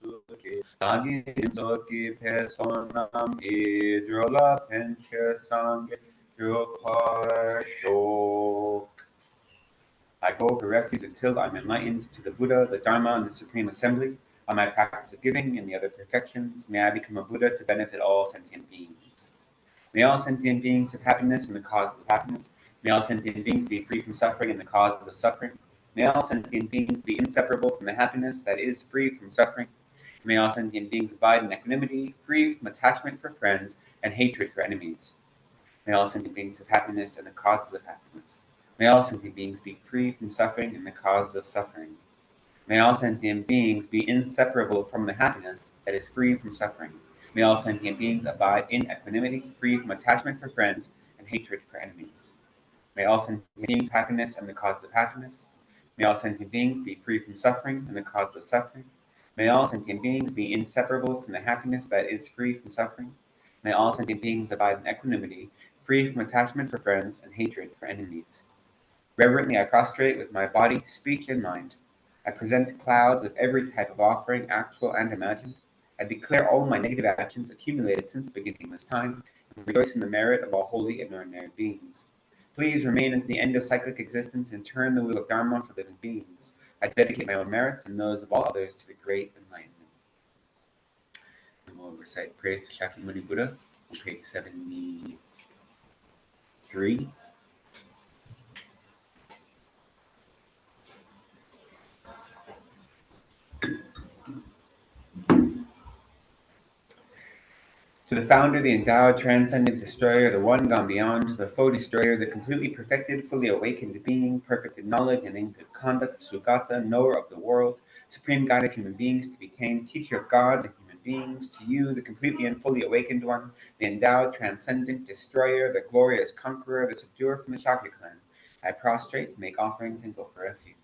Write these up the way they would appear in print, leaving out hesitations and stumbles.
Zoki Pesonam Idrola Pencha Sang Shok. I go for refuge until I'm enlightened to the Buddha, the Dharma, and the Supreme Assembly. On my practice of giving and the other perfections, may I become a Buddha to benefit all sentient beings. May all sentient beings have happiness and the causes of happiness. May all sentient beings be free from suffering and the causes of suffering. May all sentient beings be inseparable from the happiness that is free from suffering. May all sentient beings abide in equanimity, free from attachment for friends and hatred for enemies. May all sentient beings have happiness and the causes of happiness. May all sentient beings be free from suffering and the causes of suffering. May all sentient beings be inseparable from the happiness that is free from suffering. May all sentient beings abide in equanimity, free from attachment for friends and hatred for enemies. May all sentient beings have happiness and the causes of happiness. May all sentient beings be free from suffering and the causes of suffering. May all sentient beings be inseparable from the happiness that is free from suffering. May all sentient beings abide in equanimity, free from attachment for friends and hatred for enemies. Reverently I prostrate with my body, speech, and mind. I present clouds of every type of offering, actual and imagined. I declare all my negative actions accumulated since beginningless time, and rejoice in the merit of all holy and ordinary beings. Please remain unto the end of cyclic existence and turn the wheel of Dharma for living beings. I dedicate my own merits and those of all others to the great enlightenment. And we'll recite praise to Shakyamuni Buddha on page 73. To the founder, the endowed, transcendent destroyer, the one gone beyond, the foe destroyer, the completely perfected, fully awakened being, perfect in knowledge and in good conduct, Sugata, knower of the world, supreme guide of human beings to be tamed, teacher of gods and human beings, to you, the completely and fully awakened one, the endowed, transcendent destroyer, the glorious conqueror, the subduer from the Shakya clan, I prostrate to make offerings and go for refuge.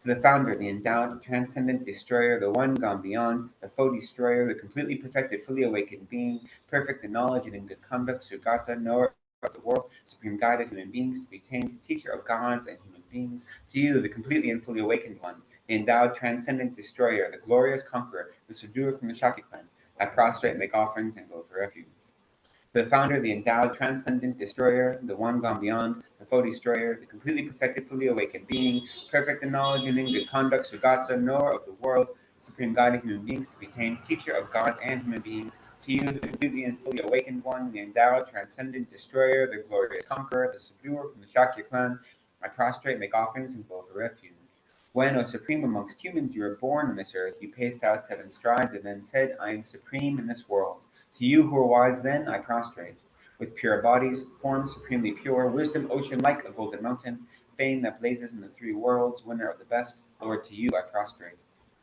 To the founder, the endowed, transcendent destroyer, the one gone beyond, the foe destroyer, the completely perfected, fully awakened being, perfect in knowledge and in good conduct, Sugata, knower of the world, supreme guide of human beings to be tamed, teacher of gods and human beings, to you, the completely and fully awakened one, the endowed, transcendent destroyer, the glorious conqueror, the subduer from the Shakya clan, I prostrate, make offerings, and go for refuge. The founder, the endowed, transcendent destroyer, the one gone beyond, the foe destroyer, the completely perfected, fully awakened being, perfect in knowledge and in good conduct, Sugata, knower of the world, supreme guide of human beings to be tamed, teacher of gods and human beings, to you, the completely and fully awakened one, the endowed, transcendent destroyer, the glorious conqueror, the subduer from the Shakya clan, I prostrate, make offerings, and go for refuge. When, O supreme amongst humans, you were born on this earth, you paced out 7 strides and then said, I am supreme in this world. To you who were wise then, I prostrate. With pure bodies, forms supremely pure, wisdom ocean like a golden mountain, fame that blazes in the 3 worlds, winner of the best, Lord, to you I prostrate.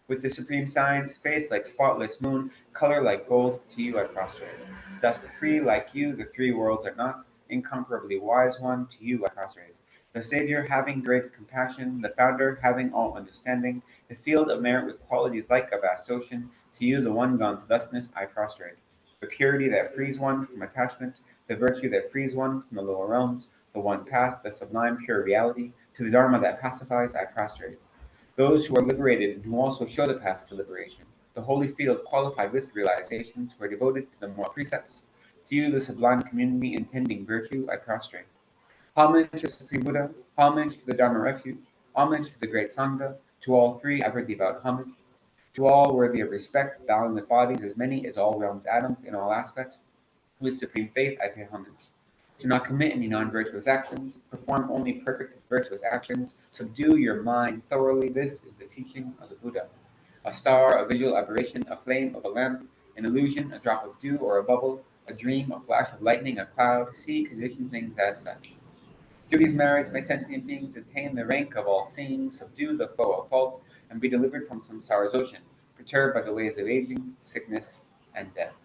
With the supreme signs, face like spotless moon, color like gold, to you I prostrate. Dust free like you, the 3 worlds are not, incomparably wise one, to you I prostrate. The Savior having great compassion, the Founder having all understanding, the field of merit with qualities like a vast ocean, to you, the one gone to thusness, I prostrate. The purity that frees one from attachment, the virtue that frees one from the lower realms, the one path, the sublime pure reality, to the Dharma that pacifies, I prostrate. Those who are liberated and who also show the path to liberation, the holy field qualified with realizations who are devoted to the moral precepts, to you, the sublime community intending virtue, I prostrate. Homage to the Supreme Buddha, homage to the Dharma refuge, homage to the great Sangha, to all 3 ever devout homage. To all worthy of respect, bowing with bodies as many as all realms atoms in all aspects, with supreme faith I pay homage. Do not commit any non-virtuous actions, perform only perfect virtuous actions, subdue your mind thoroughly, this is the teaching of the Buddha. A star, a visual aberration, a flame of a lamp, an illusion, a drop of dew or a bubble, a dream, a flash of lightning, a cloud, see condition things as such. Through these merits may sentient beings attain the rank of all seeing, subdue the foe of faults, and be delivered from samsara's ocean, perturbed by the ways of aging, sickness, and death.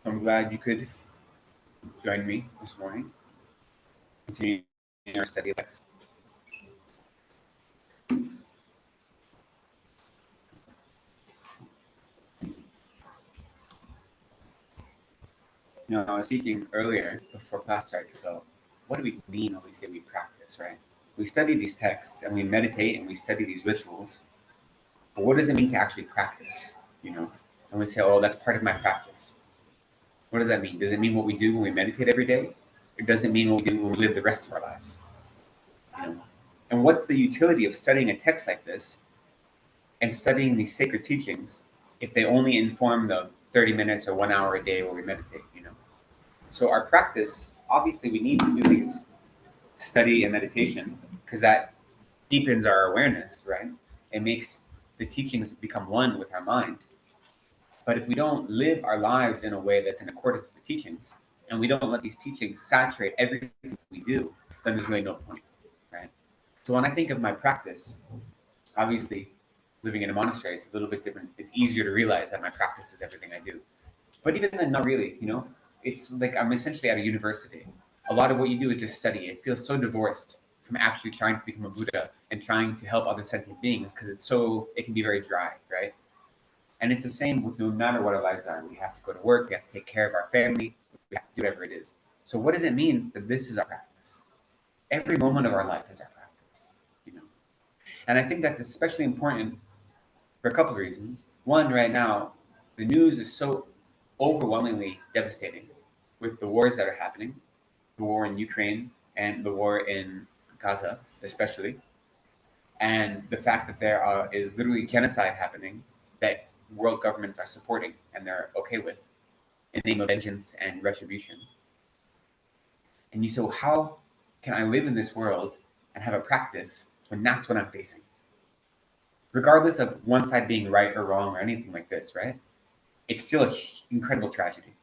I'm glad you could join me this morning, continuing our study of text. I was speaking earlier before class started about what do we mean when we say we practice, right? We study these texts and we meditate and we study these rituals, but what does it mean to actually practice? And we say, oh, that's part of my practice. What does that mean? Does it mean what we do when we meditate every day? Or does it mean what we do when we live the rest of our lives? And what's the utility of studying a text like this and studying these sacred teachings if they only inform the 30 minutes or 1 hour a day where we meditate? So our practice, obviously we need to do these study and meditation because that deepens our awareness, right? It makes the teachings become one with our mind. But if we don't live our lives in a way that's in accordance with the teachings, and we don't let these teachings saturate everything we do, then there's really no point, right? So when I think of my practice, obviously living in a monastery, it's a little bit different. It's easier to realize that my practice is everything I do. But even then, not really, it's like I'm essentially at a university. A lot of what you do is just study. It feels so divorced from actually trying to become a Buddha and trying to help other sentient beings because it can be very dry, right? And it's the same with no matter what our lives are. We have to go to work, we have to take care of our family, we have to do whatever it is. So what does it mean that this is our practice? Every moment of our life is our practice. And I think that's especially important for a couple of reasons. One, right now, the news is so overwhelmingly devastating with the wars that are happening, the war in Ukraine and the war in Gaza, especially, and the fact that there is literally genocide happening that world governments are supporting and they're okay with in the name of vengeance and retribution. And you say, well, how can I live in this world and have a practice when that's what I'm facing? Regardless of one side being right or wrong or anything like this, right? It's still an incredible tragedy.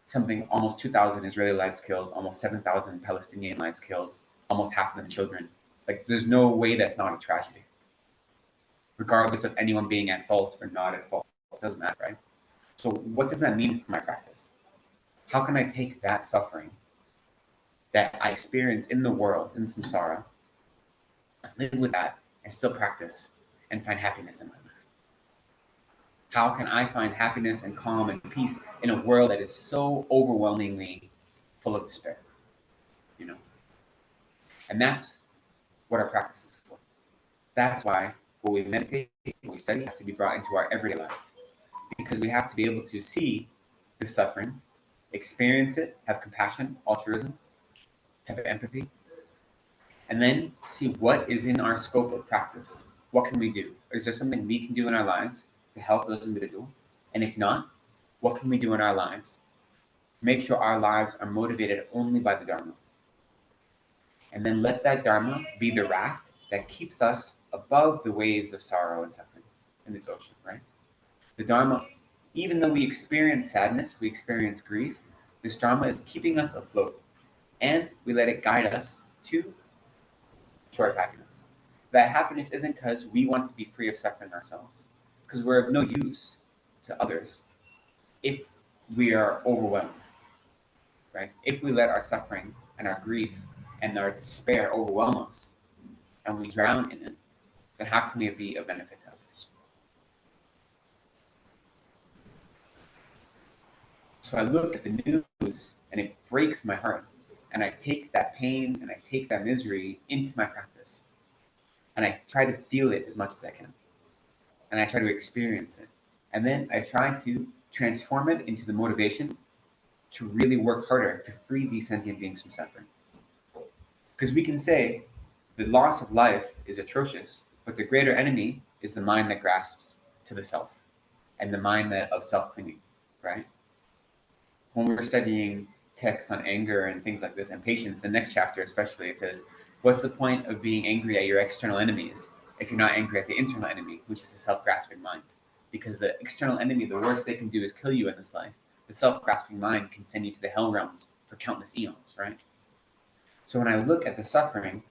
Something almost 2,000 Israeli lives killed, almost 7,000 Palestinian lives killed, almost half of them children. Like, there's no way that's not a tragedy. Regardless of anyone being at fault or not at fault, it doesn't matter, right? So what does that mean for my practice? How can I take that suffering that I experience in the world, in samsara, live with that and still practice and find happiness in my life? How can I find happiness and calm and peace in a world that is so overwhelmingly full of despair? And that's what our practice is for. That's why when we meditate, when we study, it has to be brought into our everyday life. Because we have to be able to see the suffering, experience it, have compassion, altruism, have empathy, and then see what is in our scope of practice. What can we do? Is there something we can do in our lives to help those individuals? And if not, what can we do in our lives? Make sure our lives are motivated only by the Dharma. And then let that Dharma be the raft that keeps us above the waves of sorrow and suffering in this ocean, right? The Dharma, even though we experience sadness, we experience grief, this Dharma is keeping us afloat. And we let it guide us to our happiness. That happiness isn't because we want to be free of suffering ourselves, because we're of no use to others if we are overwhelmed, right? If we let our suffering and our grief and our despair overwhelm us and we drown in it, then how can we be of benefit to others? So I look at the news and it breaks my heart. And I take that pain and I take that misery into my practice. And I try to feel it as much as I can. And I try to experience it. And then I try to transform it into the motivation to really work harder to free these sentient beings from suffering. Because we can say the loss of life is atrocious, but the greater enemy is the mind that grasps to the self and the mind that of self-clinging, right? When we were studying texts on anger and things like this and patience, the next chapter especially, it says, what's the point of being angry at your external enemies if you're not angry at the internal enemy, which is the self-grasping mind? Because the external enemy, the worst they can do is kill you in this life. The self-grasping mind can send you to the hell realms for countless eons, right? So when I look at the suffering,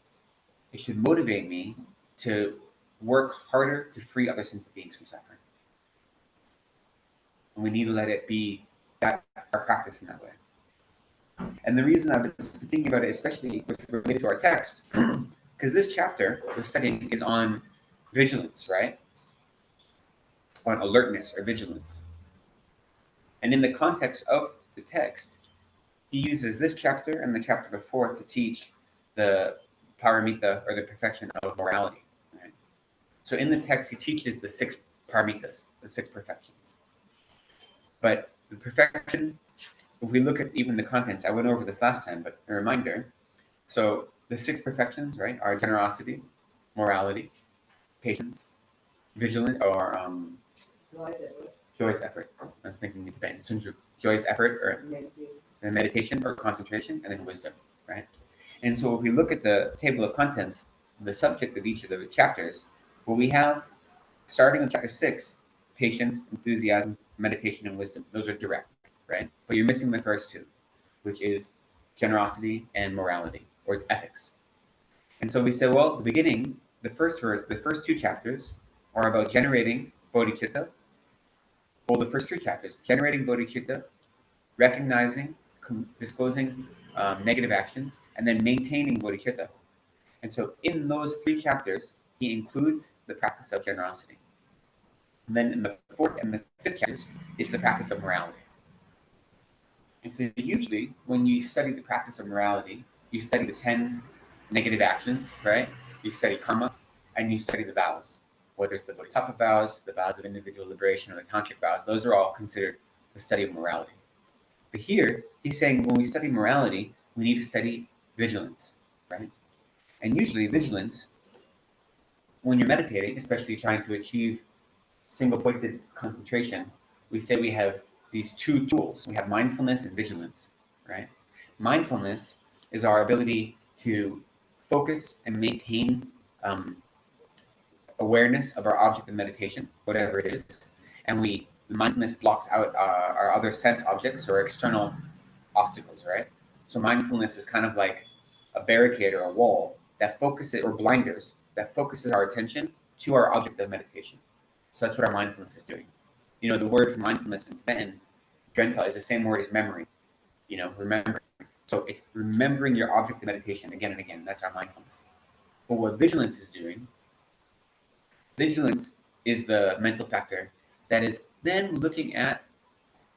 it should motivate me to work harder to free other sentient beings from suffering. And we need to let it be that our practice in that way. And the reason I've been thinking about it, especially related to our text, because this chapter we're studying is on vigilance, right? On alertness or vigilance. And in the context of the text, he uses this chapter and the chapter before to teach the paramita, or the perfection of morality. Right? So in the text, he teaches the 6 paramitas, the 6 perfections. But the perfection, if we look at even the contents, I went over this last time, but a reminder. So the 6 perfections, right, are generosity, morality, patience, vigilant, or joyous effort. I'm thinking in Tibetan. So joyous effort, or meditation, or concentration, and then wisdom, right? And so if we look at the table of contents, the subject of each of the chapters, well, we have, starting in chapter 6, patience, enthusiasm, meditation, and wisdom. Those are direct, right? But you're missing the first 2, which is generosity and morality, or ethics. And so we say, well, the beginning, the first 2 chapters are about generating bodhicitta. Well, the first 3 chapters, generating bodhicitta, recognizing, disclosing negative actions, and then maintaining bodhicitta. And so in those 3 chapters, he includes the practice of generosity. And then in the 4th and the 5th chapters is the practice of morality. And so usually when you study the practice of morality, you study the 10 negative actions, right? You study karma, and you study the vows. Whether it's the Bodhisattva vows, the vows of individual liberation, or the tantric vows, those are all considered the study of morality. But here, he's saying when we study morality, we need to study vigilance, right? And usually vigilance, when you're meditating, especially trying to achieve single-pointed concentration, we say we have these 2 tools. We have mindfulness and vigilance, right? Mindfulness is our ability to focus and maintain awareness of our object of meditation, whatever it is, and mindfulness blocks out our other sense objects or external obstacles, right? So mindfulness is kind of like a barricade or a wall that focuses, or blinders, that focuses our attention to our object of meditation. So that's what our mindfulness is doing. You know, the word for mindfulness in Tibetan, Drenpa, is the same word as memory. You know, remembering. So it's remembering your object of meditation again and again. That's our mindfulness. But what vigilance is doing, vigilance is the mental factor that is then looking at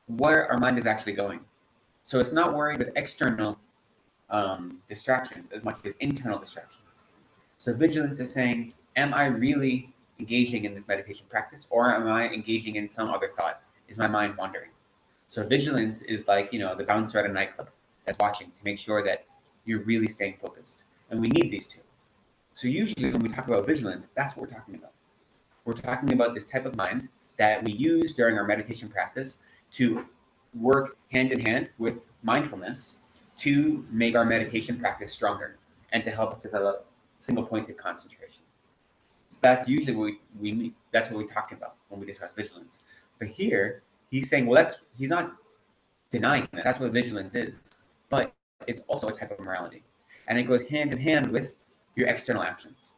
where our mind is actually going. So it's not worried with external distractions as much as internal distractions. So vigilance is saying, am I really engaging in this meditation practice, or am I engaging in some other thought? Is my mind wandering? So vigilance is like, you know, the bouncer at a nightclub that's watching to make sure that you're really staying focused. And we need these 2. So usually when we talk about vigilance, that's what we're talking about. We're talking about this type of mind that we use during our meditation practice to work hand in hand with mindfulness to make our meditation practice stronger and to help us develop single-pointed concentration. So that's usually what we mean. That's what we talk about when we discuss vigilance. But here, he's saying, well, he's not denying that. That's what vigilance is. But it's also a type of morality. And it goes hand in hand with your external actions.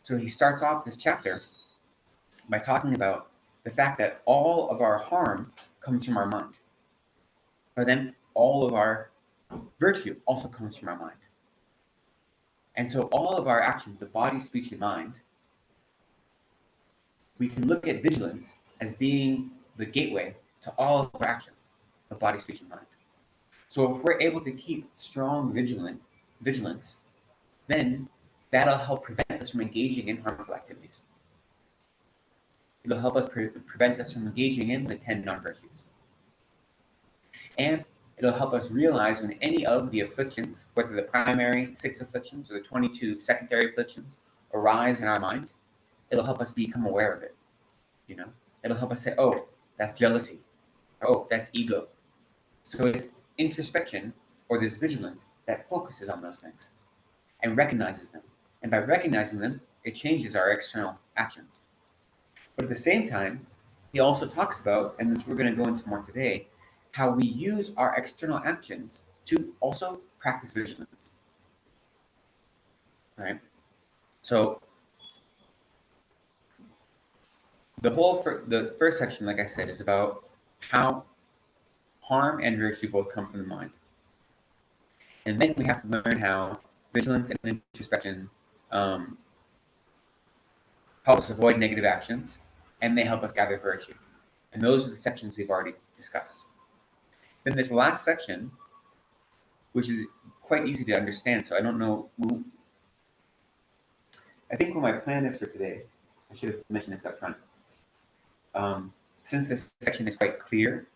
So he starts off this chapter by talking about the fact that all of our harm comes from our mind. But then all of our virtue also comes from our mind. And so all of our actions of body, speech, and mind, we can look at vigilance as being the gateway to all of our actions of body, speech, and mind. So if we're able to keep strong vigilance, then that'll help prevent us from engaging in harmful activities. It'll help us prevent us from engaging in the 10 non-virtues. And it'll help us realize when any of the afflictions, whether the primary 6 afflictions or the 22 secondary afflictions, arise in our minds, it'll help us become aware of it. You know, it'll help us say, oh, that's jealousy. Or, oh, that's ego. So it's introspection, or this vigilance, that focuses on those things and recognizes them. And by recognizing them, it changes our external actions. But at the same time, he also talks about, and this we're going to go into more today, how we use our external actions to also practice vigilance. Right? So the first section, like I said, is about how harm and virtue both come from the mind. And then we have to learn how vigilance and introspection help us avoid negative actions, and they help us gather virtue. And those are the sections we've already discussed. Then this last section, which is quite easy to understand, so I don't know. I think what my plan is for today, I should have mentioned this up front. Since this section is quite clear,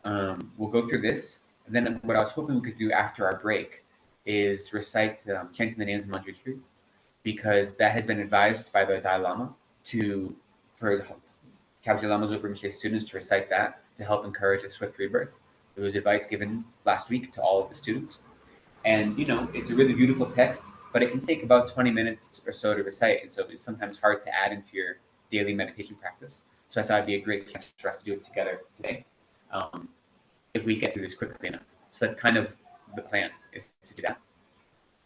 we'll go through this. And then what I was hoping we could do after our break is recite chanting the names of Manjushri, because that has been advised by the Dalai Lama for Kapja Lama Zopa Rinpoche's students to recite that to help encourage a swift rebirth. It was advice given last week to all of the students. And, it's a really beautiful text, but it can take about 20 minutes or so to recite. And so it's sometimes hard to add into your daily meditation practice. So I thought it'd be a great chance for us to do it together today, if we get through this quickly enough. So that's kind of the plan, is to do that.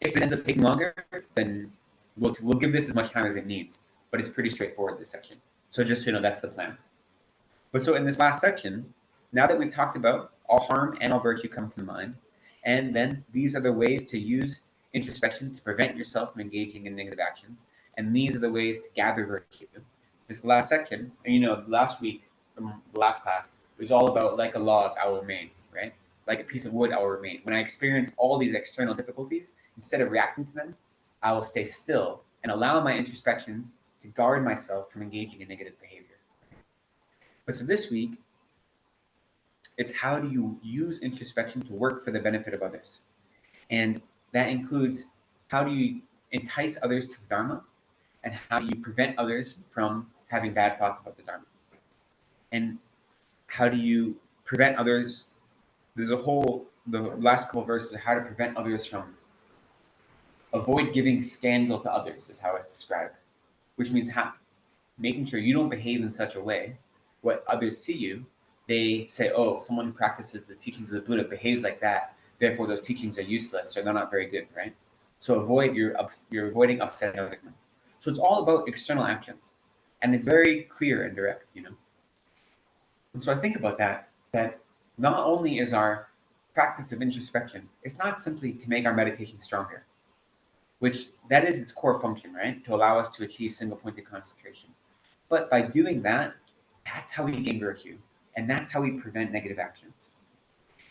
If it ends up taking longer, then we'll give this as much time as it needs. But it's pretty straightforward, this section. So just so you know, that's the plan. But so in this last section, now that we've talked about all harm and all virtue come from the mind, and then these are the ways to use introspection to prevent yourself from engaging in negative actions, and these are the ways to gather virtue. This last section, and last week, the last class, it was all about like a log, I will remain, right? Like a piece of wood, I will remain. When I experience all these external difficulties, instead of reacting to them, I will stay still and allow my introspection to guard myself from engaging in negative behavior. But so this week, it's how do you use introspection to work for the benefit of others? And that includes how do you entice others to the Dharma, and how do you prevent others from having bad thoughts about the Dharma? And how do you prevent others? The last couple of verses are how to prevent others from avoid giving scandal to others, is how it's described, which means making sure you don't behave in such a way what others see you, they say, oh, someone who practices the teachings of the Buddha behaves like that, therefore those teachings are useless or they're not very good, right? So you're avoiding upsetting other ones. So it's all about external actions, and it's very clear and direct, And so I think about that not only is our practice of introspection, it's not simply to make our meditation stronger, which that is its core function, right? To allow us to achieve single-pointed concentration. But by doing that, that's how we gain virtue, and that's how we prevent negative actions.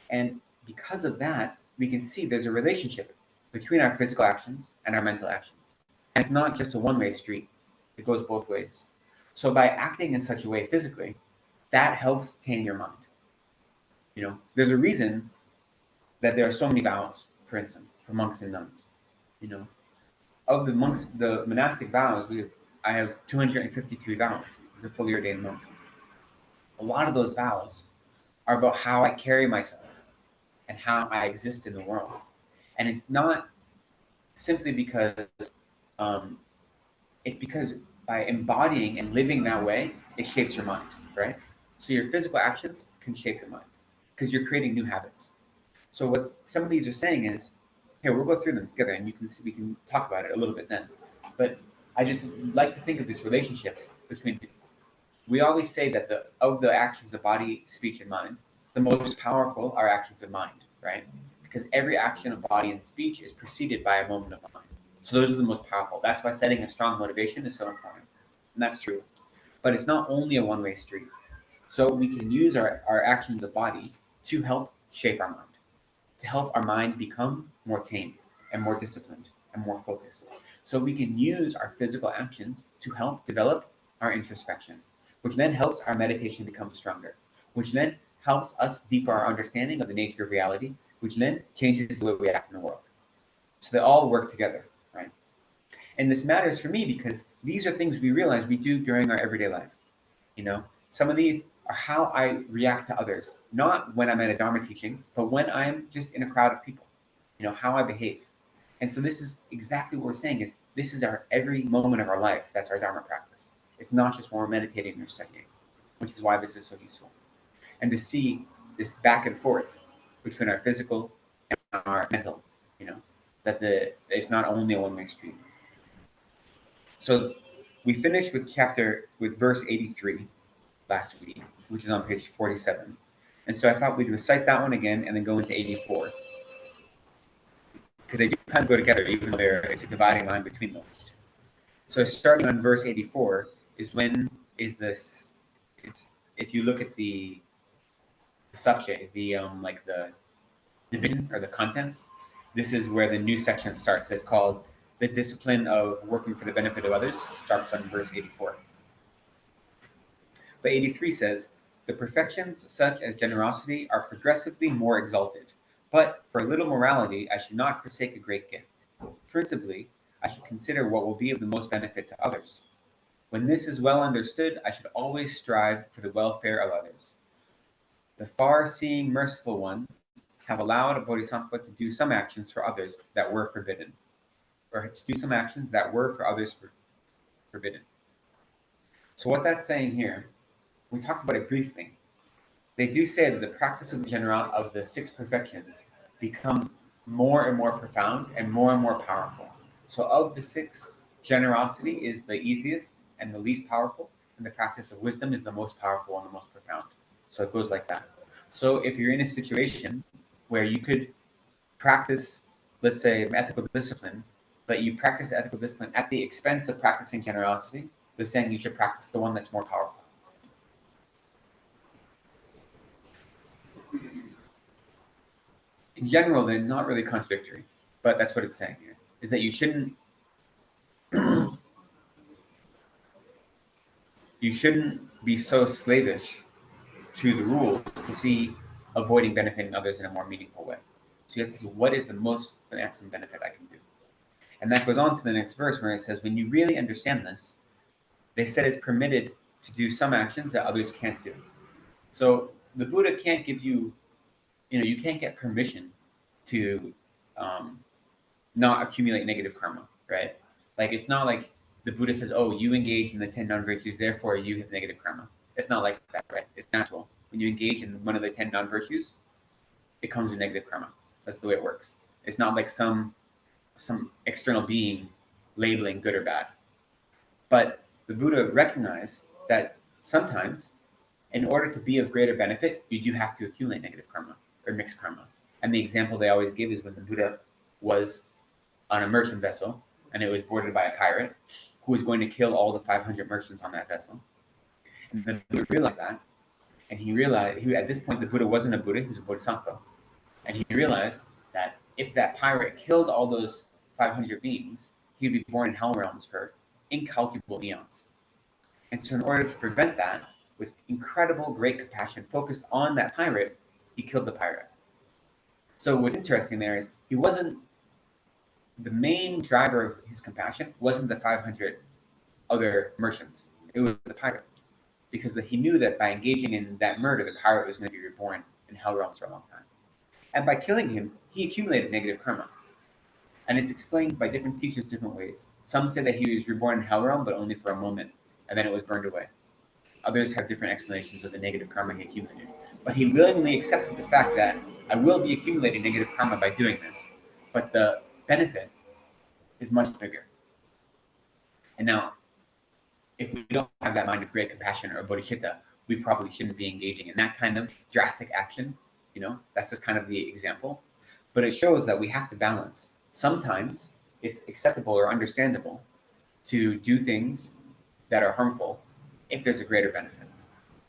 And because of that, we can see there's a relationship between our physical actions and our mental actions. And it's not just a one-way street. It goes both ways. So by acting in such a way physically, that helps tame your mind. There's a reason that there are so many vows, for instance, for monks and nuns. Of the monks, the monastic vows, I have 253 vows as a fully ordained monk. A lot of those vows are about how I carry myself and how I exist in the world. And it's not simply because, it's because by embodying and living that way, it shapes your mind, right? So your physical actions can shape your mind because you're creating new habits. So what some of these are saying is, here, we'll go through them together and we can talk about it a little bit then. But I just like to think of this relationship between people. We always say that of the actions of body, speech, and mind, the most powerful are actions of mind, right? Because every action of body and speech is preceded by a moment of mind. So those are the most powerful. That's why setting a strong motivation is so important. And that's true. But it's not only a one-way street. So we can use our actions of body to help shape our mind, to help our mind become more tame and more disciplined and more focused. So we can use our physical actions to help develop our introspection, which then helps our meditation become stronger, which then helps us deepen our understanding of the nature of reality, which then changes the way we act in the world. So they all work together, right? And this matters for me because these are things we realize we do during our everyday life. Some of these are how I react to others, not when I'm at a Dharma teaching, but when I'm just in a crowd of people, how I behave. And so this is exactly what we're saying is this is our every moment of our life. That's our Dharma practice. It's not just when we're meditating or studying, which is why this is so useful. And to see this back and forth between our physical and our mental, that it's not only a one-way street. So we finished with verse 83 last week, which is on page 47. And so I thought we'd recite that one again and then go into 84. Because they do kind of go together, even though it's a dividing line between those two. So starting on verse 84 is if you look at the the subject, the like the division or the contents, this is where the new section starts. It's called the discipline of working for the benefit of others. Starts on verse 84. But 83 says, the perfections such as generosity are progressively more exalted. But for a little morality, I should not forsake a great gift. Principally, I should consider what will be of the most benefit to others. When this is well understood, I should always strive for the welfare of others. The far-seeing merciful ones have allowed a bodhisattva to do some actions for others that were forbidden, or to do some actions that were for others forbidden. So what that's saying here, we talked about it briefly. They do say that the practice of the 6 perfections become more and more profound and more powerful. So of the 6, generosity is the easiest and the least powerful, and the practice of wisdom is the most powerful and the most profound. So it goes like that. So if you're in a situation where you could practice, let's say, ethical discipline, but you practice ethical discipline at the expense of practicing generosity, they're saying you should practice the one that's more powerful. In general, they're not really contradictory, but that's what it's saying here, is that you shouldn't be so slavish to the rules to see avoiding benefiting others in a more meaningful way. So you have to see what is the most maximum benefit I can do. And that goes on to the next verse where it says, when you really understand this, they said it's permitted to do some actions that others can't do. So the Buddha can't give you, you can't get permission to not accumulate negative karma, right? Like, it's not like the Buddha says, oh, you engage in the 10 non-virtues, therefore you have negative karma. It's not like that, right? It's natural. When you engage in one of the 10 non-virtues, it comes with negative karma. That's the way it works. It's not like some external being labeling good or bad. But the Buddha recognized that sometimes, in order to be of greater benefit, you do have to accumulate negative karma or mixed karma. And the example they always give is when the Buddha was on a merchant vessel and it was boarded by a pirate who was going to kill all the 500 merchants on that vessel. And the Buddha realized that. And he realized, at this point, the Buddha wasn't a Buddha, he was a bodhisattva. And he realized that if that pirate killed all those 500 beings, he would be born in hell realms for incalculable eons. And so in order to prevent that, with incredible great compassion focused on that pirate, he killed the pirate. So what's interesting there is the main driver of his compassion wasn't the 500 other merchants. It was the pirate. Because he knew that by engaging in that murder, the pirate was going to be reborn in hell realms for a long time. And by killing him, he accumulated negative karma. And it's explained by different teachers different ways. Some say that he was reborn in hell realm, but only for a moment, and then it was burned away. Others have different explanations of the negative karma he accumulated. But he willingly accepted the fact that I will be accumulating negative karma by doing this, but the benefit is much bigger. And now, if we don't have that mind of great compassion or bodhicitta, we probably shouldn't be engaging in that kind of drastic action. That's just kind of the example. But it shows that we have to balance. Sometimes it's acceptable or understandable to do things that are harmful if there's a greater benefit.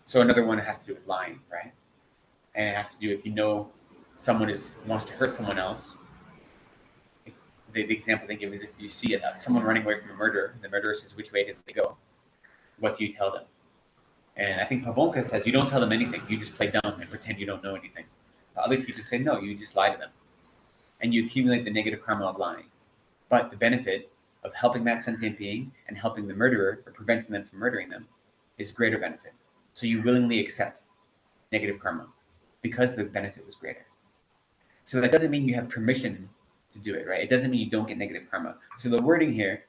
So another one has to do with lying, right? And it has to do if someone wants to hurt someone else. If the example they give is if you see someone running away from a murderer, the murderer says, which way did they go? What do you tell them? And I think Pavonka says, you don't tell them anything. You just play dumb and pretend you don't know anything. The other teachers say, no, you just lie to them. And you accumulate the negative karma of lying. But the benefit of helping that sentient being and helping the murderer or preventing them from murdering them is greater benefit. So you willingly accept negative karma because the benefit was greater. So that doesn't mean you have permission to do it, right? It doesn't mean you don't get negative karma. So the wording here,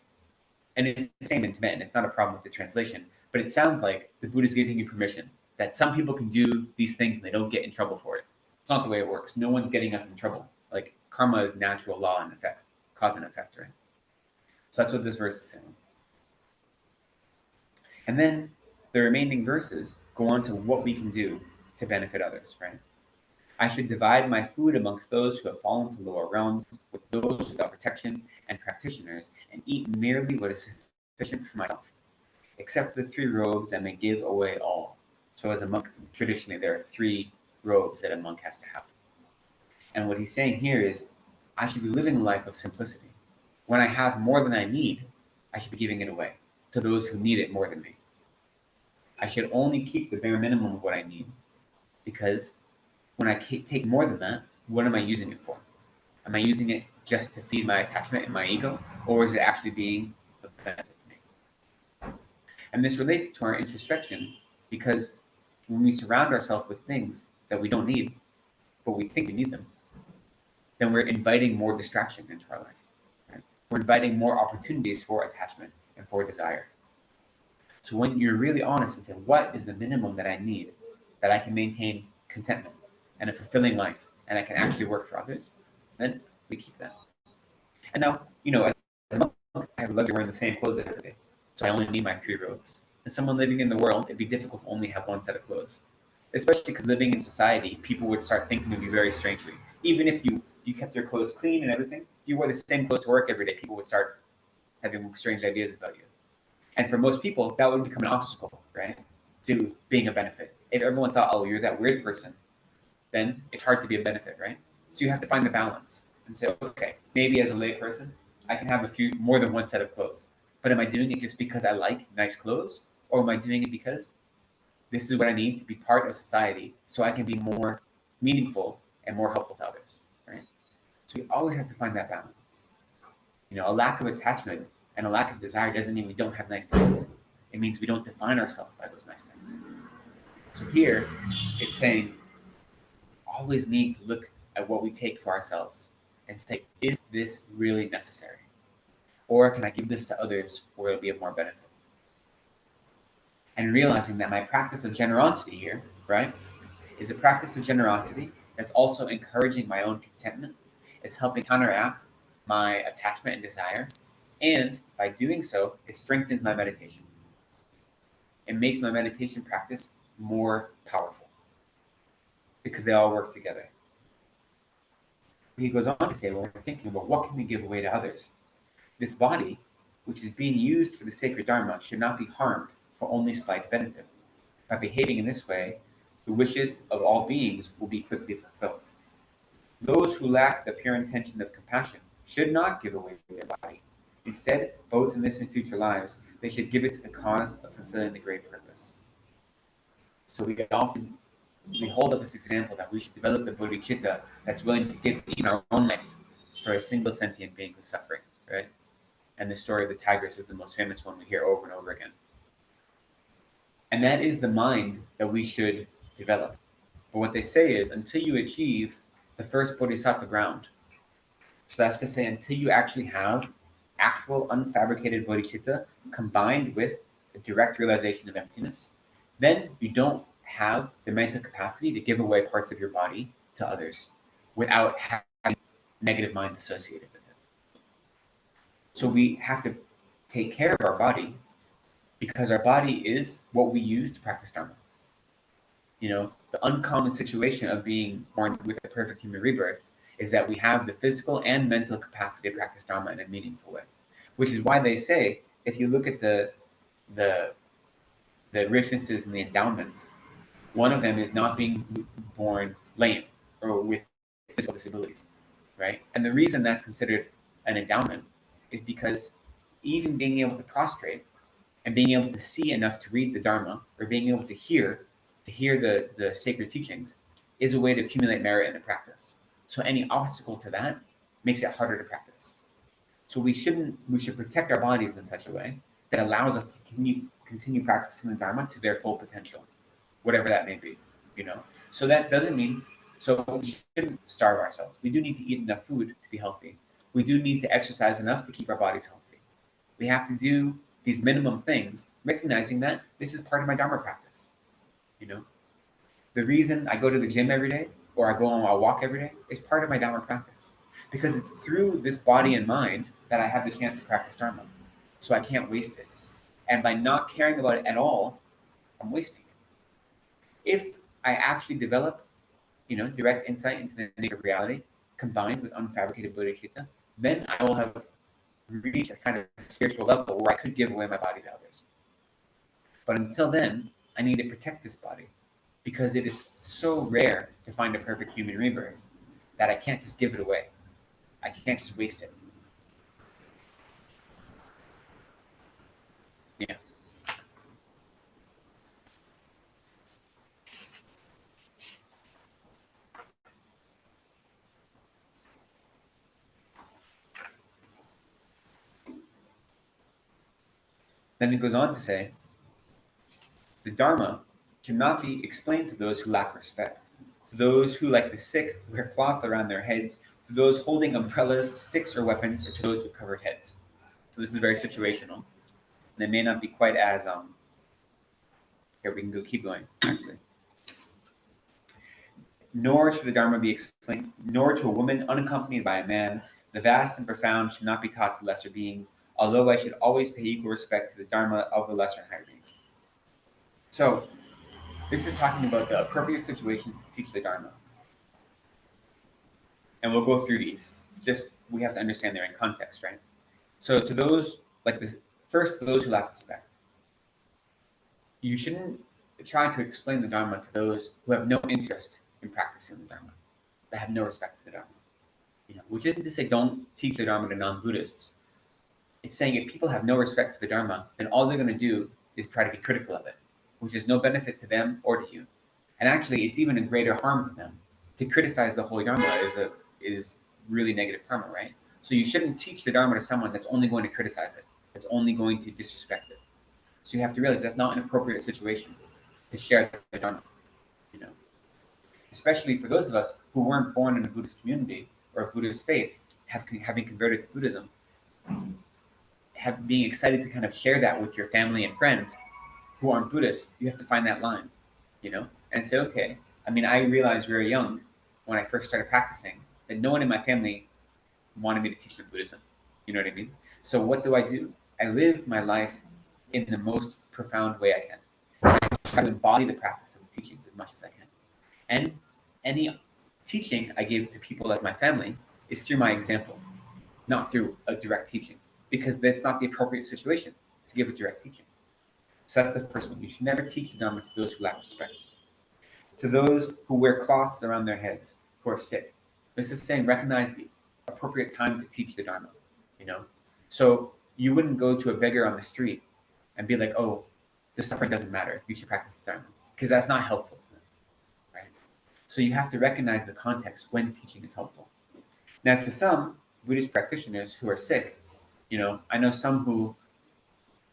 and it's the same in Tibetan, it's not a problem with the translation, but it sounds like the Buddha is giving you permission that some people can do these things and they don't get in trouble for it. It's not the way it works. No one's getting us in trouble. Like, karma is natural law and effect, cause and effect, right? So that's what this verse is saying. And then the remaining verses go on to what we can do to benefit others, right? I should divide my food amongst those who have fallen to lower realms, with those without protection and practitioners, and eat merely what is sufficient for myself. Except for the 3 robes, I may give away all. So as a monk, traditionally there are 3 robes that a monk has to have. And what he's saying here is, I should be living a life of simplicity. When I have more than I need, I should be giving it away to those who need it more than me. I should only keep the bare minimum of what I need, because when I take more than that, what am I using it for? Am I using it just to feed my attachment and my ego, or is it actually being of benefit to me? And this relates to our introspection, because when we surround ourselves with things that we don't need, but we think we need them, then we're inviting more distraction into our life. Right? We're inviting more opportunities for attachment and for desire. So when you're really honest and say, what is the minimum that I need that I can maintain contentment and a fulfilling life, and I can actually work for others, then we keep that. And now, as a monk, I have luxury wearing the same clothes every day. So I only need my 3 robes. As someone living in the world, it'd be difficult to only have one set of clothes. Especially because living in society, people would start thinking of you very strangely. Even if you kept your clothes clean and everything, if you wore the same clothes to work every day, people would start having strange ideas about you. And for most people, that would become an obstacle, right, to being a benefit. If everyone thought, oh, you're that weird person, then it's hard to be a benefit, right? So you have to find the balance and say, okay, maybe as a lay person, I can have more than one set of clothes. But am I doing it just because I like nice clothes? Or am I doing it because this is what I need to be part of society so I can be more meaningful and more helpful to others, right? So we always have to find that balance. A lack of attachment and a lack of desire doesn't mean we don't have nice things. It means we don't define ourselves by those nice things. So here, it's saying, always need to look at what we take for ourselves and say, is this really necessary? Or can I give this to others where it'll be of more benefit? And realizing that my practice of generosity here, right, is a practice of generosity that's also encouraging my own contentment. It's helping counteract my attachment and desire. And by doing so, it strengthens my meditation. It makes my meditation practice more powerful because they all work together. He goes on to say, well, we're thinking about what can we give away to others. This body, which is being used for the sacred Dharma, should not be harmed for only slight benefit. By behaving in this way, the wishes of all beings will be quickly fulfilled. Those who lack the pure intention of compassion should not give away their body. Instead, both in this and future lives, they should give it to the cause of fulfilling the great purpose. So we hold up this example that we should develop the bodhicitta that's willing to give even our own life for a single sentient being who's suffering, right? And the story of the tigress is the most famous one we hear over and over again. And that is the mind that we should develop. But what they say is, until you achieve the first bodhisattva ground, so that's to say, until you actually have actual unfabricated bodhicitta combined with a direct realization of emptiness, then you don't have the mental capacity to give away parts of your body to others without having negative minds associated with it. So we have to take care of our body because our body is what we use to practice Dharma. The uncommon situation of being born with a perfect human rebirth is that we have the physical and mental capacity to practice Dharma in a meaningful way, which is why they say, if you look at the richnesses and the endowments, one of them is not being born lame or with physical disabilities, right? And the reason that's considered an endowment is because even being able to prostrate and being able to see enough to read the Dharma or being able to hear the sacred teachings is a way to accumulate merit in the practice. So any obstacle to that makes it harder to practice. So we should protect our bodies in such a way that allows us to continue practicing the Dharma to their full potential, whatever that may be, So that doesn't mean, so we shouldn't starve ourselves. We do need to eat enough food to be healthy. We do need to exercise enough to keep our bodies healthy. We have to do these minimum things, recognizing that this is part of my Dharma practice. The reason I go to the gym every day or I go on a walk every day is part of my Dharma practice, because it's through this body and mind that I have the chance to practice Dharma. So I can't waste it. And by not caring about it at all, I'm wasting it. If I actually develop, direct insight into the nature of reality combined with unfabricated bodhicitta, then I will have reached a kind of spiritual level where I could give away my body to others. But until then, I need to protect this body. because it is so rare to find a perfect human rebirth that I can't just give it away. I can't just waste it. Yeah. Then it goes on to say, the Dharma cannot be explained to those who lack respect, to those who, like the sick, wear cloth around their heads, to those holding umbrellas, sticks, or weapons, or to those with covered heads. So this is very situational. And it may not be quite as here we can go keep going, actually. Nor should the Dharma be explained, nor to a woman unaccompanied by a man. The vast and profound should not be taught to lesser beings, although I should always pay equal respect to the Dharma of the lesser and higher beings. So, this is talking about the appropriate situations to teach the Dharma. And we'll go through these. Just, we have to understand they're in context, right? So, to those, like this, first, to those who lack respect, you shouldn't try to explain the Dharma to those who have no interest in practicing the Dharma, that have no respect for the Dharma. Which isn't to say don't teach the Dharma to non-Buddhists. It's saying if people have no respect for the Dharma, then all they're going to do is try to be critical of it, which is no benefit to them or to you. And actually, it's even a greater harm to them. To criticize the Holy Dharma is really negative karma, right? So you shouldn't teach the Dharma to someone that's only going to criticize it, that's only going to disrespect it. So you have to realize that's not an appropriate situation to share the Dharma, especially for those of us who weren't born in a Buddhist community or a Buddhist faith, having converted to Buddhism, being excited to kind of share that with your family and friends who aren't Buddhists. You have to find that line, and say, okay. I mean, I realized very young when I first started practicing that no one in my family wanted me to teach them Buddhism. You know what I mean? So what do? I live my life in the most profound way I can. I try to embody the practice of the teachings as much as I can. And any teaching I give to people like my family is through my example, not through a direct teaching, because that's not the appropriate situation to give a direct teaching. So that's the first one. You should never teach the Dharma to those who lack respect. To those who wear cloths around their heads, who are sick. This is saying recognize the appropriate time to teach the Dharma, So you wouldn't go to a beggar on the street and be like, oh, the suffering doesn't matter. You should practice the Dharma. Because that's not helpful to them, right? So you have to recognize the context when teaching is helpful. Now, to some Buddhist practitioners who are sick, I know some who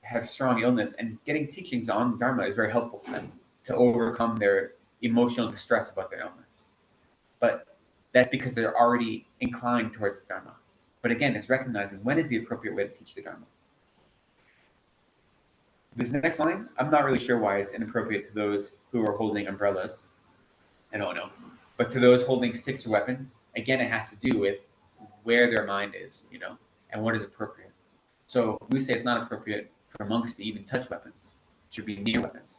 have strong illness, and getting teachings on Dharma is very helpful for them to overcome their emotional distress about their illness. But that's because they're already inclined towards the Dharma. But again, it's recognizing when is the appropriate way to teach the Dharma. This next line, I'm not really sure why it's inappropriate to those who are holding umbrellas. I don't know. But to those holding sticks or weapons, again, it has to do with where their mind is, and what is appropriate. So we say it's not appropriate for monks to even touch weapons, to be near weapons.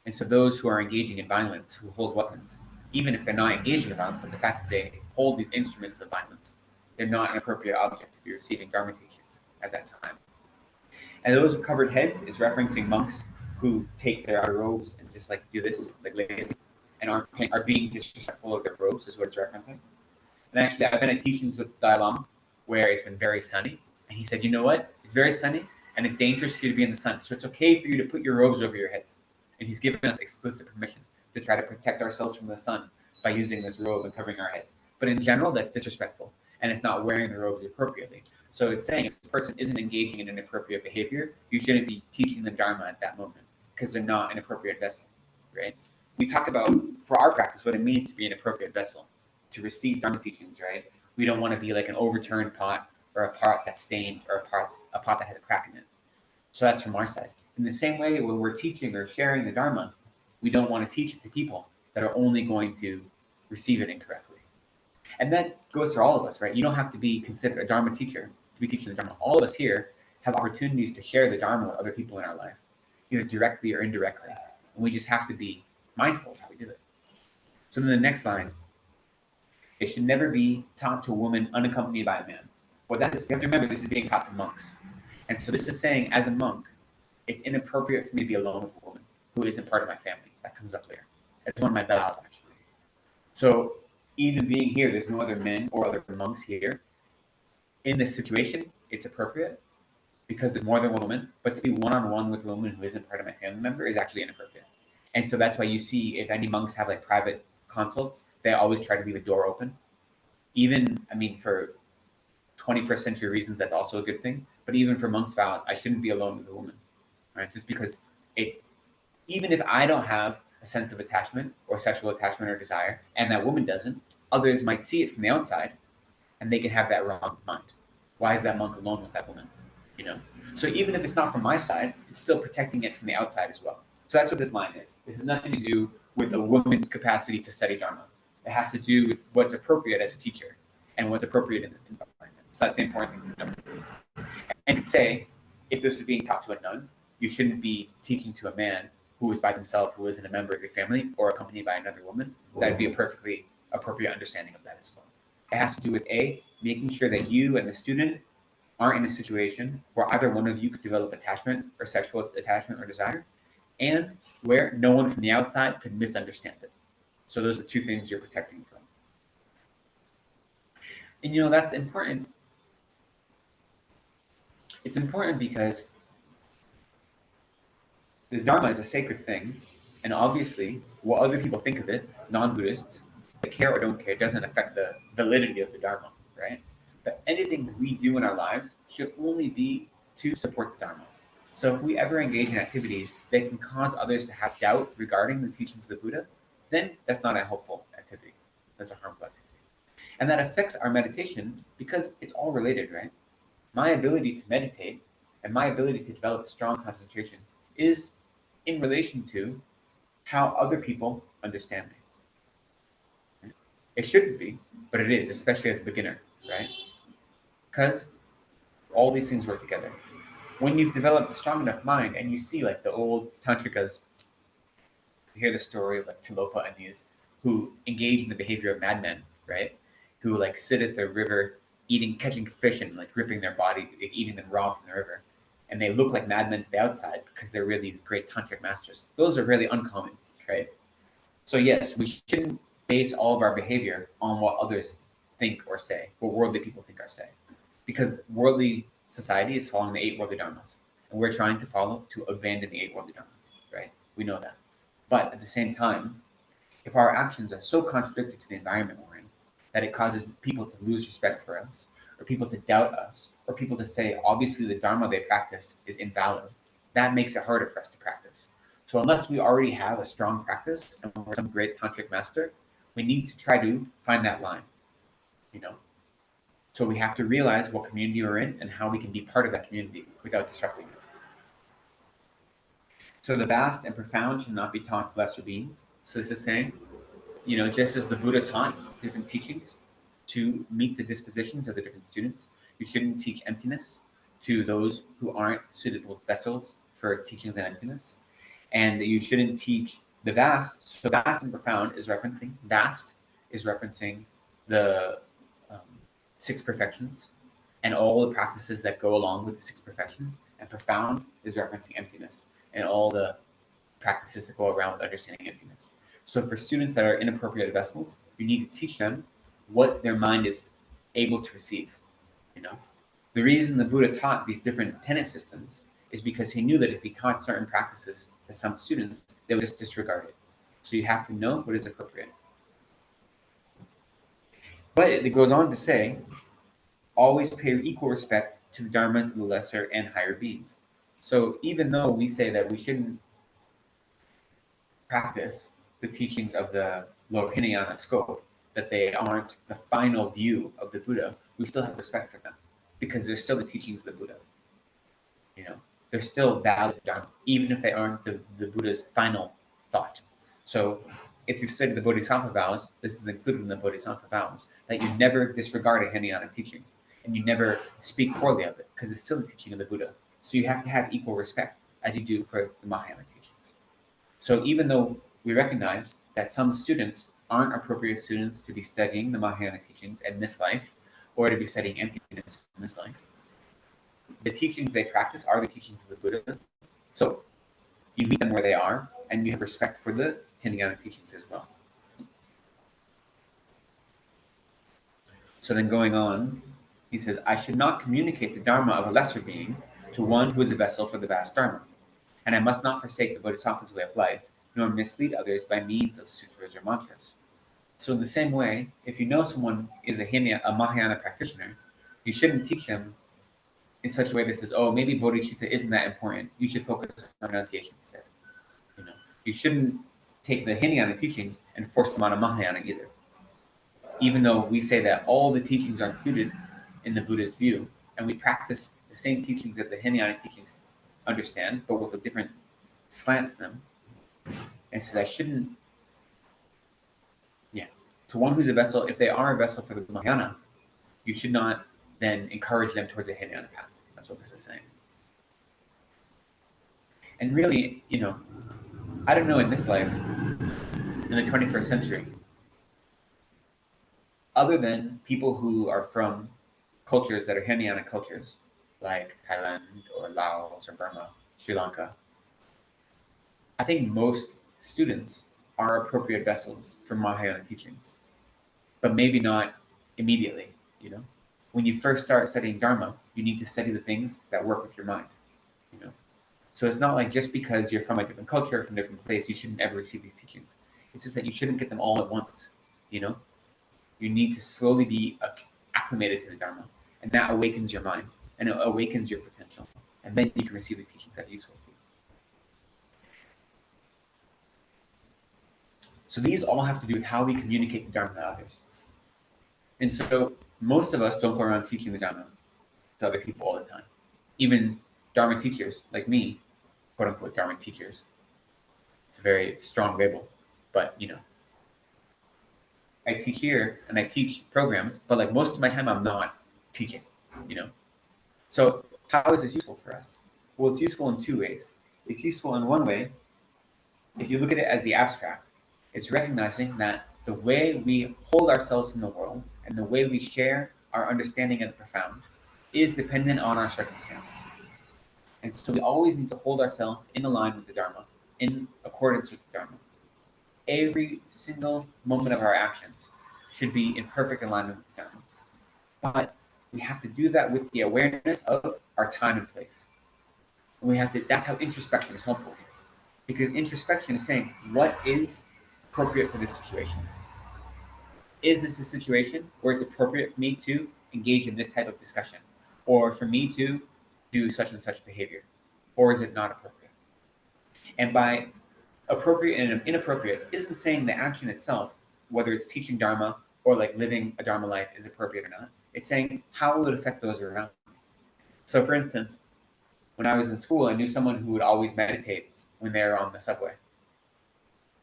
And so those who are engaging in violence, who hold weapons, even if they're not engaging in violence, but the fact that they hold these instruments of violence, they're not an appropriate object to be receiving Dharma teachings at that time. And those with covered heads is referencing monks who take their outer robes and just do this, lazy, and are being disrespectful of their robes, is what it's referencing. And actually, I've been at teachings with Dalai Lama where it's been very sunny, and he said, you know what? It's very sunny, and it's dangerous for you to be in the sun, so it's okay for you to put your robes over your heads. And he's given us explicit permission to try to protect ourselves from the sun by using this robe and covering our heads. But in general, that's disrespectful, and it's not wearing the robes appropriately. So it's saying if this person isn't engaging in inappropriate behavior, you shouldn't be teaching them Dharma at that moment because they're not an appropriate vessel, right? We talk about, for our practice, what it means to be an appropriate vessel, to receive Dharma teachings, right? We don't want to be like an overturned pot or a pot that's stained or a pot that has a crack in it. So that's from our side. In the same way, when we're teaching or sharing the Dharma, we don't want to teach it to people that are only going to receive it incorrectly. And that goes for all of us, right? You don't have to be considered a Dharma teacher to be teaching the Dharma. All of us here have opportunities to share the Dharma with other people in our life, either directly or indirectly. And we just have to be mindful of how we do it. So then the next line, it should never be taught to a woman unaccompanied by a man. Well, that is, you have to remember, this is being taught to monks. And so this is saying, as a monk, it's inappropriate for me to be alone with a woman who isn't part of my family. that comes up later. It's one of my vows, actually. So even being here, there's no other men or other monks here. In this situation, it's appropriate because there's more than one woman, but to be one-on-one with a woman who isn't part of my family member is actually inappropriate. And so that's why you see if any monks have like private consults, they always try to leave a door open. Even, I mean, for 21st century reasons, that's also a good thing. But even for monks' vows, I shouldn't be alone with a woman, right? Just because even if I don't have a sense of attachment or sexual attachment or desire, and that woman doesn't, others might see it from the outside, and they can have that wrong mind. Why is that monk alone with that woman? You know. So even if it's not from my side, it's still protecting it from the outside as well. So that's what this line is. It has nothing to do with a woman's capacity to study Dharma. It has to do with what's appropriate as a teacher and what's appropriate in the environment. So that's the important thing to know. And to say, if this is being taught to a nun, you shouldn't be teaching to a man who is by themselves, who isn't a member of your family or accompanied by another woman. That'd be a perfectly appropriate understanding of that as well. It has to do with making sure that you and the student aren't in a situation where either one of you could develop attachment or sexual attachment or desire, and where no one from the outside could misunderstand it. So those are two things you're protecting from. And you know, that's important. It's important because the Dharma is a sacred thing, and obviously what other people think of it, non-Buddhists, they care or don't care, doesn't affect the validity of the Dharma, right? But anything we do in our lives should only be to support the Dharma. So if we ever engage in activities that can cause others to have doubt regarding the teachings of the Buddha, then that's not a helpful activity. That's a harmful activity. And that affects our meditation because it's all related, right? My ability to meditate and my ability to develop strong concentration is in relation to how other people understand me. It shouldn't be, but it is, especially as a beginner, right? Because all these things work together. When you've developed a strong enough mind and you see like the old tantrikas, you hear the story of like Tilopa and these who engage in the behavior of madmen, right? Who like sit at the river catching fish and like ripping their body, like, eating them raw from the river. And they look like madmen to the outside because they're really these great tantric masters. Those are really uncommon, right? So yes, we shouldn't base all of our behavior on what others think or say, what worldly people think or say. Because worldly society is following the 8 worldly dharmas. And we're trying to abandon the 8 worldly dharmas, right? We know that. But at the same time, if our actions are so contradictory to the environment we're in that it causes people to lose respect for us, or people to doubt us, or people to say, obviously, the Dharma they practice is invalid, that makes it harder for us to practice. So unless we already have a strong practice and we're some great tantric master, we need to try to find that line, you know? So we have to realize what community we're in and how we can be part of that community without disrupting it. So the vast and profound should not be taught to lesser beings. So this is saying, you know, just as the Buddha taught different teachings to meet the dispositions of the different students, you shouldn't teach emptiness to those who aren't suitable vessels for teachings and emptiness. And you shouldn't teach the vast. So vast and profound is referencing, the 6 perfections and all the practices that go along with the 6 perfections. And profound is referencing emptiness and all the practices that go around with understanding emptiness. So for students that are inappropriate vessels, you need to teach them what their mind is able to receive. You know, the reason the Buddha taught these different tenet systems is because he knew that if he taught certain practices to some students, they would just disregard it. So you have to know what is appropriate. But it goes on to say, always pay equal respect to the dharmas of the lesser and higher beings. So even though we say that we shouldn't practice the teachings of the lower Hinayana scope, that they aren't the final view of the Buddha, we still have respect for them because they're still the teachings of the Buddha. You know, they're still valid Dharma, even if they aren't the Buddha's final thought. So if you've studied the Bodhisattva vows, this is included in the Bodhisattva vows, that you never disregard a Hinayana teaching and you never speak poorly of it because it's still the teaching of the Buddha. So you have to have equal respect as you do for the Mahayana teachings. So even though we recognize that some students aren't appropriate students to be studying the Mahayana teachings in this life, or to be studying emptiness in this life, the teachings they practice are the teachings of the Buddha. So you meet them where they are, and you have respect for the Hinayana teachings as well. So then going on, he says, I should not communicate the Dharma of a lesser being to one who is a vessel for the vast Dharma. And I must not forsake the Bodhisattva's way of life, nor mislead others by means of sutras or mantras. So in the same way, if you know someone is a Mahayana practitioner, you shouldn't teach them in such a way that says, oh, maybe bodhicitta isn't that important. You should focus on renunciation instead. You shouldn't take the Hinayana teachings and force them on a Mahayana either. Even though we say that all the teachings are included in the Buddhist view, and we practice the same teachings that the Hinayana teachings understand, but with a different slant to them. And says, I shouldn't, to one who's a vessel, if they are a vessel for the Mahayana, you should not then encourage them towards a Hinayana path. That's what this is saying. And really, I don't know in this life, in the 21st century, other than people who are from cultures that are Hinayana cultures, like Thailand or Laos or Burma, Sri Lanka, I think most students are appropriate vessels for Mahayana teachings, but maybe not immediately, When you first start studying Dharma, you need to study the things that work with your mind, So it's not like just because you're from a different culture, from a different place, you shouldn't ever receive these teachings. It's just that you shouldn't get them all at once, You need to slowly be acclimated to the Dharma, and that awakens your mind, and it awakens your potential, and then you can receive the teachings that are useful for you. So these all have to do with how we communicate the Dharma to others. And so most of us don't go around teaching the Dharma to other people all the time. Even Dharma teachers like me, quote unquote Dharma teachers. It's a very strong label, but I teach here and I teach programs, but like most of my time I'm not teaching, So how is this useful for us? Well, it's useful in two ways. It's useful in one way, if you look at it as the abstract, it's recognizing that the way we hold ourselves in the world and the way we share our understanding of the profound is dependent on our circumstance. And so we always need to hold ourselves in line with the Dharma, in accordance with the Dharma. Every single moment of our actions should be in perfect alignment with the Dharma. But we have to do that with the awareness of our time and place. And that's how introspection is helpful. Because introspection is saying, what is appropriate for this situation? Is this a situation where it's appropriate for me to engage in this type of discussion? Or for me to do such and such behavior? Or is it not appropriate? And by appropriate and inappropriate isn't saying the action itself, whether it's teaching Dharma or like living a Dharma life is appropriate or not. It's saying, how will it affect those around me? So for instance, when I was in school, I knew someone who would always meditate when they were on the subway.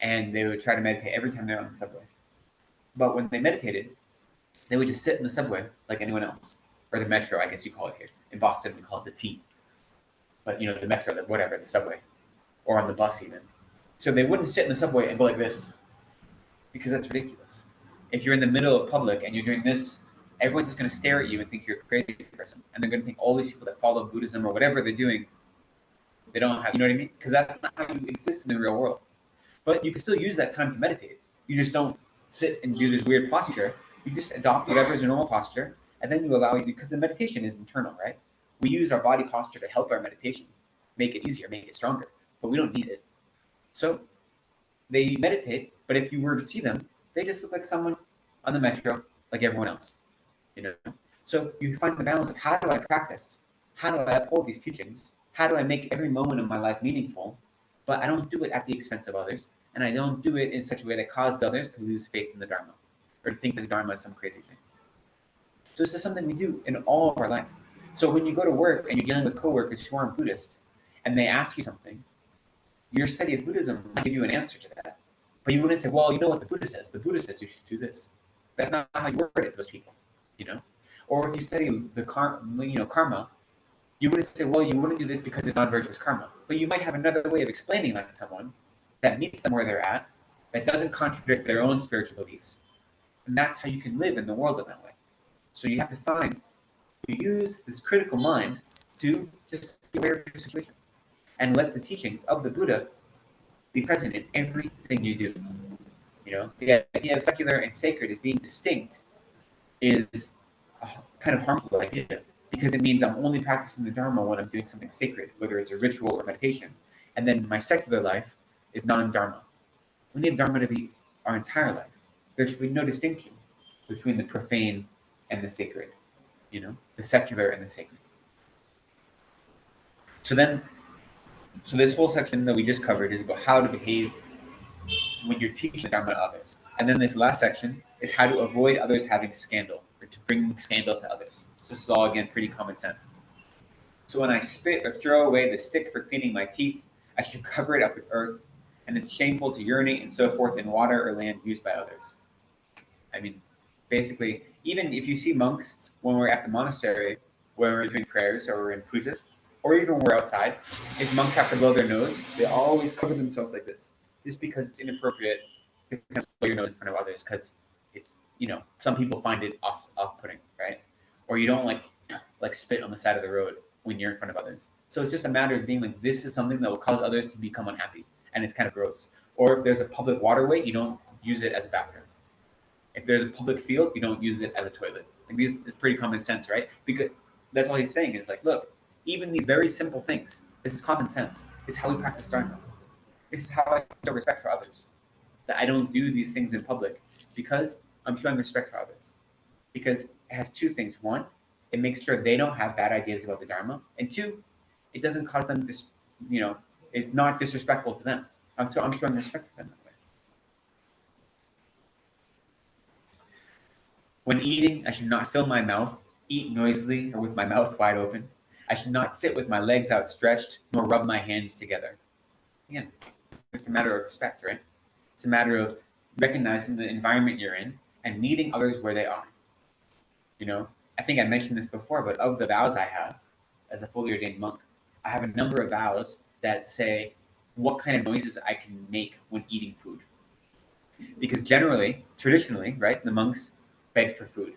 And they would try to meditate every time they're on the subway. But when they meditated, they would just sit in the subway like anyone else. Or the metro, I guess you call it here. In Boston, we call it the T. But the metro, the subway. Or on the bus even. So they wouldn't sit in the subway and go like this. Because that's ridiculous. If you're in the middle of public and you're doing this, everyone's just going to stare at you and think you're a crazy person. And they're going to think all these people that follow Buddhism or whatever they're doing, they don't have, you know what I mean? Because that's not how you exist in the real world. But you can still use that time to meditate. You just don't sit and do this weird posture. You just adopt whatever is your normal posture, and then you allow it, because the meditation is internal, right? We use our body posture to help our meditation, make it easier, make it stronger, but we don't need it. So they meditate, but if you were to see them, they just look like someone on the metro, like everyone else, So you find the balance of how do I practice? How do I uphold these teachings? How do I make every moment of my life meaningful? But I don't do it at the expense of others, and I don't do it in such a way that causes others to lose faith in the Dharma, or to think that the Dharma is some crazy thing. So this is something we do in all of our life. So when you go to work and you're dealing with coworkers who aren't Buddhist, and they ask you something, your study of Buddhism might give you an answer to that. But you wouldn't say, well, you know what the Buddha says? The Buddha says you should do this. That's not how you word it to those people, Or if you study the karma, you wouldn't say, well, you wouldn't do this because it's non-virtuous karma. But you might have another way of explaining that to someone that meets them where they're at, that doesn't contradict their own spiritual beliefs. And that's how you can live in the world in that way. So you have to use this critical mind to just be aware of your situation and let the teachings of the Buddha be present in everything you do. The idea of secular and sacred as being distinct is a kind of harmful idea, because it means I'm only practicing the Dharma when I'm doing something sacred, whether it's a ritual or meditation. And then my secular life is non-Dharma. We need Dharma to be our entire life. There should be no distinction between the profane and the sacred, the secular and the sacred. So this whole section that we just covered is about how to behave when you're teaching the Dharma to others. And then this last section is how to avoid others having scandal, or to bring scandal to others. So this is all, again, pretty common sense. So when I spit or throw away the stick for cleaning my teeth, I should cover it up with earth, and it's shameful to urinate and so forth in water or land used by others. I mean, basically, even if you see monks when we're at the monastery, when we're doing prayers or we're in pujas, or even when we're outside, if monks have to blow their nose, they always cover themselves like this, just because it's inappropriate to kind of blow your nose in front of others, because it's, some people find it off-putting, right? Or you don't like spit on the side of the road when you're in front of others. So it's just a matter of being like, this is something that will cause others to become unhappy, and it's kind of gross. Or if there's a public waterway, you don't use it as a bathroom. If there's a public field, you don't use it as a toilet. Like, this is pretty common sense, right? Because that's all he's saying is like, look, even these very simple things, this is common sense. It's how we practice Dharma. This is how I show respect for others. That I don't do these things in public because I'm showing respect for others. Because it has two things. One, it makes sure they don't have bad ideas about the Dharma. And two, it doesn't cause them this, it's not disrespectful to them. I'm showing respect to them that way. When eating, I should not fill my mouth, eat noisily, or with my mouth wide open. I should not sit with my legs outstretched, nor rub my hands together. Again, it's a matter of respect, right? It's a matter of recognizing the environment you're in and meeting others where they are. I think I mentioned this before, but of the vows I have as a fully ordained monk, I have a number of vows that say what kind of noises I can make when eating food. Because traditionally, right, the monks beg for food.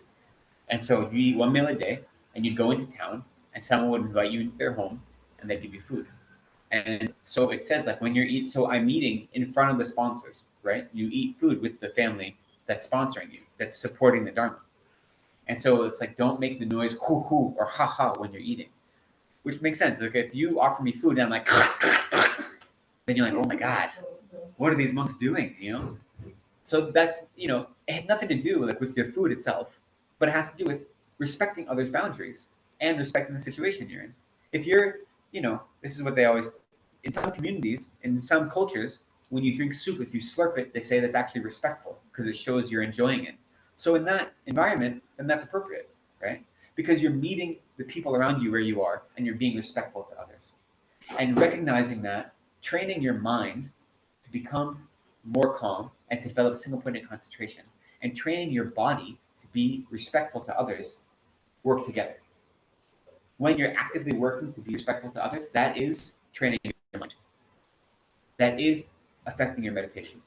And so you eat one meal a day, and you'd go into town, and someone would invite you into their home, and they'd give you food. And so it says, like, when you're eating, so I'm eating in front of the sponsors, right? You eat food with the family that's sponsoring you, that's supporting the Dharma. And so it's like, don't make the noise hoo hoo or ha ha when you're eating, which makes sense. Like, if you offer me food and I'm like, then you're like, oh my God, what are these monks doing? So that's, it has nothing to do with your food itself, but it has to do with respecting others' boundaries and respecting the situation you're in. If you're, this is what they always, in some communities, in some cultures, when you drink soup, if you slurp it, they say that's actually respectful because it shows you're enjoying it. So in that environment, then that's appropriate, right? Because you're meeting the people around you where you are, and you're being respectful to others. And recognizing that, training your mind to become more calm and to develop single-pointed concentration, and training your body to be respectful to others work together. When you're actively working to be respectful to others, that is training your mind. That is affecting your meditation.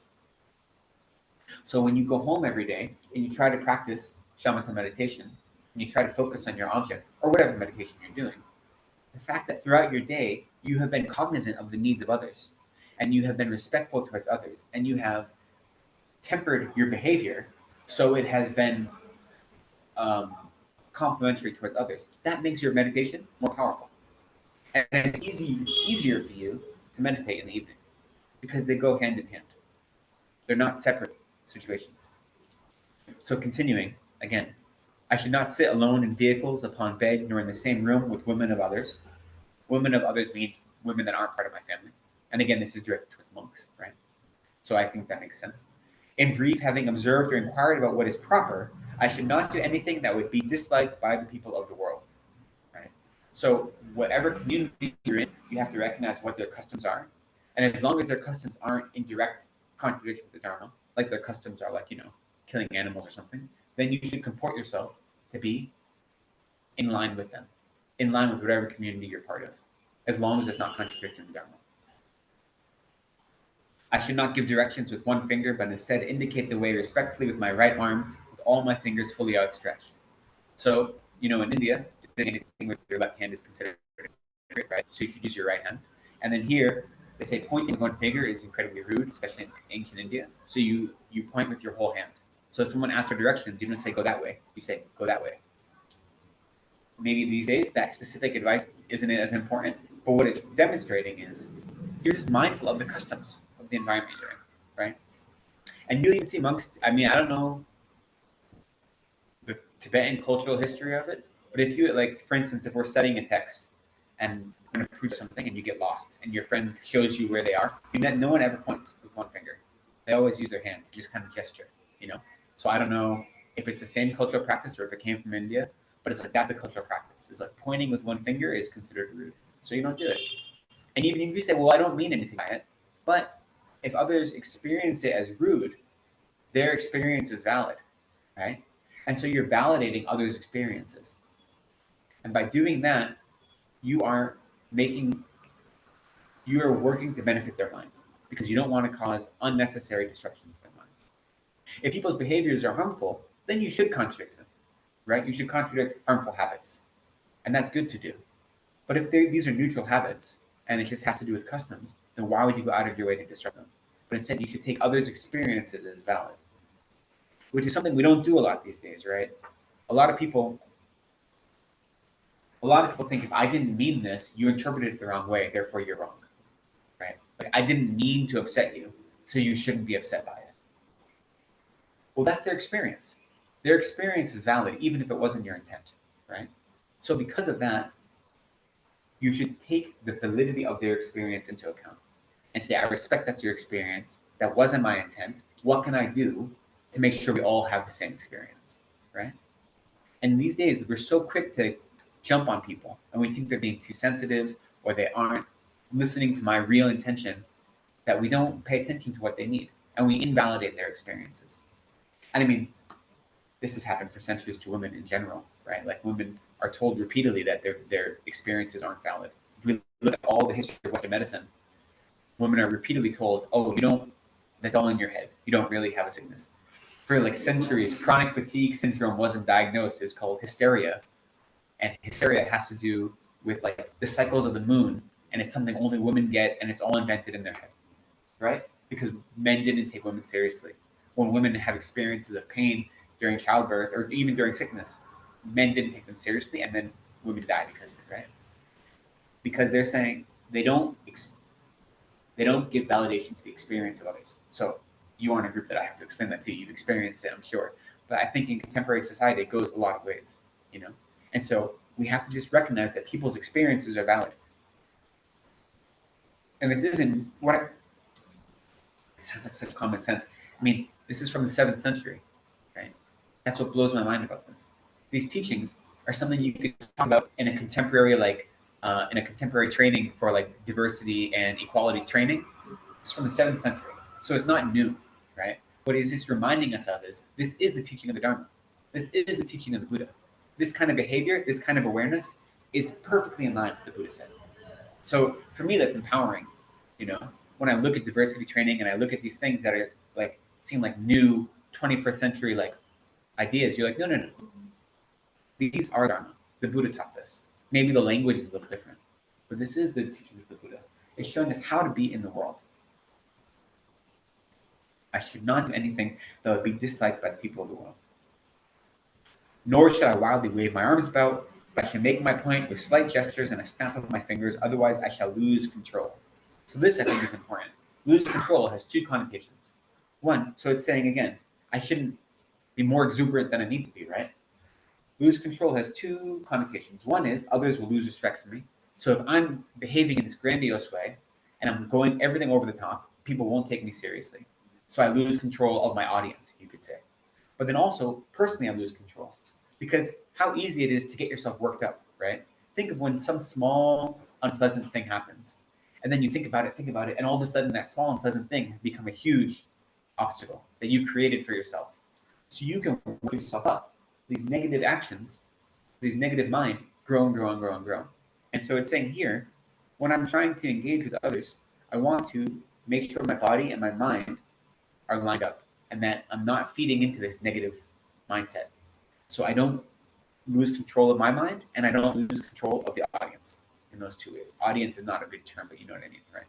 So when you go home every day and you try to practice shamatha meditation, and you try to focus on your object, or whatever meditation you're doing, the fact that throughout your day you have been cognizant of the needs of others, and you have been respectful towards others, and you have tempered your behavior so it has been complementary towards others, that makes your meditation more powerful. And it's easier for you to meditate in the evening because they go hand in hand. They're not separate situations. So continuing, again, I should not sit alone in vehicles, upon beds, nor in the same room with women of others. Women of others means women that aren't part of my family. And again, this is directed towards monks, right? So I think that makes sense. In brief, having observed or inquired about what is proper, I should not do anything that would be disliked by the people of the world, right? So whatever community you're in, you have to recognize what their customs are. And as long as their customs aren't in direct contradiction with the Dharma, like their customs are like, killing animals or something, then you should comport yourself to be in line with them, in line with whatever community you're part of, as long as it's not contradicting the Dharma. I should not give directions with one finger, but instead indicate the way respectfully with my right arm, with all my fingers fully outstretched. So, in India, anything with your left hand is considered right, so you should use your right hand. And then here, They say pointing with one finger is incredibly rude, especially in ancient India. So you point with your whole hand. So if someone asks for directions, you don't say go that way. You say go that way. Maybe these days that specific advice isn't as important, but what it's demonstrating is you're just mindful of the customs of the environment you're in, right? And you even see monks. I mean, I don't know the Tibetan cultural history of it, but if you like, for instance, if we're studying a text and you're going to prove something and you get lost, and your friend shows you where they are, no one ever points with one finger. They always use their hand to just kind of gesture, you know. So I don't know if it's the same cultural practice or if it came from India, but it's like that's a cultural practice. It's like pointing with one finger is considered rude, so you don't do it. And even if you say, "Well, I don't mean anything by it," but if others experience it as rude, their experience is valid, right? And so you're validating others' experiences. And by doing that, you are making, you are working to benefit their minds because you don't want to cause unnecessary disruption to their minds. If people's behaviors are harmful, then you should contradict them, right? You should contradict harmful habits. And that's good to do. But if these are neutral habits and it just has to do with customs, then why would you go out of your way to disrupt them? But instead, you should take others' experiences as valid, which is something we don't do a lot these days, right? A lot of people think if I didn't mean this, you interpreted it the wrong way, therefore you're wrong, right? Like I didn't mean to upset you, so you shouldn't be upset by it. Well, that's their experience. Their experience is valid, even if it wasn't your intent, right? So because of that, you should take the validity of their experience into account and say, I respect that's your experience. That wasn't my intent. What can I do to make sure we all have the same experience, right? And these days, we're so quick to jump on people and we think they're being too sensitive or they aren't listening to my real intention that we don't pay attention to what they need and we invalidate their experiences. And I mean, this has happened for centuries to women in general, right? Like women are told repeatedly that their experiences aren't valid. If we look at all the history of Western medicine, women are repeatedly told, "Oh, you don't. That's all in your head. You don't really have a sickness." For like centuries, chronic fatigue syndrome wasn't diagnosed. It's called hysteria, and hysteria has to do with like the cycles of the moon, and it's something only women get, and it's all invented in their head, right? Because men didn't take women seriously. When women have experiences of pain during childbirth or even during sickness, men didn't take them seriously, and then women die because of it, right? Because they're saying they don't give validation to the experience of others. So you are in a group that I have to explain that to. You've experienced it, I'm sure. But I think in contemporary society, it goes a lot of ways, you know? And so we have to just recognize that people's experiences are valid. And this isn't what it sounds like such common sense. I mean, this is from the 7th century, right? That's what blows my mind about this. These teachings are something you could talk about in a contemporary, in a contemporary training for like diversity and equality training. It's from the 7th century, so it's not new, right? What is this reminding us of is this is the teaching of the Dharma. This is the teaching of the Buddha. This kind of behavior, this kind of awareness, is perfectly in line with what the Buddha said. So for me, that's empowering. You know, when I look at diversity training and I look at these things that are like seem like new 21st century like ideas, you're like, no, no, no. These are Dharma. The Buddha taught this. Maybe the language is a little different, but this is the teachings of the Buddha. It's showing us how to be in the world. I should not do anything that would be disliked by the people of the world. Nor should I wildly wave my arms about, but I should make my point with slight gestures and a snap of my fingers, otherwise I shall lose control. So this, I think, is important. Lose control has two connotations. One, so it's saying again, I shouldn't be more exuberant than I need to be, right? Lose control has two connotations. One is others will lose respect for me. So if I'm behaving in this grandiose way and I'm going everything over the top, people won't take me seriously. So I lose control of my audience, you could say. But then also, personally, I lose control. Because how easy it is to get yourself worked up, right? Think of when some small, unpleasant thing happens. And then you think about it, and all of a sudden that small, unpleasant thing has become a huge obstacle that you've created for yourself. So you can work yourself up. These negative actions, these negative minds grow and grow and grow and grow. And so it's saying here, when I'm trying to engage with others, I want to make sure my body and my mind are lined up and that I'm not feeding into this negative mindset. So I don't lose control of my mind and I don't lose control of the audience in those two ways. Audience is not a good term, but you know what I mean, right?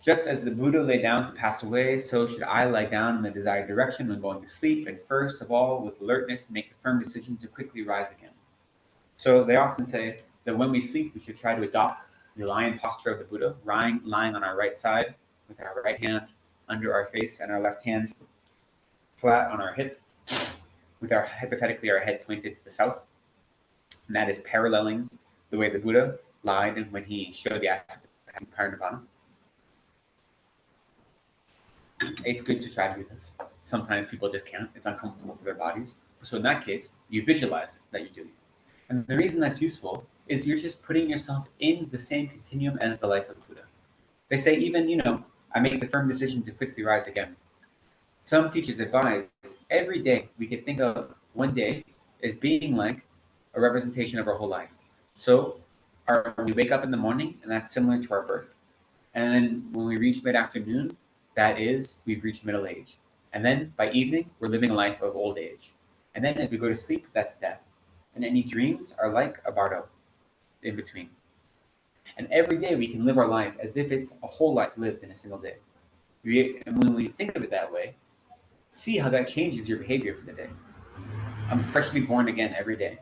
Just as the Buddha lay down to pass away, so should I lie down in the desired direction when going to sleep, and first of all, with alertness, make a firm decision to quickly rise again. So they often say that when we sleep, we should try to adopt the lion posture of the Buddha, lying on our right side with our right hand under our face and our left hand flat on our hip, with hypothetically our head pointed to the south. And that is paralleling the way the Buddha lied when he showed the aspect of parinirvana. It's good to try to do this. Sometimes people just can't. It's uncomfortable for their bodies. So in that case, you visualize that you're doing it. And the reason that's useful is you're just putting yourself in the same continuum as the life of the Buddha. They say even, I make the firm decision to quickly rise again. Some teachers advise every day we could think of one day as being like a representation of our whole life. So we wake up in the morning, and that's similar to our birth. And then when we reach mid-afternoon, that is, we've reached middle age. And then by evening, we're living a life of old age. And then as we go to sleep, that's death. And any dreams are like a bardo in between. And every day we can live our life as if it's a whole life lived in a single day. And when we think of it that way, see how that changes your behavior for the day. I'm freshly born again every day.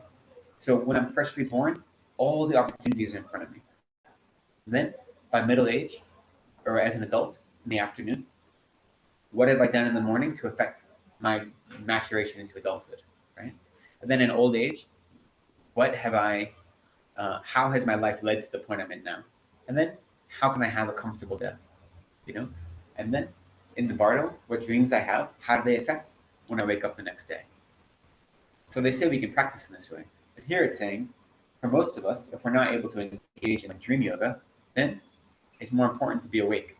So when I'm freshly born, all the opportunities are in front of me. And then by middle age, or as an adult in the afternoon, what have I done in the morning to affect my maturation into adulthood, right? And then in old age, how has my life led to the point I'm in now? And then how can I have a comfortable death, And then in the bardo, what dreams I have, how do they affect when I wake up the next day? So they say we can practice in this way. But here it's saying, for most of us, if we're not able to engage in dream yoga, then it's more important to be awake,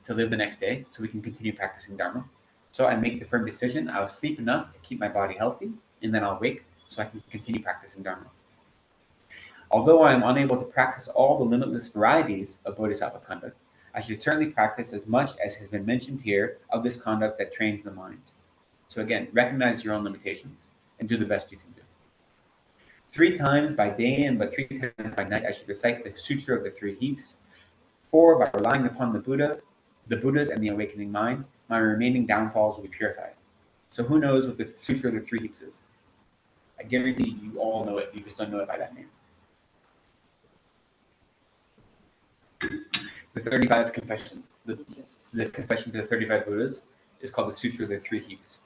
to live the next day so we can continue practicing Dharma. So I make the firm decision, I'll sleep enough to keep my body healthy, and then I'll wake so I can continue practicing Dharma. Although I am unable to practice all the limitless varieties of Bodhisattva conduct, I should certainly practice as much as has been mentioned here of this conduct that trains the mind. So again, recognize your own limitations and do the best you can do. 3 times by day and but 3 times by night I should recite the Sutra of the Three Heaps. 4, by relying upon the Buddhas and the awakening mind, my remaining downfalls will be purified. So who knows what the Sutra of the Three Heaps is? I guarantee you all know it, you just don't know it by that name. The 35 confessions, the confession to the 35 Buddhas is called the Sutra of the Three Heaps.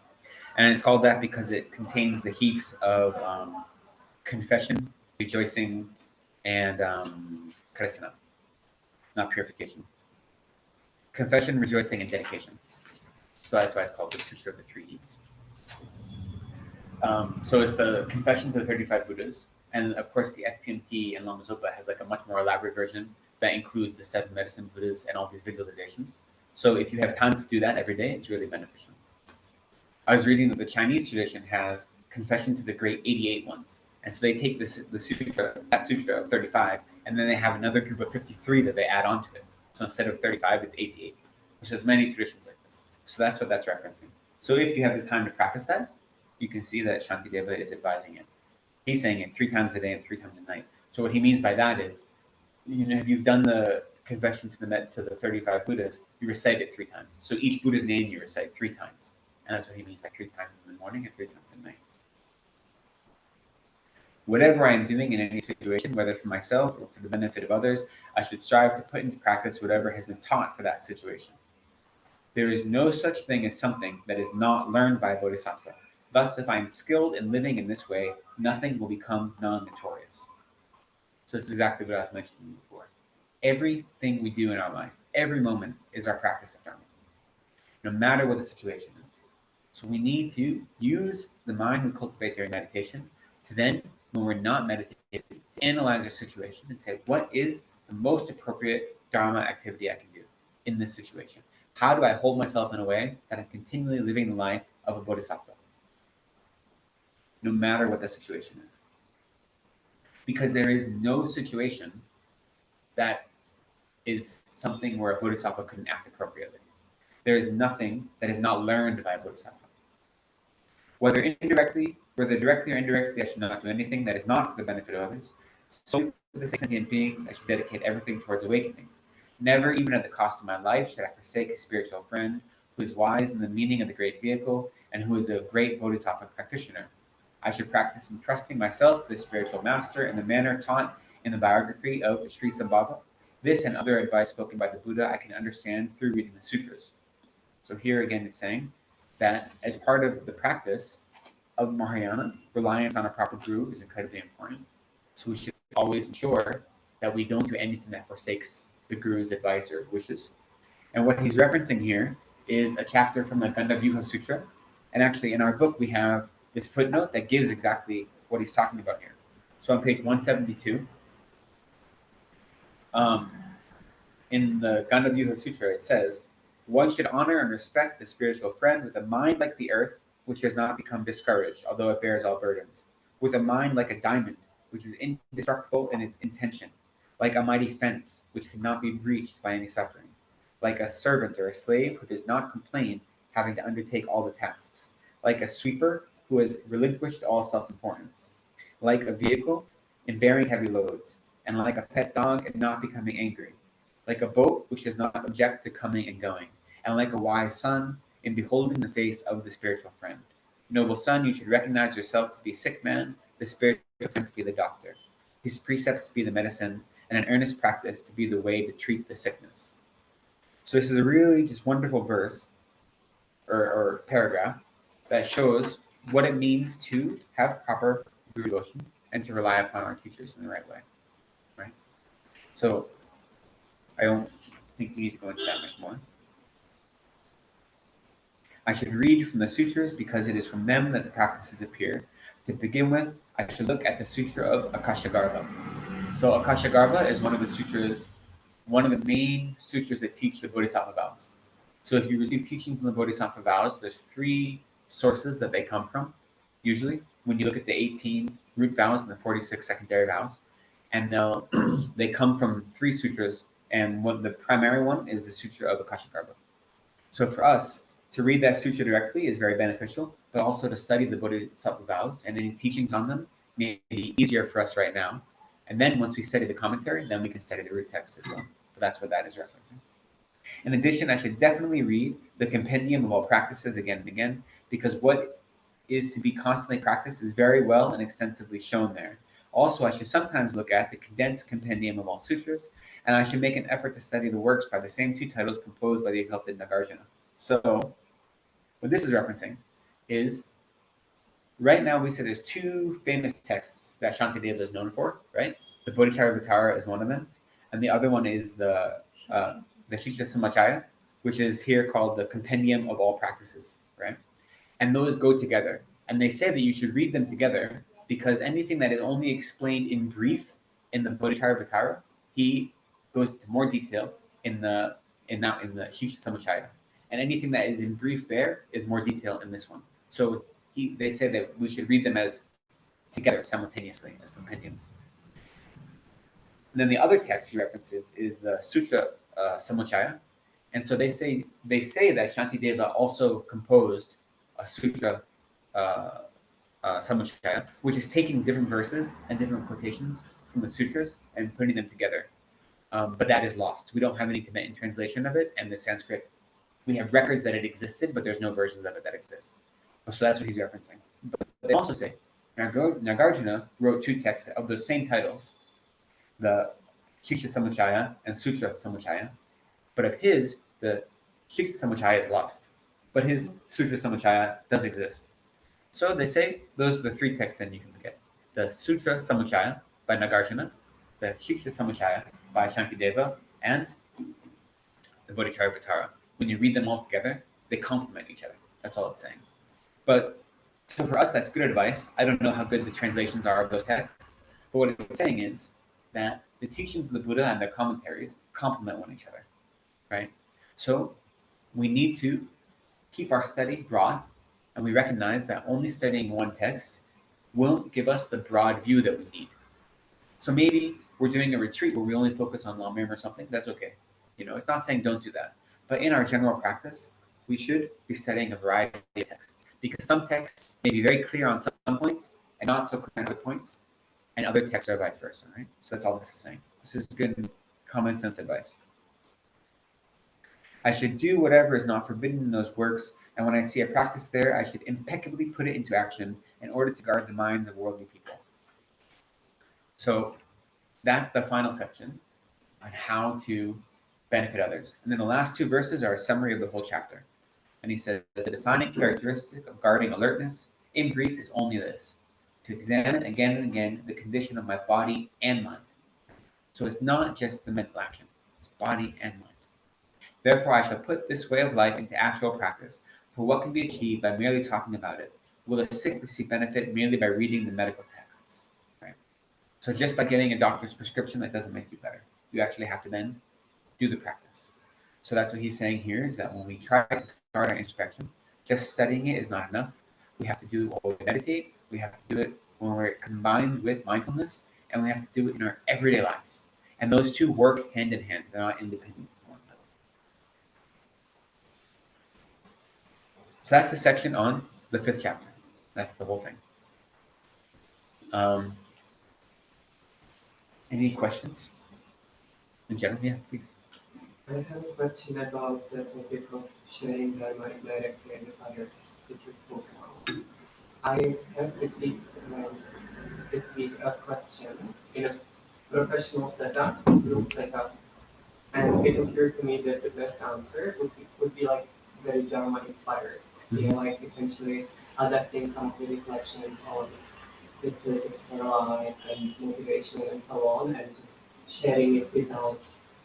And it's called that because it contains the heaps of confession, rejoicing, and karesana, not purification. Confession, rejoicing, and dedication. So that's why it's called the Sutra of the Three Heaps. So it's the confession to the 35 Buddhas. And of course, the FPMT and Lama Zopa has like a much more elaborate version that includes the 7 medicine Buddhas and all these visualizations. So if you have time to do that every day, it's really beneficial. I was reading that the Chinese tradition has confession to the great 88 ones. And so they take that sutra of 35, and then they have another group of 53 that they add on to it. So instead of 35, it's 88. So there's many traditions like this. So that's what that's referencing. So if you have the time to practice that, you can see that Shantideva is advising it. He's saying it 3 times a day and 3 times a night. So what he means by that is, if you've done the confession to the 35 Buddhas, you recite it 3 times. So each Buddha's name you recite 3 times. And that's what he means, like 3 times in the morning and 3 times at night. Whatever I am doing in any situation, whether for myself or for the benefit of others, I should strive to put into practice whatever has been taught for that situation. There is no such thing as something that is not learned by a bodhisattva. Thus, if I am skilled in living in this way, nothing will become non-notorious. So this is exactly what I was mentioning before. Everything we do in our life, every moment, is our practice of Dharma, no matter what the situation is. So we need to use the mind we cultivate during meditation to then, when we're not meditating, to analyze our situation and say, what is the most appropriate Dharma activity I can do in this situation? How do I hold myself in a way that I'm continually living the life of a bodhisattva, no matter what the situation is? Because there is no situation that is something where a bodhisattva couldn't act appropriately. There is nothing that is not learned by a bodhisattva. Whether directly or indirectly, I should not do anything that is not for the benefit of others. So for the sentient beings, I should dedicate everything towards awakening. Never, even at the cost of my life, should I forsake a spiritual friend who is wise in the meaning of the great vehicle and who is a great Bodhisattva practitioner. I should practice entrusting myself to the spiritual master in the manner taught in the biography of Sri Sambhava. This and other advice spoken by the Buddha I can understand through reading the sutras. So here again it's saying that as part of the practice of Mahayana, reliance on a proper guru is incredibly important. So we should always ensure that we don't do anything that forsakes the guru's advice or wishes. And what he's referencing here is a chapter from the Gandhavyuha Sutra. And actually, in our book, we have this footnote that gives exactly what he's talking about here. So on page 172, in the Gandhavyuha Sutra, it says, one should honor and respect the spiritual friend with a mind like the earth, which does not become discouraged, although it bears all burdens, with a mind like a diamond, which is indestructible in its intention, like a mighty fence, which cannot be breached by any suffering, like a servant or a slave who does not complain having to undertake all the tasks, like a sweeper who has relinquished all self-importance, like a vehicle in bearing heavy loads, and like a pet dog in not becoming angry, like a boat which does not object to coming and going, and like a wise son in beholding the face of the spiritual friend. Noble son, you should recognize yourself to be a sick man, the spiritual friend to be the doctor, his precepts to be the medicine, and an earnest practice to be the way to treat the sickness. So this is a really just wonderful verse or paragraph that shows what it means to have proper guru devotion and to rely upon our teachers in the right way, right? So I don't think we need to go into that much more. I should read from the sutras because it is from them that the practices appear. To begin with, I should look at the Sutra of Akashagarbha. So Akashagarbha is one of the sutras, one of the main sutras that teach the Bodhisattva vows. So if you receive teachings in the Bodhisattva vows, there's three sources that they come from, usually, when you look at the 18 root vows and the 46 secondary vows. And they come from three sutras, and the primary one is the Sutra of Akashagarbha. So for us, to read that sutra directly is very beneficial, but also to study the Bodhisattva vows and any teachings on them may be easier for us right now. And then once we study the commentary, then we can study the root text as well. But that's what that is referencing. In addition, I should definitely read the Compendium of All Practices again and again, because what is to be constantly practiced is very well and extensively shown there. Also, I should sometimes look at the condensed Compendium of All Sutras, and I should make an effort to study the works by the same two titles composed by the exalted Nagarjuna. So, what this is referencing is, right now we say there's two famous texts that Shantideva is known for, right? The Bodhicharyavatara is one of them, and the other one is the Shikha Samachaya, which is here called the Compendium of All Practices, right? And those go together. And they say that you should read them together because anything that is only explained in brief in the Bodhicharyavatara, he goes into more detail in the Shikha Samachaya. And anything that is in brief there is more detail in this one. So they say that we should read them as together simultaneously as compendiums. And then the other text he references is the Sutra Samuchaya. And so they say that Shantideva also composed a Sutra Samuchaya, which is taking different verses and different quotations from the sutras and putting them together. But that is lost. We don't have any Tibetan translation of it, and the Sanskrit, we have records that it existed, but there's no versions of it that exist. So that's what he's referencing. But they also say Nagarjuna wrote two texts of those same titles, the Shiksha Samuchaya and Sutra Samuchaya. But of his, the Shiksha Samuchaya is lost, but his Sutra Samuchaya does exist. So they say those are the three texts then you can look at. The Sutra Samuchaya by Nagarjuna, the Shiksha Samuchaya by Shantideva, and the Bodhicharyavatara. When you read them all together, they complement each other. That's all it's saying. But so for us, that's good advice. I don't know how good the translations are of those texts, but what it's saying is that the teachings of the Buddha and their commentaries complement one another, right? So we need to keep our study broad, and we recognize that only studying one text won't give us the broad view that we need. So maybe we're doing a retreat where we only focus on Lamrim or something. That's okay. It's not saying don't do that. But in our general practice, we should be studying a variety of texts because some texts may be very clear on some points and not so clear on other points, and other texts are vice versa, right? So that's all this is saying. This is good common sense advice. I should do whatever is not forbidden in those works, and when I see a practice there, I should impeccably put it into action in order to guard the minds of worldly people. So that's the final section on how to benefit others. And then the last two verses are a summary of the whole chapter. And he says, the defining characteristic of guarding alertness, in brief, is only this: to examine again and again the condition of my body and mind. So it's not just the mental action, it's body and mind. Therefore, I shall put this way of life into actual practice, for what can be achieved by merely talking about it? Will a sick receive benefit merely by reading the medical texts? Right? So just by getting a doctor's prescription, that doesn't make you better. You actually have to then do the practice. So that's what he's saying here, is that when we try to start our introspection, just studying it is not enough. We have to do it while we meditate. We have to do it when we're combined with mindfulness, and we have to do it in our everyday lives. And those two work hand in hand. They're not independent from one another. So that's the section on the 5th chapter. That's the whole thing. Any questions? In general, yeah, please. I have a question about the topic of sharing Dharma indirectly with others, which you spoke about. I have received this week a question in a professional setup, group setup, and it occurred to me that the best answer would be like very Dharma inspired. You know, like essentially adapting some of the reflections on the personal life and motivation and so on, and just sharing it without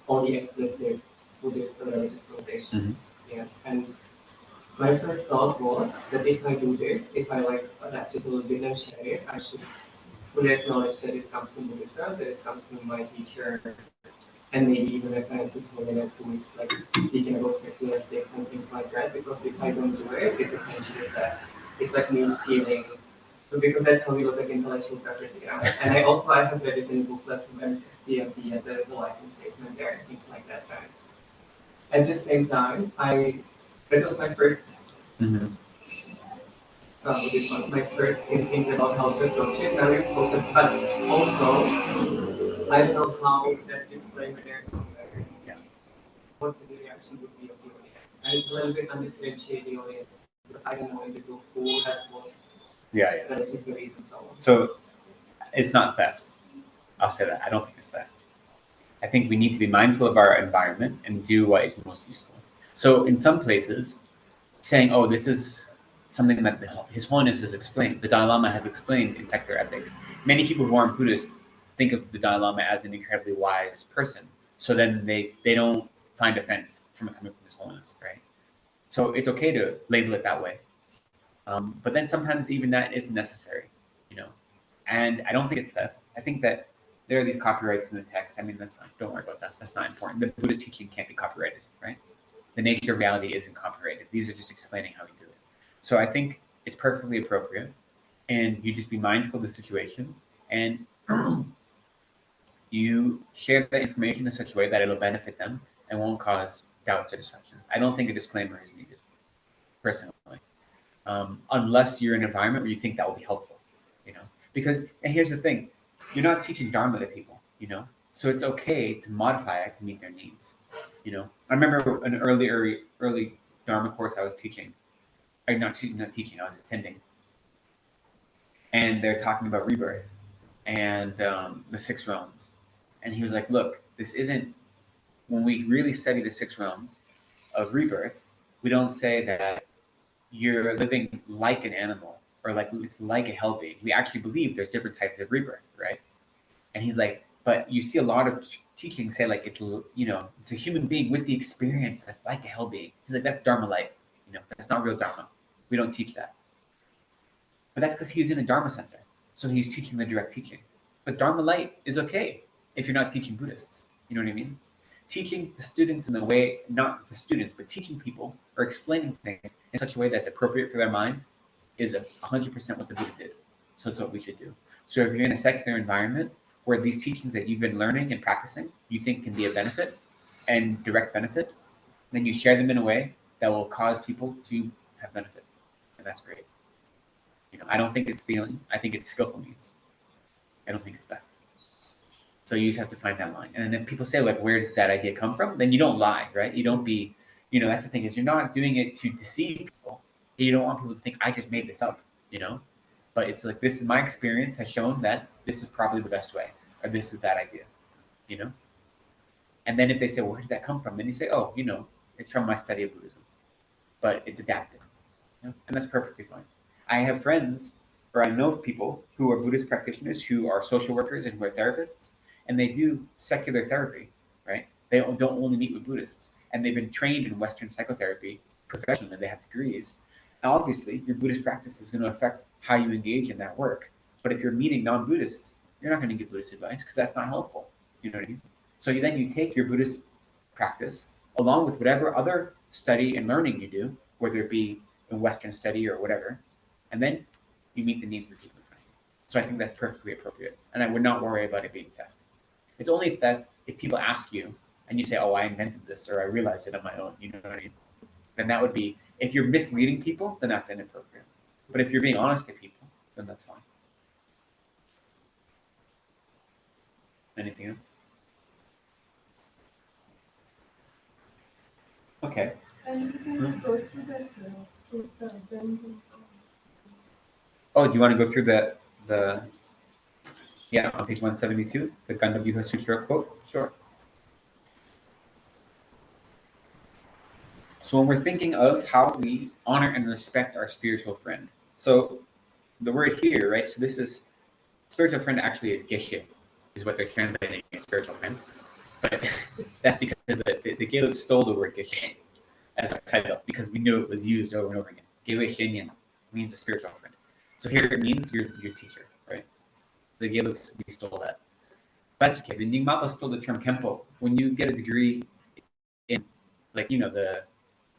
all the explicit Buddhist or religious connotations. Yes, and my first thought was that if I do this, if I like adapt it a little bit and share it, I should fully acknowledge that it comes from Buddhism, that it comes from my teacher, and maybe even a Francis Holiness who is like speaking about secular ethics and things like that. Because if I don't do it, it's essentially that it's like me stealing, because that's how we look at intellectual property. Right? And I have read it in a booklet from FDMD, and there is a license statement there and things like that. Right? At the same time, that was my first. My first instinct about how to approach it. Now you've spoken, but also I don't know how that disclaimer there somewhere. Yeah. What the reaction would be of the audience, and it's a little bit undifferentiating audience because I don't know in the group who has what. Yeah. Religious beliefs and so on. So it's not theft. I'll say that. I don't think it's theft. I think we need to be mindful of our environment and do what is most useful. So in some places, saying, oh, this is something that His Holiness has explained, the Dalai Lama has explained in secular ethics. Many people who aren't Buddhist think of the Dalai Lama as an incredibly wise person. So then they don't find offense from it coming from His Holiness, right? So it's okay to label it that way. But then sometimes even that isn't necessary, you know. And I don't think it's theft. I think that there are these copyrights in the text. I mean, that's fine. Don't worry about that. That's not important. The Buddhist teaching can't be copyrighted, right? The nature of reality isn't copyrighted. These are just explaining how we do it. So I think it's perfectly appropriate. And you just be mindful of the situation. And you share the information in such a way that it'll benefit them and won't cause doubts or distractions. I don't think a disclaimer is needed, personally. Unless you're in an environment where you think that will be helpful, you know. Because, and here's the thing, you're not teaching Dharma to people, you know. So it's okay to modify it to meet their needs, you know. I remember an early Dharma course I was teaching, or not teaching, I was attending, and they're talking about rebirth and the 6 realms, and he was like, "Look, this isn't. When we really study the 6 realms of rebirth, we don't say that you're living like an animal or like it's like a hell being. We actually believe there's different types of rebirth, right?" And he's like, "But you see a lot of teachings say like it's, you know, it's a human being with the experience that's like a hell being." He's like, "That's Dharma light, you know, that's not real Dharma. We don't teach that." But that's because he was in a Dharma center, so he was teaching the direct teaching. But Dharma light is okay if you're not teaching Buddhists. You know what I mean? Teaching the students in the way, not the students, but teaching people or explaining things in such a way that's appropriate for their minds is 100% what the Buddha did. So it's what we should do. So if you're in a secular environment where these teachings that you've been learning and practicing, you think can be a benefit and direct benefit, then you share them in a way that will cause people to have benefit. And that's great. You know, I don't think it's stealing. I think it's skillful means. I don't think it's theft. So you just have to find that line. And then if people say, like, where did that idea come from? Then you don't lie, right? You don't be, You know, that's the thing, is you're not doing it to deceive people. You don't want people to think I just made this up, you know. But it's like, this is my experience has shown that this is probably the best way, or this is that idea, you know. And then if they say, well, where did that come from? Then you say, oh, you know, it's from my study of Buddhism, but it's adapted, you know? And that's perfectly fine. I have friends, or I know of people who are Buddhist practitioners, who are social workers and who are therapists, and they do secular therapy, right? They don't only meet with Buddhists, and they've been trained in Western psychotherapy professionally. They have degrees. Now, obviously, your Buddhist practice is going to affect how you engage in that work. But if you're meeting non-Buddhists, you're not going to give Buddhist advice because that's not helpful. You know what I mean? So then you take your Buddhist practice along with whatever other study and learning you do, whether it be in Western study or whatever, and then you meet the needs of the people in front of you. So I think that's perfectly appropriate, and I would not worry about it being theft. It's only theft if people ask you and you say, "Oh, I invented this," or "I realized it on my own." You know what I mean? Then that would be, if you're misleading people, then that's inappropriate. But if you're being honest to people, then that's fine. Anything else? Okay. And you can go through that sutta then. Oh, do you want to go through the yeah, on page 172, the Gandavyuha Sutra quote? Sure. So when we're thinking of how we honor and respect our spiritual friend, so the word here, right? So this is, spiritual friend actually is geshe, is what they're translating as spiritual friend. But that's because the Gaelic stole the word geshe as a title because we knew it was used over and over again. Gewe Shenyan means a spiritual friend. So here it means your teacher, right? The Gaelics, we stole that. That's okay. The Nyingmapa stole the term Kempo. When you get a degree in, like, you know, the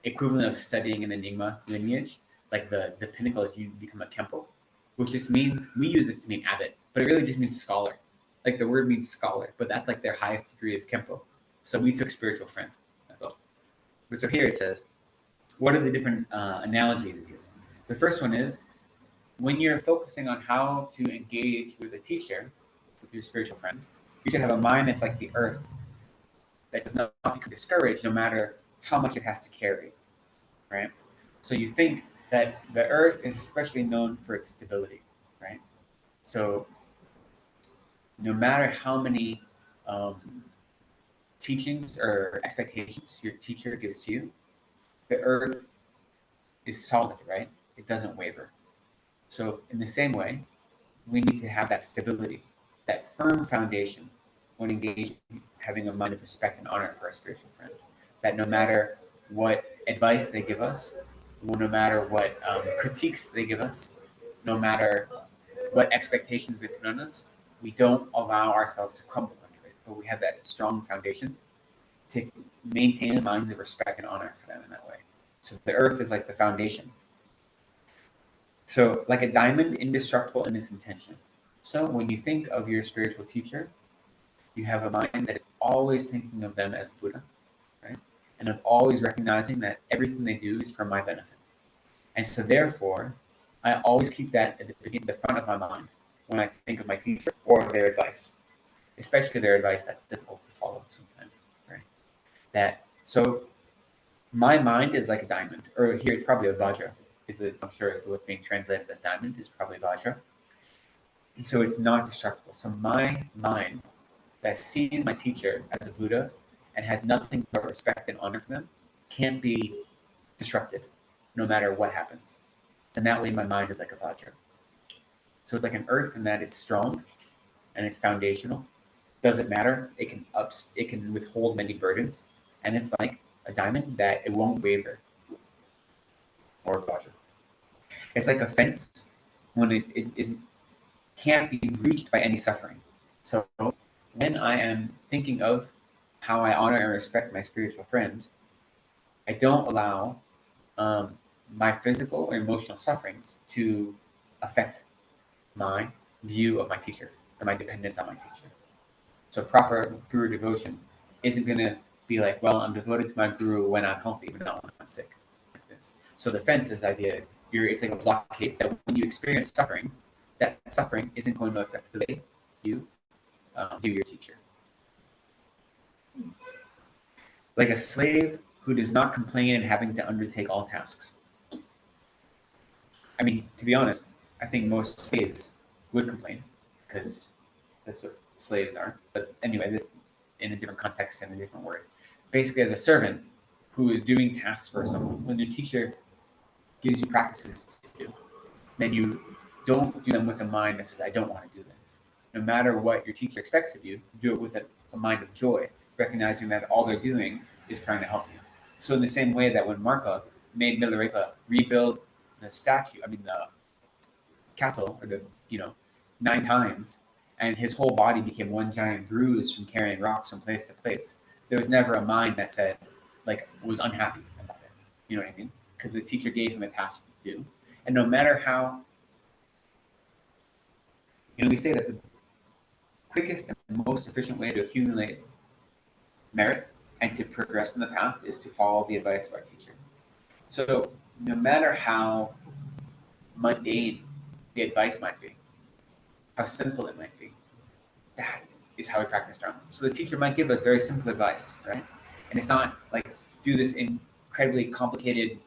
equivalent of studying in the Nyingma lineage, like the pinnacle is you become a Kempo, which just means, we use it to mean abbot, but it really just means scholar. Like the word means scholar, but that's like their highest degree is Kempo. So we took spiritual friend. That's all. But so here it says, what are the different analogies it gives? The first one is, when you're focusing on how to engage with a teacher, with your spiritual friend, you should have a mind that's like the earth, that does not become discouraged no matter how much it has to carry, right? So you think that the earth is especially known for its stability, right? So no matter how many teachings or expectations your teacher gives to you, the earth is solid, right? It doesn't waver. So in the same way, we need to have that stability, that firm foundation when engaging, having a mind of respect and honor for our spiritual friend. That no matter what advice they give us, no matter what critiques they give us, no matter what expectations they put on us, we don't allow ourselves to crumble under it, but we have that strong foundation to maintain minds of respect and honor for them in that way. So the earth is like the foundation. So like a diamond, indestructible in its intention. So when you think of your spiritual teacher, you have a mind that is always thinking of them as Buddha, right? And of always recognizing that everything they do is for my benefit. And so therefore, I always keep that at the front of my mind when I think of my teacher or their advice, especially their advice that's difficult to follow sometimes, right? So my mind is like a diamond, or here it's probably a vajra. I'm sure what's being translated as diamond is probably vajra. And so it's not destructible. So my mind that sees my teacher as a Buddha and has nothing but respect and honor for them can't be disrupted no matter what happens. And that way my mind is like a vajra. So it's like an earth in that it's strong and it's foundational. Doesn't matter. It can withhold many burdens. And it's like a diamond that it won't waver. Or a vajra. It's like a fence when it can't be reached by any suffering. So when I am thinking of how I honor and respect my spiritual friend, I don't allow my physical or emotional sufferings to affect my view of my teacher or my dependence on my teacher. So proper guru devotion isn't going to be like, well, I'm devoted to my guru when I'm healthy, but not when I'm sick. Like this. So the fences idea is it's like a blockade that when you experience suffering, that suffering isn't going to affect the way you view your teacher. Like a slave who does not complain at having to undertake all tasks. I mean, to be honest, I think most slaves would complain because that's what slaves are. But anyway, this in a different context and a different word. Basically, as a servant who is doing tasks for someone, when your teacher gives you practices to do, then you don't do them with a mind that says, I don't want to do this. No matter what your teacher expects of you, do it with a mind of joy, recognizing that all they're doing is trying to help you. So in the same way that when Marpa made Milarepa rebuild the statue, the castle, or 9 times, and his whole body became one giant bruise from carrying rocks from place to place, there was never a mind that said, was unhappy about it. You know what I mean? Because the teacher gave him a task to do. And no matter how, we say that the quickest and most efficient way to accumulate merit and to progress in the path is to follow the advice of our teacher. So no matter how mundane the advice might be, how simple it might be, that is how we practice Dharma. So the teacher might give us very simple advice, right? And it's not like do this incredibly complicated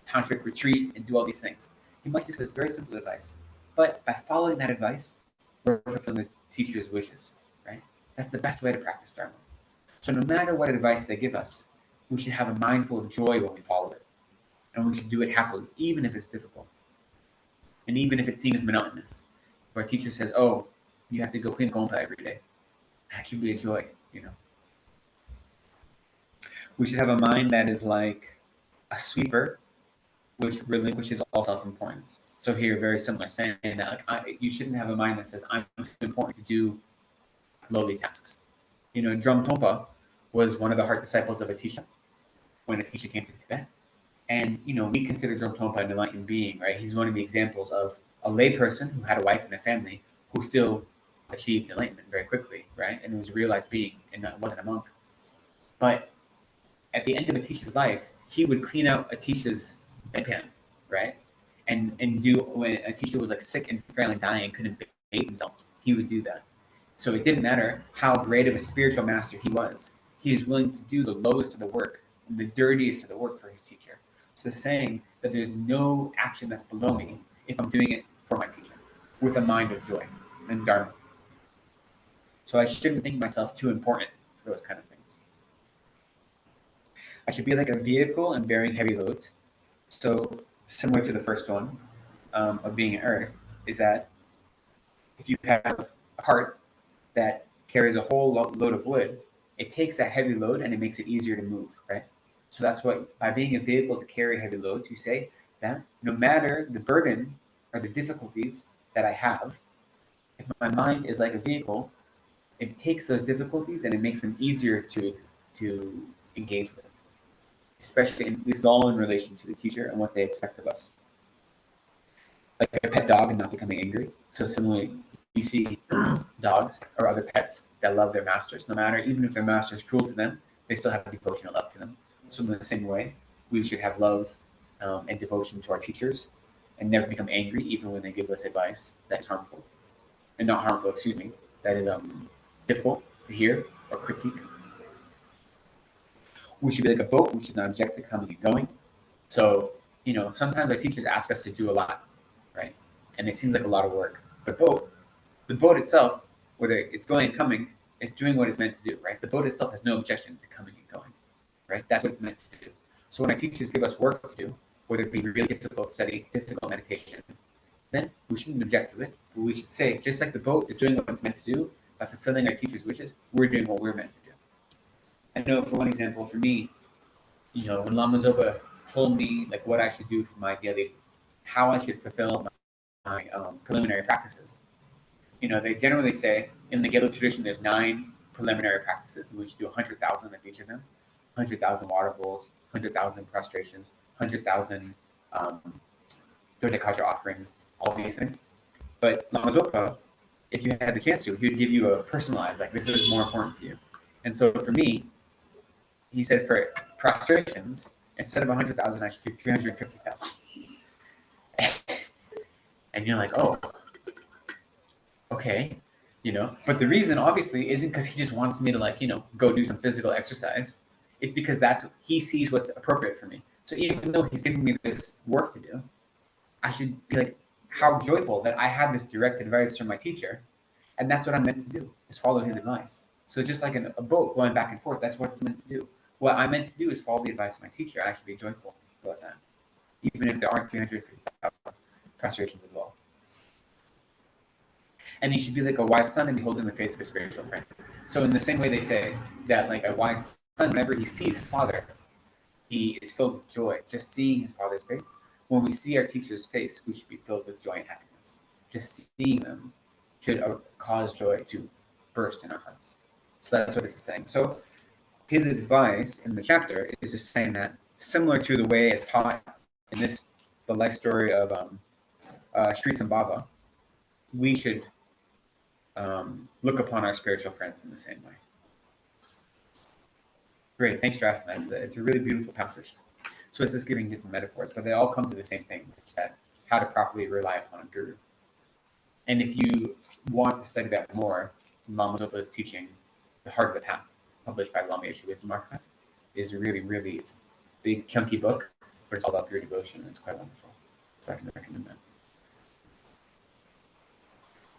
tantric retreat and do all these things. He might just give us very simple advice. But by following that advice, we're fulfilling the teacher's wishes, right? That's the best way to practice Dharma. So no matter what advice they give us, we should have a mindful of joy when we follow it. And we should do it happily, even if it's difficult. And even if it seems monotonous. If our teacher says, oh, you have to go clean gompa every day, that should be a joy, We should have a mind that is like a sweeper, which relinquishes all self-importance. So here, very similar, saying that you shouldn't have a mind that says, I'm too important to do lowly tasks. Drum Tompa was one of the heart disciples of Atisha when Atisha came to Tibet. And, we consider Drum Tompa an enlightened being, right? He's one of the examples of a layperson who had a wife and a family who still achieved enlightenment very quickly, right? And was a realized being and wasn't a monk. But at the end of Atisha's life, he would clean out Atisha's bedpan, right? And do when Atisha was sick and frail and dying, couldn't bathe himself, he would do that. So it didn't matter how great of a spiritual master he was was willing to do the lowest of the work and the dirtiest of the work for his teacher. So saying that there's no action that's below me if I'm doing it for my teacher with a mind of joy and Dharma. So I shouldn't think myself too important for those kind of things. I should be like a vehicle and bearing heavy loads. So similar to the first one of being an earth, is that if you have a cart that carries a whole load of wood, it takes that heavy load and it makes it easier to move, right? So that's what, by being a vehicle to carry heavy loads, you say that no matter the burden or the difficulties that I have, if my mind is like a vehicle, it takes those difficulties and it makes them easier to engage with, especially this is all in relation to the teacher and what they expect of us. Like a pet dog and not becoming angry. So similarly, you see dogs or other pets that love their masters, no matter, even if their master is cruel to them, they still have devotion and love to them. So in the same way, we should have love and devotion to our teachers and never become angry, even when they give us advice that is harmful. And not harmful, excuse me, that is difficult to hear or critique. We should be like a boat, which is not object to coming and going. So, sometimes our teachers ask us to do a lot, right? And it seems like a lot of work. But the boat itself, whether it's going and coming, is doing what it's meant to do, right? The boat itself has no objection to coming and going, right? That's what it's meant to do. So when our teachers give us work to do, whether it be really difficult study, difficult meditation, then we shouldn't object to it. But we should say, just like the boat is doing what it's meant to do, by fulfilling our teacher's wishes, we're doing what we're meant to do. I know, for one example, for me, when Lama Zopa told me what I should do for my daily, how I should fulfill my preliminary practices. They generally say in the Gyalten tradition, there's 9 preliminary practices, and we should do 100,000 of each of them. 100,000 water bowls, 100,000 prostrations, 100,000 Dodekaja offerings, all these things. But Lama Zopa, if you had the chance to, he would give you a personalized, this is more important for you. And so for me, he said for prostrations, instead of 100,000, I should do 350,000. And you're like, oh, okay, But the reason, obviously, isn't because he just wants me to go do some physical exercise. It's because he sees what's appropriate for me. So even though he's giving me this work to do, I should be like, how joyful that I have this direct advice from my teacher, and that's what I'm meant to do, is follow his advice. So just like a boat going back and forth, that's what it's meant to do. What I'm meant to do is follow the advice of my teacher. I should be joyful about that, even if there are 350,000 prostrations involved. And he should be like a wise son and beholding the face of his spiritual friend. So in the same way they say that like a wise son, whenever he sees his father, he is filled with joy, just seeing his father's face. When we see our teacher's face, we should be filled with joy and happiness. Just seeing them should cause joy to burst in our hearts. So that's what this is saying. So his advice in the chapter is just saying that, similar to the way as taught in the life story of Sri Sambhava, we should look upon our spiritual friends in the same way. Great, thanks for asking that. It's a really beautiful passage. So it's just giving different metaphors, but they all come to the same thing, which is that how to properly rely upon a guru. And if you want to study that more, Lama Zopa's teaching, The Heart of the Path, published by Lama Yeshe Wisdom Archive, is really, really, it's a big, chunky book, but it's all about pure devotion, and it's quite wonderful. So I can recommend that.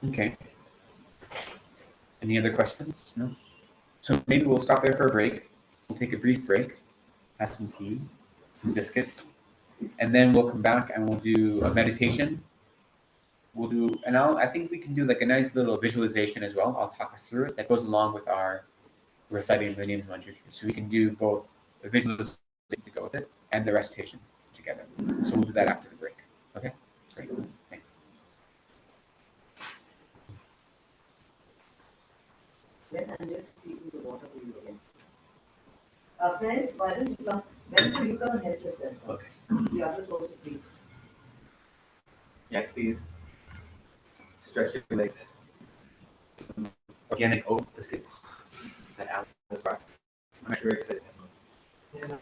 Okay. Any other questions? No? So maybe we'll stop there for a break. We'll take a brief break, have some tea, some biscuits, and then we'll come back and we'll do a meditation. I think we can do like a nice little visualization as well. I'll talk us through it. That goes along with our reciting the names of Manjushri. So we can do both the visualization to go with it and the recitation together. So we'll do that after the break. Okay? Great. Thanks. Then I'm just seeking the water for you again. Friends, why don't you come? When will you come and help yourself? Okay. The others also, please. Yeah, please. Stretch your legs. Some organic oat biscuits that Alice brought. I'm actually very excited. Yeah.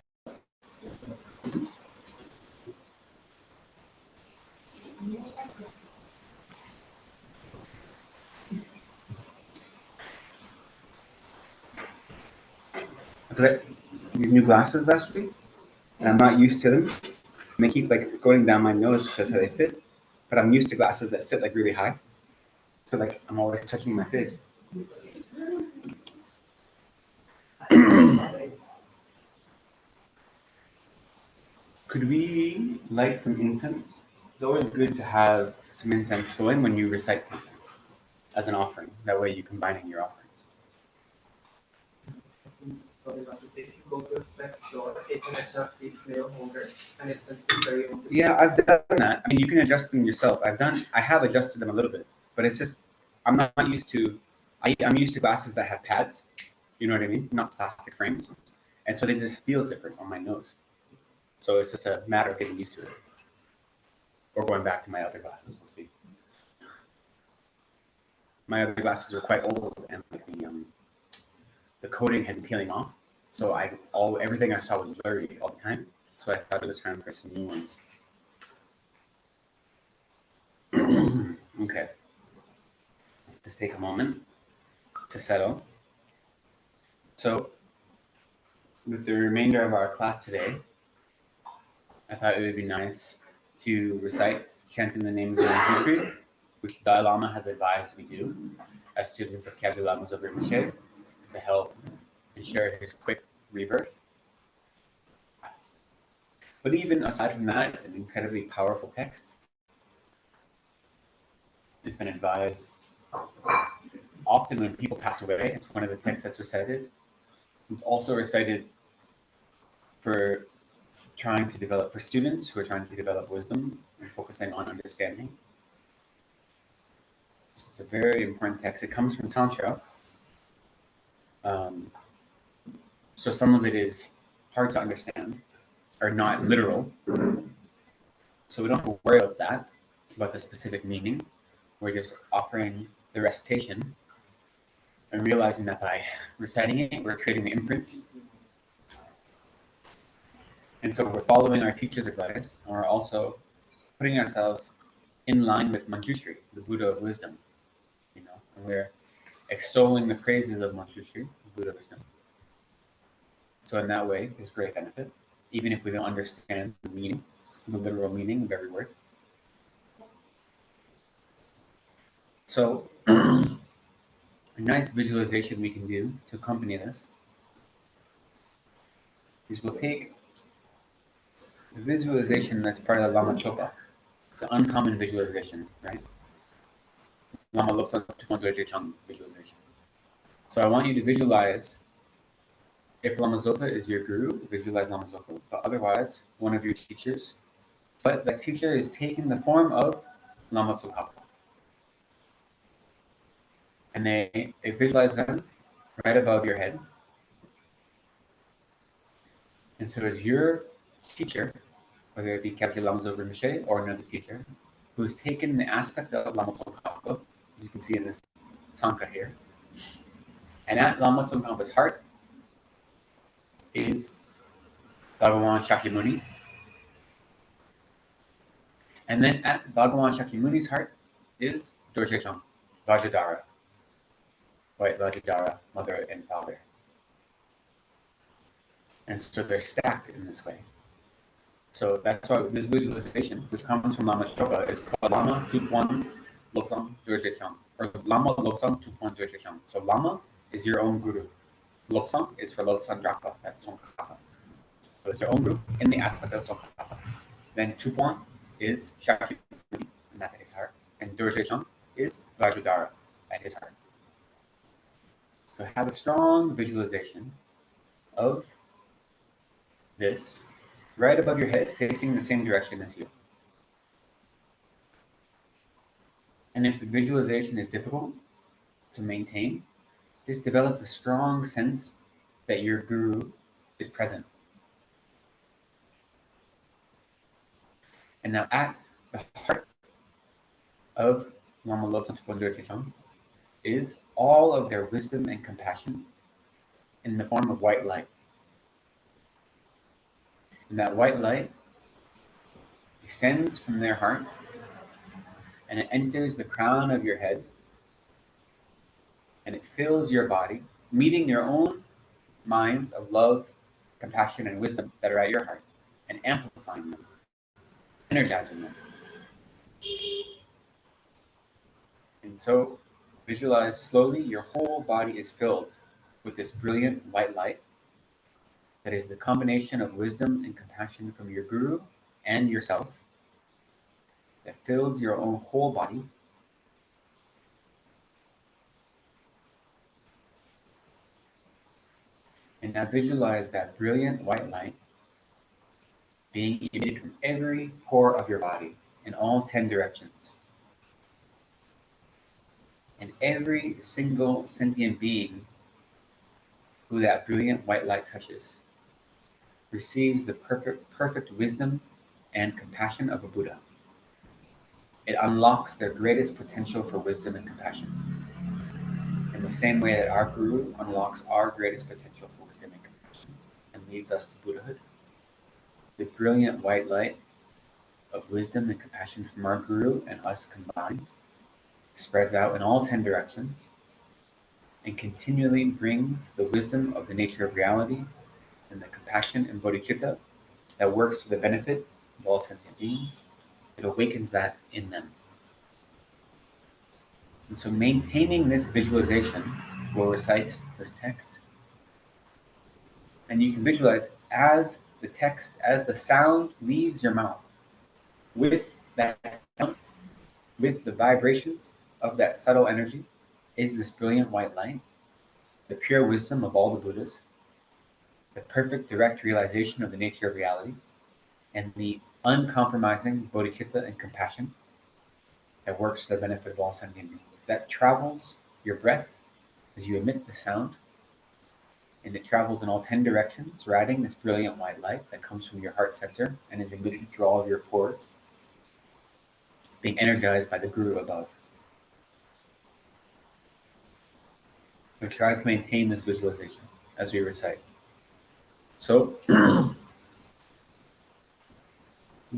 I got these new glasses last week, and I'm not used to them. And they keep like going down my nose because that's how they fit. But I'm used to glasses that sit like really high. So like I'm always touching my face. Could we light some incense? It's always good to have some incense going when you recite something as an offering. That way you're combining your offerings. If you go to a Sept store, it can adjust these nail holders and it can still very open. Yeah, I've done that. I mean, you can adjust them yourself. I have adjusted them a little bit, but it's just, I'm not used to, I'm used to glasses that have pads, you know what I mean? Not plastic frames. And so they just feel different on my nose. So it's just a matter of getting used to it. Or going back to my other glasses, we'll see. My other glasses are quite old and like the coating had been peeling off. So everything I saw was blurry all the time. So I thought it was time for some new ones. Okay. Let's just take a moment to settle. So with the remainder of our class today, I thought it would be nice to recite, chanting the names of Manjushri, which Dalai Lama has advised we do as students of Kyabdul Lama Zopa Rinpoche to help ensure his quick rebirth. But even aside from that, it's an incredibly powerful text. It's been advised often when people pass away. It's one of the texts that's recited. It's also recited for students who are trying to develop wisdom and focusing on understanding. So it's a very important text. It comes from Tantra. So some of it is hard to understand or not literal. So we don't have to worry about that, about the specific meaning. We're just offering the recitation and realizing that by reciting it, we're creating the imprints. And so we're following our teacher's advice, and we're also putting ourselves in line with Manjushri, the Buddha of wisdom. And we're extolling the praises of Manjushri, the Buddha of wisdom. So in that way, there's great benefit, even if we don't understand the meaning, the literal meaning of every word. So a nice visualization we can do to accompany this is we'll take the visualization that's part of the Lama Chopa. It's an uncommon visualization, right? Lama Lopsa Chang visualization. So I want you to visualize, if Lama Zopa is your guru, visualize Lama Zopa, but otherwise, one of your teachers. But that teacher is taking the form of Lama Tsongkhapa. And they visualize them right above your head. And so as your teacher, whether it be Kapti Lama Zopa Rinpoche or another teacher, who has taken the aspect of Lama Tsongkhapa, as you can see in this tanka here, and at Lama Tsongkhapa's heart is Bhagawan Shakyamuni. And then at Bhagawan Shakyamuni's heart is Dorje Chang, Vajradhara, right? Vajradhara, mother and father. And so they're stacked in this way. So that's why this visualization, which comes from Lama Chopa, is called Lama Tupuan Lopsang Dorje Chang, or Lama Lopsang Tupuan Dorje Chang. So Lama is your own guru. Lopsang is for Lopsang Drapa, that's Tsongkhapa. So it's your own guru in the aspect of Tsongkhapa. Then Tupuan is Shakyamuni, and that's at his heart. And Dorje Chang is Vajradhara at his heart. So have a strong visualization of this right above your head, facing the same direction as you. And if the visualization is difficult to maintain, just develop a strong sense that your guru is present. And now at the heart of Lama Lopsang Tupuan Dorje Chang is all of their wisdom and compassion in the form of white light. And that white light descends from their heart and it enters the crown of your head and it fills your body, meeting your own minds of love, compassion, and wisdom that are at your heart and amplifying them, energizing them. And so visualize slowly your whole body is filled with this brilliant white light that is the combination of wisdom and compassion from your guru and yourself that fills your own whole body. And now visualize that brilliant white light being emitted from every pore of your body in all 10 directions. And every single sentient being who that brilliant white light touches receives the perfect wisdom and compassion of a Buddha. It unlocks their greatest potential for wisdom and compassion. In the same way that our guru unlocks our greatest potential for wisdom and compassion and leads us to Buddhahood, the brilliant white light of wisdom and compassion from our guru and us combined spreads out in all 10 directions and continually brings the wisdom of the nature of reality and the compassion and bodhicitta that works for the benefit of all sentient beings. It awakens that in them. And so maintaining this visualization, we'll recite this text. And you can visualize as the text, as the sound leaves your mouth, with that sound, with the vibrations of that subtle energy, is this brilliant white light, the pure wisdom of all the Buddhas, the perfect direct realization of the nature of reality, and the uncompromising bodhicitta and compassion that works for the benefit of all sentient beings. That travels your breath as you emit the sound, and it travels in all 10 directions, riding this brilliant white light that comes from your heart center and is emitted through all of your pores, being energized by the guru above. We try to maintain this visualization as we recite. So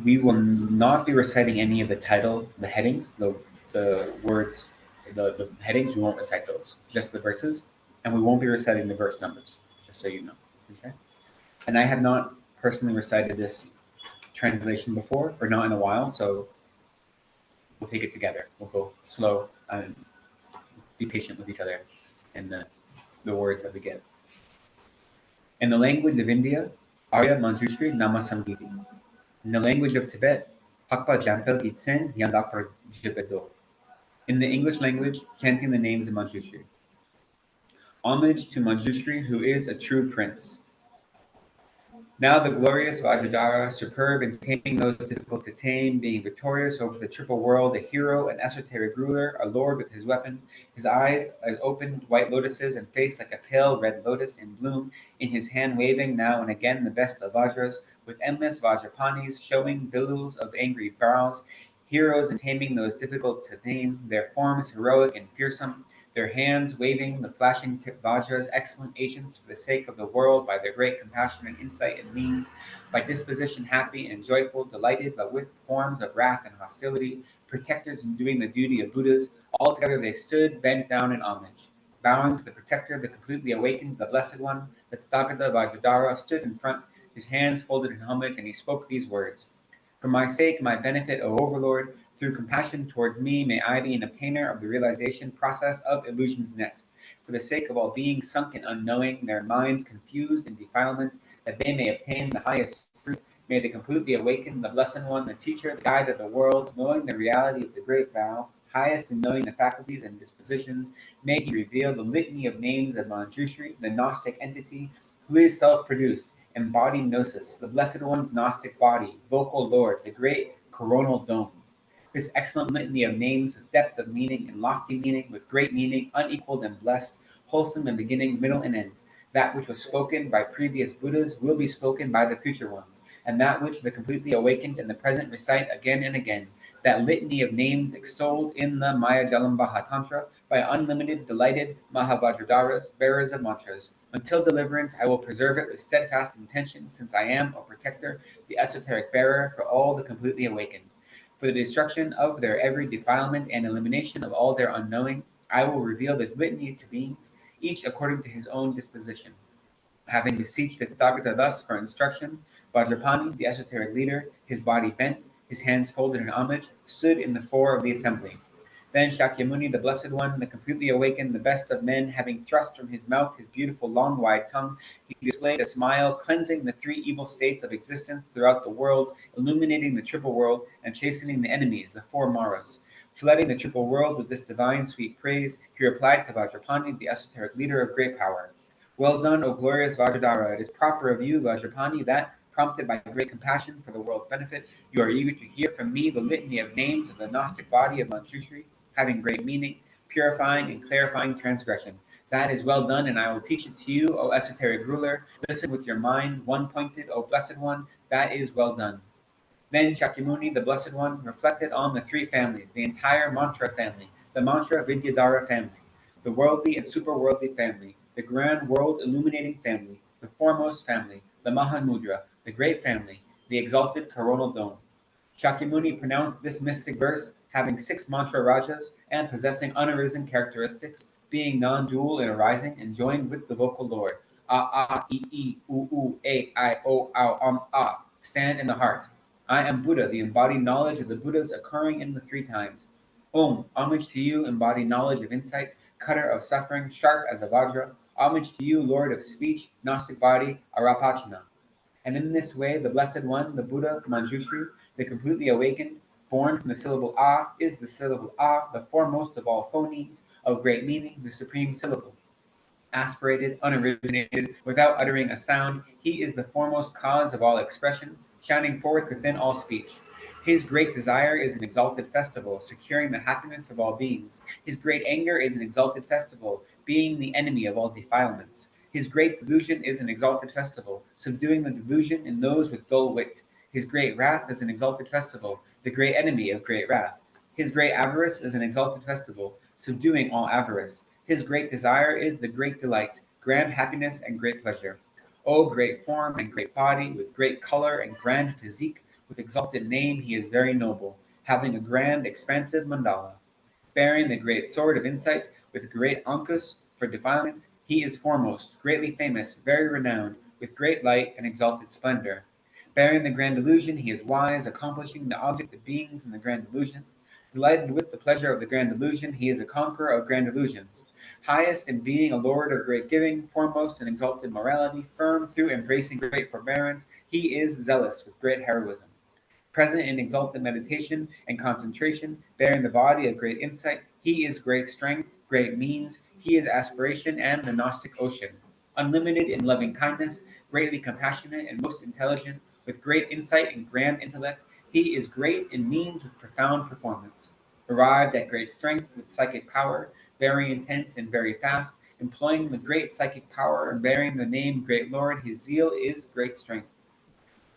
we will not be reciting any of the title, the headings, the words, the headings. We won't recite those, just the verses, and we won't be reciting the verse numbers, just so you know. Okay. And I have not personally recited this translation before, or not in a while, so we'll take it together. We'll go slow and be patient with each other in the words that we get. In the language of India, Arya Manjushri Nama Samgiti. In the language of Tibet, Hakpa Jampel Gitsen Yandapar Jibedo. In the English language, chanting the names of Manjushri. Homage to Manjushri, who is a true prince. Now the glorious Vajradhara, superb in taming those difficult to tame, being victorious over the triple world, a hero, an esoteric ruler, a lord with his weapon, his eyes as opened white lotuses and face like a pale red lotus in bloom, in his hand waving now and again the best of Vajras, with endless Vajrapanis showing billows of angry brows, heroes in taming those difficult to tame, their forms heroic and fearsome, their hands waving the flashing tip Vajras, excellent agents for the sake of the world, by their great compassion and insight and means, by disposition happy and joyful, delighted, but with forms of wrath and hostility, protectors in doing the duty of Buddhas, altogether they stood, bent down in homage. Bowing to the protector, the completely awakened, the blessed one, the Tathagata Vajradhara stood in front, his hands folded in homage, and he spoke these words. For my sake, my benefit, O Overlord, through compassion towards me, may I be an obtainer of the realization process of illusion's net. For the sake of all beings sunk in unknowing, their minds confused in defilement, that they may obtain the highest fruit, may they completely awaken the Blessed One, the Teacher, the Guide of the world, knowing the reality of the great vow, highest in knowing the faculties and dispositions, may he reveal the litany of names of Manjushri, the Gnostic entity, who is self-produced, embodying Gnosis, the Blessed One's Gnostic body, vocal Lord, the great coronal dome. This excellent litany of names with depth of meaning and lofty meaning, with great meaning, unequaled and blessed, wholesome in beginning, middle, and end. That which was spoken by previous Buddhas will be spoken by the future ones, and that which the completely awakened in the present recite again and again. That litany of names extolled in the Maya Jalambaha Tantra by unlimited, delighted Mahavajradharas, bearers of mantras. Until deliverance, I will preserve it with steadfast intention, since I am a protector, the esoteric bearer for all the completely awakened. For the destruction of their every defilement and elimination of all their unknowing, I will reveal this litany to beings, each according to his own disposition. Having beseeched the Tathagata thus for instruction, Vajrapani, the esoteric leader, his body bent, his hands folded in homage, stood in the fore of the assembly. Then Shakyamuni, the Blessed One, the completely awakened, the best of men, having thrust from his mouth his beautiful long wide tongue, he displayed a smile, cleansing the three evil states of existence throughout the worlds, illuminating the triple world, and chastening the enemies, the four Maras. Flooding the triple world with this divine sweet praise, he replied to Vajrapani, the esoteric leader of great power. Well done, O glorious Vajradhara. It is proper of you, Vajrapani, that, prompted by great compassion for the world's benefit, you are eager to hear from me the litany of names of the Gnostic body of Manjushri, having great meaning, purifying and clarifying transgression. That is well done, and I will teach it to you, O esoteric ruler. Listen with your mind, one pointed, O blessed one. That is well done. Then Shakyamuni, the Blessed One, reflected on the three families, the entire mantra family, the mantra Vidyadhara family, the worldly and superworldly family, the grand world illuminating family, the foremost family, the Mahamudra, the great family, the exalted coronal dome. Shakyamuni pronounced this mystic verse, having six mantra rajas and possessing unarisen characteristics, being non-dual in arising and joined with the vocal Lord. A, stand in the heart. I am Buddha, the embodied knowledge of the Buddhas occurring in the three times. Om, homage to you, embodied knowledge of insight, cutter of suffering, sharp as a vajra. Homage to you, Lord of speech, Gnostic body, Arapachana. And in this way, the Blessed One, the Buddha, Manjushri, the completely awakened, born from the syllable A, is the syllable A, the foremost of all phonemes, of great meaning, the supreme syllable. Aspirated, unoriginated, without uttering a sound, he is the foremost cause of all expression, shining forth within all speech. His great desire is an exalted festival, securing the happiness of all beings. His great anger is an exalted festival, being the enemy of all defilements. His great delusion is an exalted festival, subduing the delusion in those with dull wit. His great wrath is an exalted festival, the great enemy of great wrath. His great avarice is an exalted festival, subduing all avarice. His great desire is the great delight, grand happiness, and great pleasure. O great form and great body, with great color and grand physique, with exalted name, he is very noble, having a grand, expansive mandala. Bearing the great sword of insight, with great ankus for defilement, he is foremost, greatly famous, very renowned, with great light and exalted splendor. Bearing the grand illusion, he is wise, accomplishing the object of beings in the grand illusion. Delighted with the pleasure of the grand illusion, he is a conqueror of grand illusions. Highest in being, a lord of great giving, foremost in exalted morality, firm through embracing great forbearance, he is zealous with great heroism. Present in exalted meditation and concentration, bearing the body of great insight, he is great strength, great means, he is aspiration and the Gnostic ocean. Unlimited in loving kindness, greatly compassionate and most intelligent, with great insight and grand intellect, he is great in means with profound performance. Arrived at great strength with psychic power, very intense and very fast, employing the great psychic power and bearing the name Great Lord, his zeal is great strength.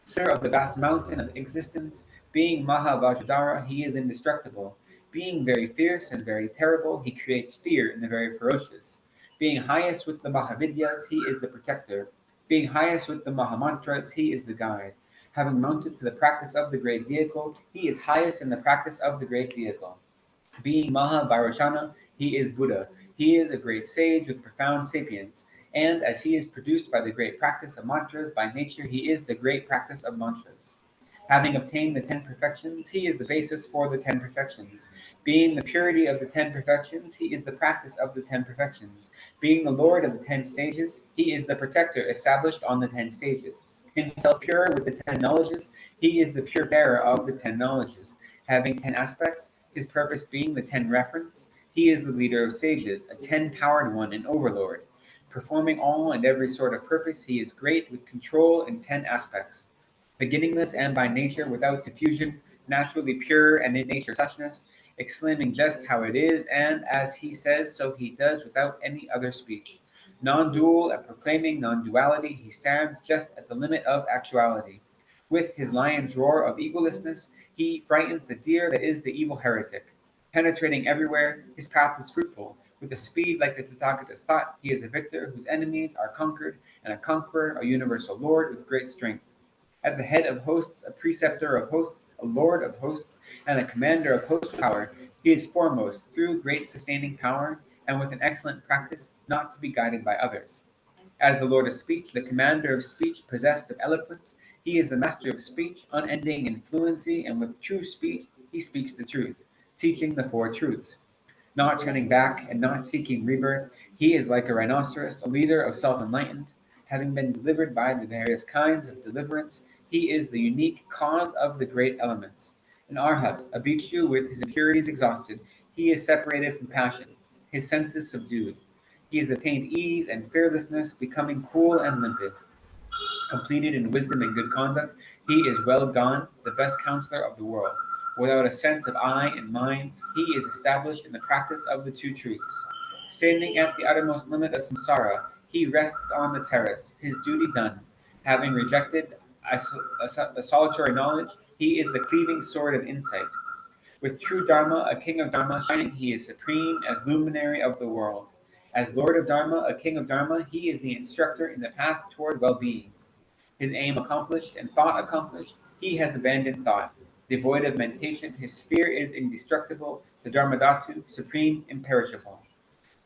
Center of the vast mountain of existence, being Mahayana, he is indestructible. Being very fierce and very terrible, he creates fear in the very ferocious. Being highest with the Mahavidyas, he is the protector. Being highest with the Mahamantras, he is the guide. Having mounted to the practice of the great vehicle, he is highest in the practice of the great vehicle. Being Mahavairocana, he is Buddha. He is a great sage with profound sapience, and as he is produced by the great practice of mantras, by nature he is the great practice of mantras. Having obtained the 10 perfections, he is the basis for the 10 perfections. Being the purity of the 10 perfections, he is the practice of the 10 perfections. Being the lord of the 10 stages, he is the protector established on the 10 stages. Himself pure with the 10 knowledges, he is the pure bearer of the 10 knowledges. Having 10 aspects, his purpose being the 10 referents, he is the leader of sages, a 10 powered one, an overlord. Performing all and every sort of purpose, he is great with control in 10 aspects. Beginningless and by nature without diffusion, naturally pure and in nature suchness, exclaiming just how it is, and as he says, so he does without any other speech. Non dual and proclaiming non duality, he stands just at the limit of actuality. With his lion's roar of egolessness, he frightens the deer that is the evil heretic. Penetrating everywhere, his path is fruitful. With a speed like the Tathagata's thought, he is a victor whose enemies are conquered, and a conqueror, a universal lord with great strength. At the head of hosts, a preceptor of hosts, a lord of hosts, and a commander of host power, he is foremost through great sustaining power, and with an excellent practice, not to be guided by others. As the Lord of speech, the commander of speech, possessed of eloquence, he is the master of speech, unending in fluency, and with true speech he speaks the truth, teaching the 4 truths. Not turning back and not seeking rebirth, he is like a rhinoceros, a leader of self-enlightened. Having been delivered by the various kinds of deliverance, he is the unique cause of the great elements. An arhat, a bhikshu with his impurities exhausted, he is separated from passion, his senses subdued. He has attained ease and fearlessness, becoming cool and limpid. Completed in wisdom and good conduct, he is well gone, the best counselor of the world. Without a sense of I and mine, he is established in the practice of the 2 truths. Standing at the uttermost limit of samsara, he rests on the terrace, his duty done. Having rejected a solitary knowledge, he is the cleaving sword of insight. With true Dharma, a king of Dharma, shining, he is supreme as luminary of the world. As Lord of Dharma, a king of Dharma, he is the instructor in the path toward well being. His aim accomplished and thought accomplished, he has abandoned thought. Devoid of mentation, his sphere is indestructible, the Dharmadhatu, supreme, imperishable.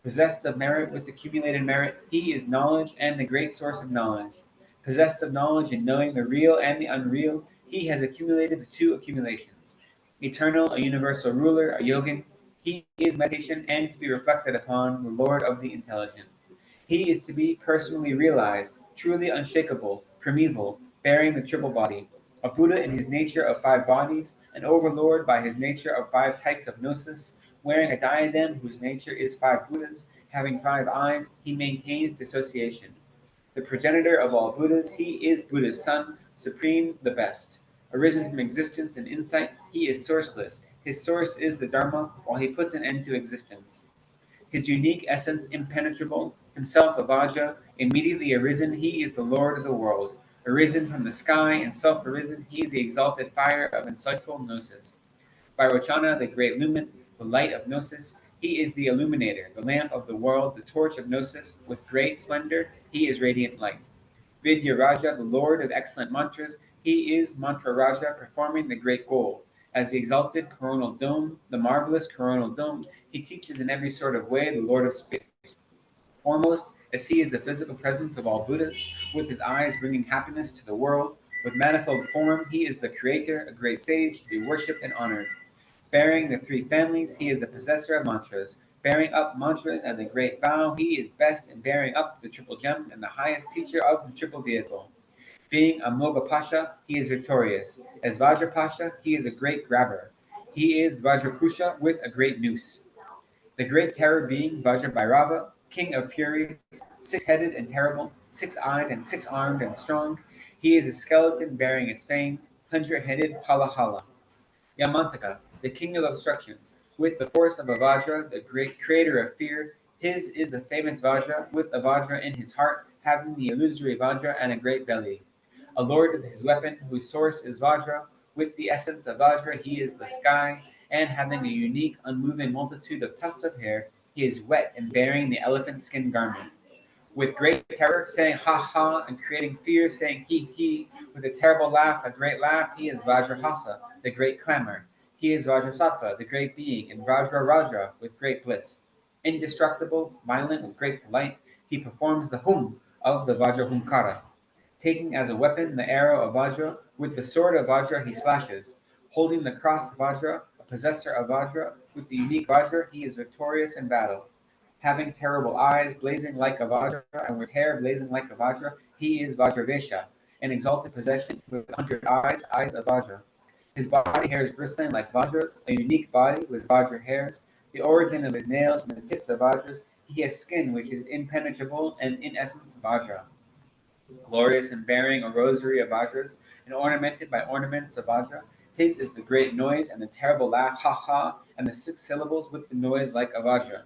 Possessed of merit with accumulated merit, he is knowledge and the great source of knowledge. Possessed of knowledge in knowing the real and the unreal, he has accumulated the 2 accumulations. Eternal, a universal ruler, a yogin, he is meditation and to be reflected upon, the Lord of the intelligent. He is to be personally realized, truly unshakable, primeval, bearing the triple body, a Buddha in his nature of 5 bodies, an overlord by his nature of 5 types of gnosis, wearing a diadem whose nature is 5 Buddhas, having 5 eyes, he maintains dissociation. The progenitor of all Buddhas, he is Buddha's son, supreme, the best. Arisen from existence and insight, he is sourceless. His source is the Dharma, while he puts an end to existence. His unique essence impenetrable, himself a Vajra, immediately arisen, he is the Lord of the world. Arisen from the sky and self-arisen, he is the exalted fire of insightful gnosis. Vairochana, the great lumen, the light of gnosis, he is the illuminator, the lamp of the world, the torch of gnosis. With great splendor, he is radiant light. Vidya Raja, the lord of excellent mantras, he is Mantra Raja, performing the great goal. As the exalted coronal dome, the marvelous coronal dome, he teaches in every sort of way the Lord of space. Foremost, as he is the physical presence of all Buddhas, with his eyes bringing happiness to the world. With manifold form, he is the creator, a great sage to be worshipped and honored. Bearing the three families, he is the possessor of mantras. Bearing up mantras and the great vow, he is best in bearing up the triple gem and the highest teacher of the triple vehicle. Being a Moga Pasha, he is victorious. As Vajra Pasha, he is a great grabber. He is Vajrakusha with a great noose. The great terror being Vajra Bhairava, king of furies, six-headed and terrible, six-eyed and six-armed and strong. He is a skeleton bearing its fangs, 100-headed Hala Hala. Yamantaka, the king of obstructions, with the force of a Vajra, the great creator of fear. His is the famous Vajra, with a Vajra in his heart, having the illusory Vajra and a great belly. A lord with his weapon, whose source is Vajra, with the essence of Vajra, he is the sky, and having a unique, unmoving multitude of tufts of hair, he is wet and bearing the elephant skin garment. With great terror, saying ha ha, and creating fear, saying he, with a terrible laugh, a great laugh, he is Vajrahasa, the great clamor. He is Vajrasattva, the great being, and Vajra with great bliss. Indestructible, violent with great delight, he performs the hum of the Vajrahunkara. Taking as a weapon the arrow of Vajra, with the sword of Vajra he slashes. Holding the cross of Vajra, a possessor of Vajra, with the unique Vajra he is victorious in battle. Having terrible eyes, blazing like a Vajra, and with hair blazing like a Vajra, he is Vajravesha, an exalted possession with 100 eyes, eyes of Vajra. His body hairs bristling like Vajras, a unique body with Vajra hairs, the origin of his nails and the tips of Vajras. He has skin which is impenetrable and in essence Vajra. Glorious in bearing a rosary of Vajras, and ornamented by ornaments of Vajra. His is the great noise and the terrible laugh, ha ha, and the 6 syllables with the noise like a Vajra.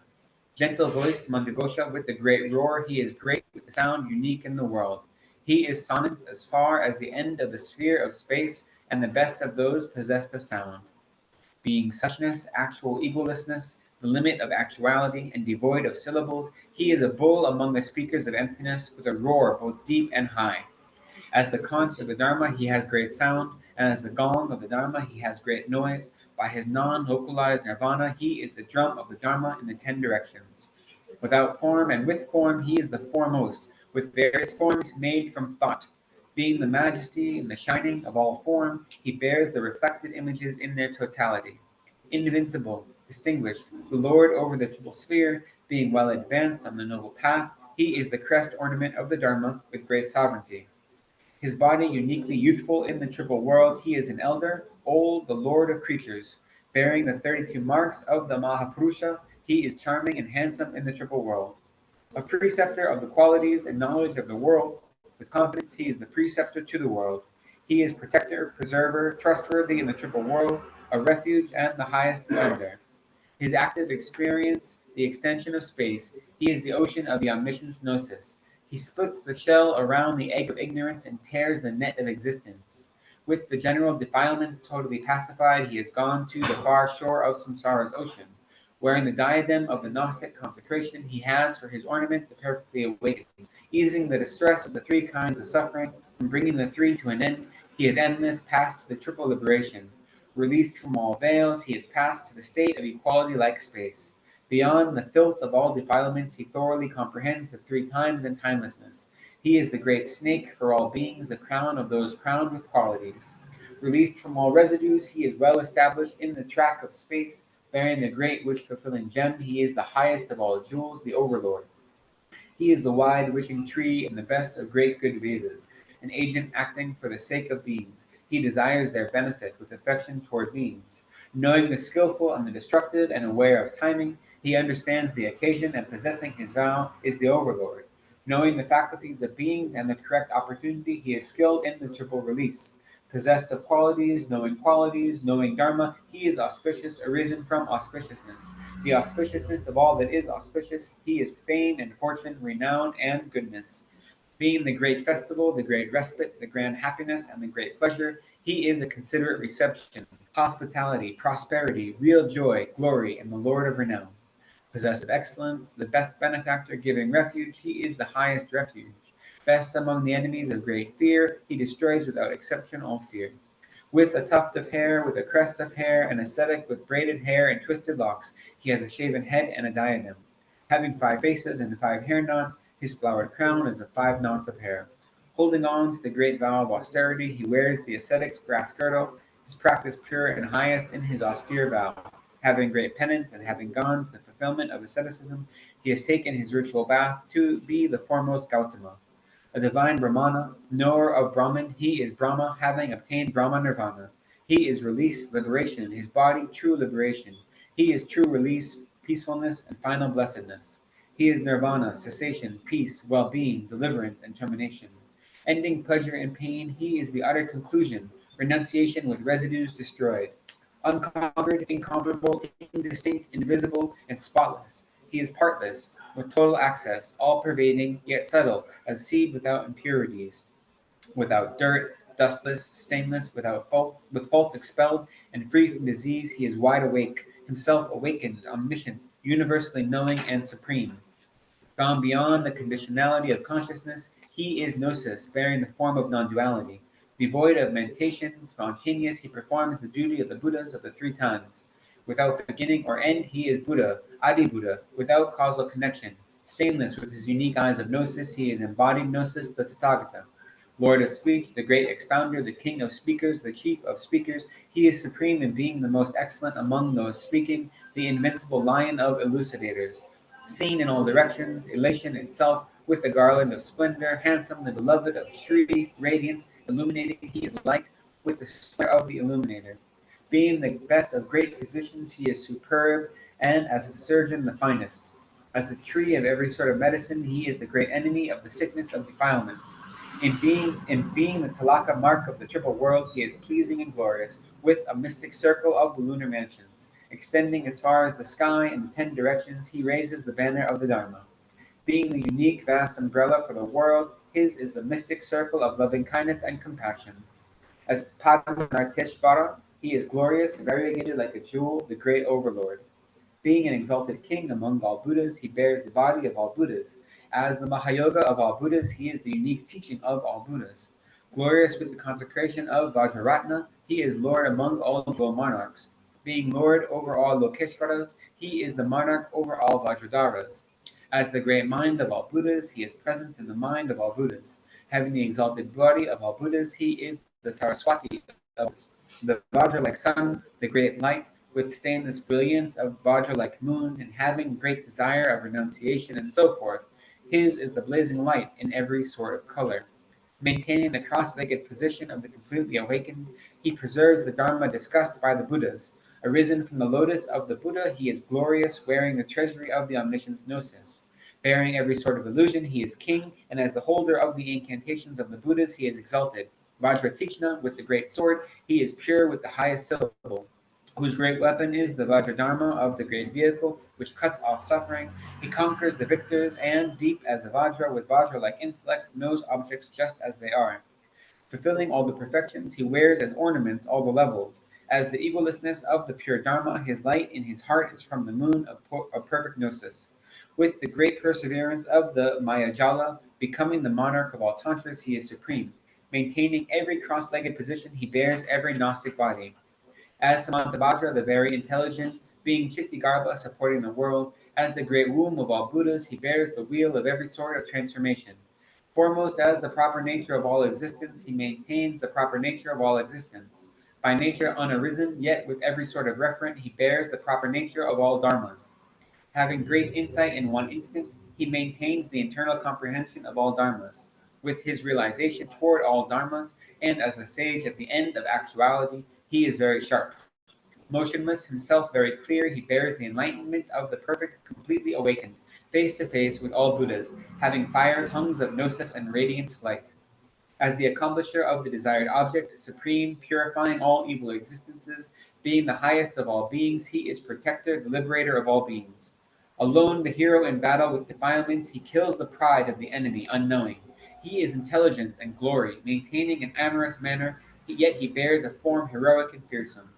Gentle voiced Mandagosha with the great roar, he is great with the sound unique in the world. He is sonnets as far as the end of the sphere of space, and the best of those possessed of sound. Being suchness, actual egolessness, the limit of actuality, and devoid of syllables, he is a bull among the speakers of emptiness, with a roar both deep and high. As the conch of the Dharma, he has great sound, and as the gong of the Dharma, he has great noise. By his non-localized nirvana, he is the drum of the Dharma in the 10 directions. Without form and with form, he is the foremost, with various forms made from thought. Being the majesty and the shining of all form, he bears the reflected images in their totality. Invincible, distinguished, the Lord over the triple sphere, being well advanced on the noble path, he is the crest ornament of the Dharma with great sovereignty. His body uniquely youthful in the triple world, he is an elder, old, the lord of creatures. Bearing the 32 marks of the Mahapurusha, he is charming and handsome in the triple world. A preceptor of the qualities and knowledge of the world, with confidence he is the preceptor to the world. He is protector, preserver, trustworthy in the triple world, a refuge and the highest defender. His active experience, the extension of space, he is the ocean of the omniscience gnosis. He splits the shell around the egg of ignorance and tears the net of existence. With the general defilements totally pacified, he has gone to the far shore of samsara's ocean. Wearing the diadem of the Gnostic consecration, he has for his ornament the perfectly awakened. Easing the distress of the 3 kinds of suffering, and bringing the 3 to an end, he is endless past the triple liberation. Released from all veils, he is passed to the state of equality like space. Beyond the filth of all defilements, he thoroughly comprehends the 3 times and timelessness. He is the great snake for all beings, the crown of those crowned with qualities. Released from all residues, he is well established in the track of space, bearing the great wish-fulfilling gem. He is the highest of all jewels, the overlord. He is the wide wishing tree and the best of great good vases, an agent acting for the sake of beings. He desires their benefit with affection toward beings. Knowing the skillful and the destructive and aware of timing, he understands the occasion and possessing his vow is the overlord. Knowing the faculties of beings and the correct opportunity, he is skilled in the triple release. Possessed of qualities, knowing Dharma, he is auspicious, arisen from auspiciousness. The auspiciousness of all that is auspicious, he is fame and fortune, renown and goodness. Being the great festival, the great respite, the grand happiness, and the great pleasure, he is a considerate reception, hospitality, prosperity, real joy, glory, and the Lord of renown. Possessed of excellence, the best benefactor giving refuge, he is the highest refuge. Best among the enemies of great fear, he destroys without exception all fear. With a tuft of hair, with a crest of hair, an ascetic with braided hair and twisted locks, he has a shaven head and a diadem. Having 5 faces and 5 hair knots, His flowered crown is of 5 knots of hair. Holding on to the great vow of austerity, he wears the ascetic's grass girdle, his practice pure and highest in his austere vow. Having great penance and having gone to the fulfillment of asceticism, he has taken his ritual bath to be the foremost Gautama. A divine Brahmana, knower of Brahman, he is Brahma, having obtained Brahma Nirvana. He is release, liberation, his body, true liberation. He is true release, peacefulness, and final blessedness. He is nirvana, cessation, peace, well being, deliverance, and termination. Ending pleasure and pain, he is the utter conclusion, renunciation with residues destroyed. Unconquered, incomparable, indistinct, invisible, and spotless. He is partless, with total access, all pervading, yet subtle, as seed without impurities, without dirt, dustless, stainless, without faults, with faults expelled, and free from disease. He is wide awake, himself awakened, omniscient, universally knowing and supreme. Gone beyond the conditionality of consciousness, he is gnosis, bearing the form of non-duality. Devoid of meditation, spontaneous, he performs the duty of the Buddhas of the 3 times. Without beginning or end, he is Buddha, Adi Buddha, without causal connection. Stainless with his unique eyes of gnosis, he is embodied gnosis, the Tathagata. Lord of speech, the great expounder, the king of speakers, the chief of speakers, he is supreme in being the most excellent among those speaking, the invincible lion of elucidators. Seen in all directions, elation itself, with a garland of splendor, handsome, the beloved of Shri, radiant, illuminating, he is light, with the splendor of the illuminator. Being the best of great physicians, he is superb, and as a surgeon, the finest. As the tree of every sort of medicine, he is the great enemy of the sickness of defilement. In being the Talaka mark of the triple world, he is pleasing and glorious, with a mystic circle of the lunar mansions. Extending as far as the sky in the 10 directions, he raises the banner of the Dharma. Being the unique, vast umbrella for the world, his is the mystic circle of loving kindness and compassion. As Padmanarteshvara, he is glorious, variegated like a jewel, the great overlord. Being an exalted king among all Buddhas, he bears the body of all Buddhas. As the Mahayoga of all Buddhas, he is the unique teaching of all Buddhas. Glorious with the consecration of Vajraratna, he is Lord among all dual monarchs. Being Lord over all Lokeshvaras, he is the monarch over all Vajradharas. As the great mind of all Buddhas, he is present in the mind of all Buddhas. Having the exalted body of all Buddhas, he is the Saraswati of Buddhas. The Vajra like sun, the great light, with stainless brilliance of Vajra like moon, and having great desire of renunciation and so forth. His is the blazing light in every sort of color. Maintaining the cross-legged position of the completely awakened, he preserves the Dharma discussed by the Buddhas. Arisen from the lotus of the Buddha, he is glorious, wearing the treasury of the omniscience gnosis. Bearing every sort of illusion, he is king, and as the holder of the incantations of the Buddhas, he is exalted. Vajratichna, with the great sword, he is pure with the highest syllable, whose great weapon is the Vajradharma of the great vehicle, which cuts off suffering. He conquers the victors, and, deep as a Vajra, with Vajra-like intellect, knows objects just as they are. Fulfilling all the perfections, he wears as ornaments all the levels. As the egolessness of the pure Dharma, his light in his heart is from the moon of perfect gnosis. With the great perseverance of the Mayajala, becoming the monarch of all tantras, he is supreme. Maintaining every cross-legged position, he bears every Gnostic body. As Samantabhadra, the very intelligent, being Chitigarbha, supporting the world, as the great womb of all Buddhas, he bears the wheel of every sort of transformation. Foremost as the proper nature of all existence, he maintains the proper nature of all existence. By nature unarisen, yet with every sort of referent, he bears the proper nature of all dharmas. Having great insight in one instant, he maintains the internal comprehension of all dharmas. With his realization toward all dharmas, and as the sage at the end of actuality, he is very sharp. Motionless, himself very clear, he bears the enlightenment of the perfect, completely awakened, face to face with all Buddhas, having fire tongues of gnosis and radiant light. As the accomplisher of the desired object, supreme, purifying all evil existences, being the highest of all beings, he is protector, the liberator of all beings. Alone, the hero in battle with defilements, he kills the pride of the enemy, unknowing. He is intelligence and glory, maintaining an amorous manner, yet he bears a form heroic and fearsome.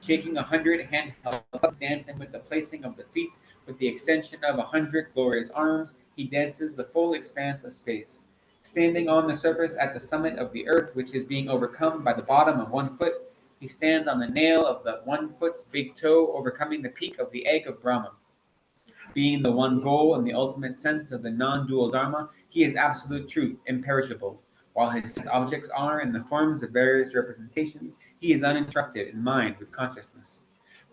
Shaking 100 handheld clubs, dancing with the placing of the feet, with the extension of 100 glorious arms, he dances the full expanse of space. Standing on the surface at the summit of the earth, which is being overcome by the bottom of 1 foot, he stands on the nail of the 1 foot's big toe, overcoming the peak of the egg of Brahma. Being the one goal and the ultimate sense of the non-dual Dharma, he is absolute truth, imperishable. While his sense objects are in the forms of various representations, he is uninterrupted in mind with consciousness.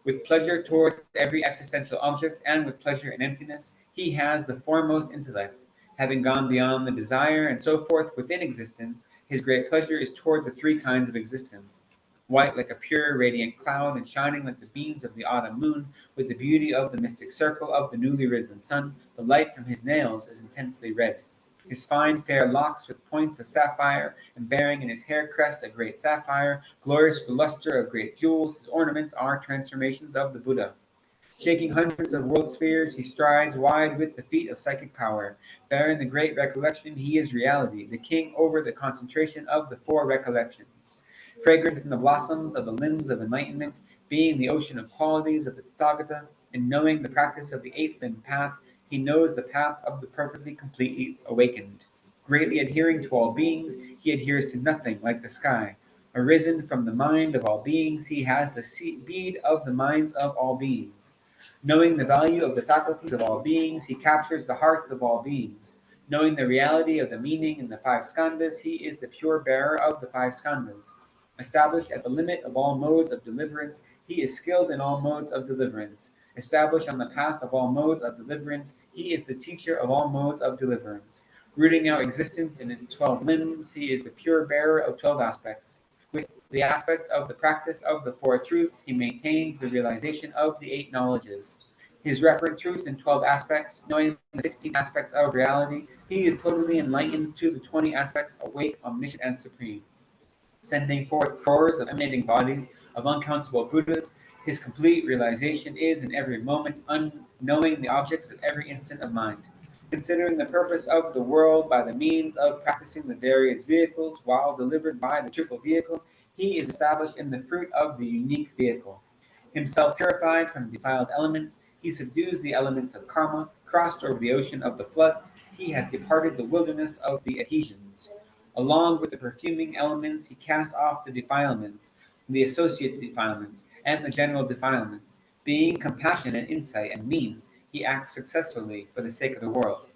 With pleasure towards every existential object and with pleasure in emptiness, he has the foremost intellect. Having gone beyond the desire and so forth within existence, his great pleasure is toward the three kinds of existence. White like a pure, radiant cloud, and shining like the beams of the autumn moon, with the beauty of the mystic circle of the newly risen sun, the light from his nails is intensely red. His fine, fair locks with points of sapphire, and bearing in his hair crest a great sapphire, glorious with the luster of great jewels, his ornaments are transformations of the Buddha. Shaking hundreds of world spheres, he strides wide with the feet of psychic power. Bearing the great recollection, he is reality, the king over the concentration of the four recollections. Fragrant in the blossoms of the limbs of enlightenment, being the ocean of qualities of the Tathagata, and knowing the practice of the eight-limbed path, he knows the path of the perfectly completely awakened. Greatly adhering to all beings, he adheres to nothing like the sky. Arisen from the mind of all beings, he has the bead of the minds of all beings. Knowing the value of the faculties of all beings, he captures the hearts of all beings. Knowing the reality of the meaning in the five skandhas, he is the pure bearer of the five skandhas. Established at the limit of all modes of deliverance, he is skilled in all modes of deliverance. Established on the path of all modes of deliverance, he is the teacher of all modes of deliverance. Rooting out existence in its 12 limbs, he is the pure bearer of 12 aspects. With the aspect of the practice of the four truths, he maintains the realization of the eight knowledges. His referent truth in 12 aspects, knowing the 16 aspects of reality, he is totally enlightened to the 20 aspects, awake, omniscient, and supreme. Sending forth crores of emanating bodies of uncountable Buddhas, his complete realization is in every moment unknowing the objects of every instant of mind. Considering the purpose of the world by the means of practicing the various vehicles while delivered by the triple vehicle, he is established in the fruit of the unique vehicle. Himself purified from defiled elements, he subdues the elements of karma, crossed over the ocean of the floods, he has departed the wilderness of the adhesions. Along with the perfuming elements, he casts off the defilements, the associate defilements, and the general defilements. Being compassionate, insight, and means, he acts successfully for the sake of the world.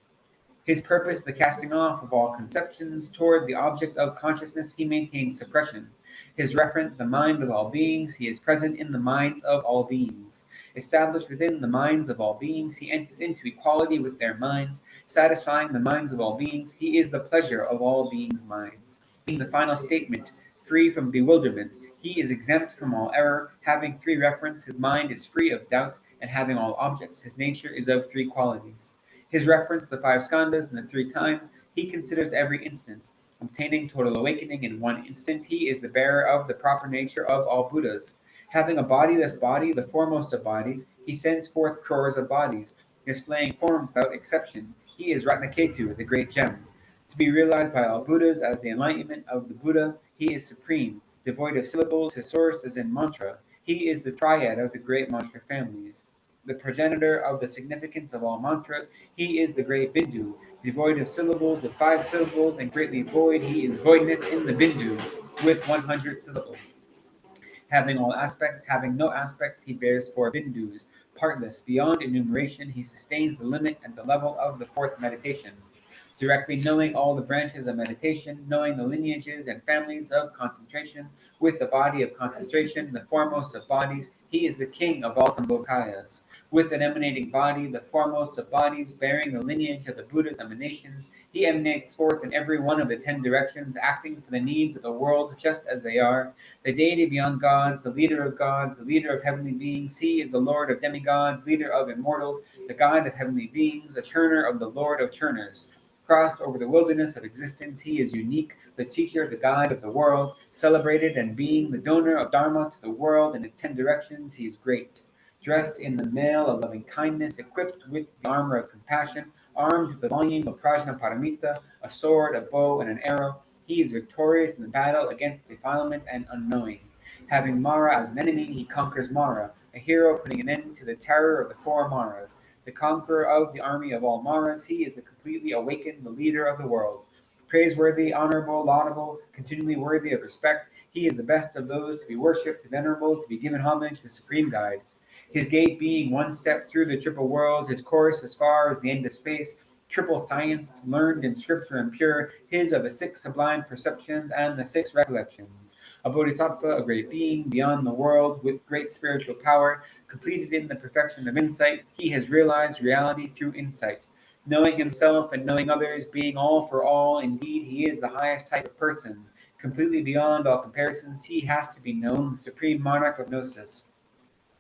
His purpose, the casting off of all conceptions toward the object of consciousness, he maintains suppression. His referent, the mind of all beings, he is present in the minds of all beings. Established within the minds of all beings, he enters into equality with their minds, satisfying the minds of all beings. He is the pleasure of all beings' minds. Being the final statement, free from bewilderment, he is exempt from all error. Having three referents, his mind is free of doubt, and having all objects, his nature is of three qualities. His reference, the five skandhas and the three times, he considers every instant. Obtaining total awakening in one instant, he is the bearer of the proper nature of all Buddhas. Having a bodiless body, the foremost of bodies, he sends forth crores of bodies, displaying forms without exception. He is Ratnaketu, the great gem. To be realized by all Buddhas as the enlightenment of the Buddha, he is supreme, devoid of syllables, his source is in mantra. He is the triad of the great mantra families. The progenitor of the significance of all mantras, he is the great Bindu, devoid of syllables with 5 syllables, and greatly void, he is voidness in the Bindu with 100 syllables. Having all aspects, having no aspects, he bears 4 Bindus. Partless, beyond enumeration, he sustains the limit and the level of the fourth meditation. Directly knowing all the branches of meditation, knowing the lineages and families of concentration, with the body of concentration, the foremost of bodies, he is the king of all Sambhogayas. With an emanating body, the foremost of bodies, bearing the lineage of the Buddha's emanations, he emanates forth in every one of the 10 directions, acting for the needs of the world just as they are. The deity beyond gods, the leader of heavenly beings, he is the lord of demigods, leader of immortals, the guide of heavenly beings, a turner of the lord of turners. Crossed over the wilderness of existence, he is unique, the teacher, the guide of the world, celebrated and being the donor of Dharma to the world in its 10 directions, he is great. Dressed in the mail of loving kindness, equipped with the armor of compassion, armed with the volume of Prajna Paramita, a sword, a bow, and an arrow, he is victorious in the battle against defilements and unknowing. Having Mara as an enemy, he conquers Mara, a hero putting an end to the terror of the 4 Maras. The conqueror of the army of all Maras, he is the completely awakened, the leader of the world. Praiseworthy, honorable, laudable, continually worthy of respect, he is the best of those to be worshipped, venerable, to be given homage, the supreme guide. his gate being one step through the triple world, his course as far as the end of space, triple scienced, learned in scripture and pure, his are the six sublime perceptions and the six recollections. A bodhisattva, a great being beyond the world with great spiritual power, completed in the perfection of insight, he has realized reality through insight. Knowing himself and knowing others, being all for all, indeed he is the highest type of person. Completely beyond all comparisons, he has to be known, the supreme monarch of gnosis.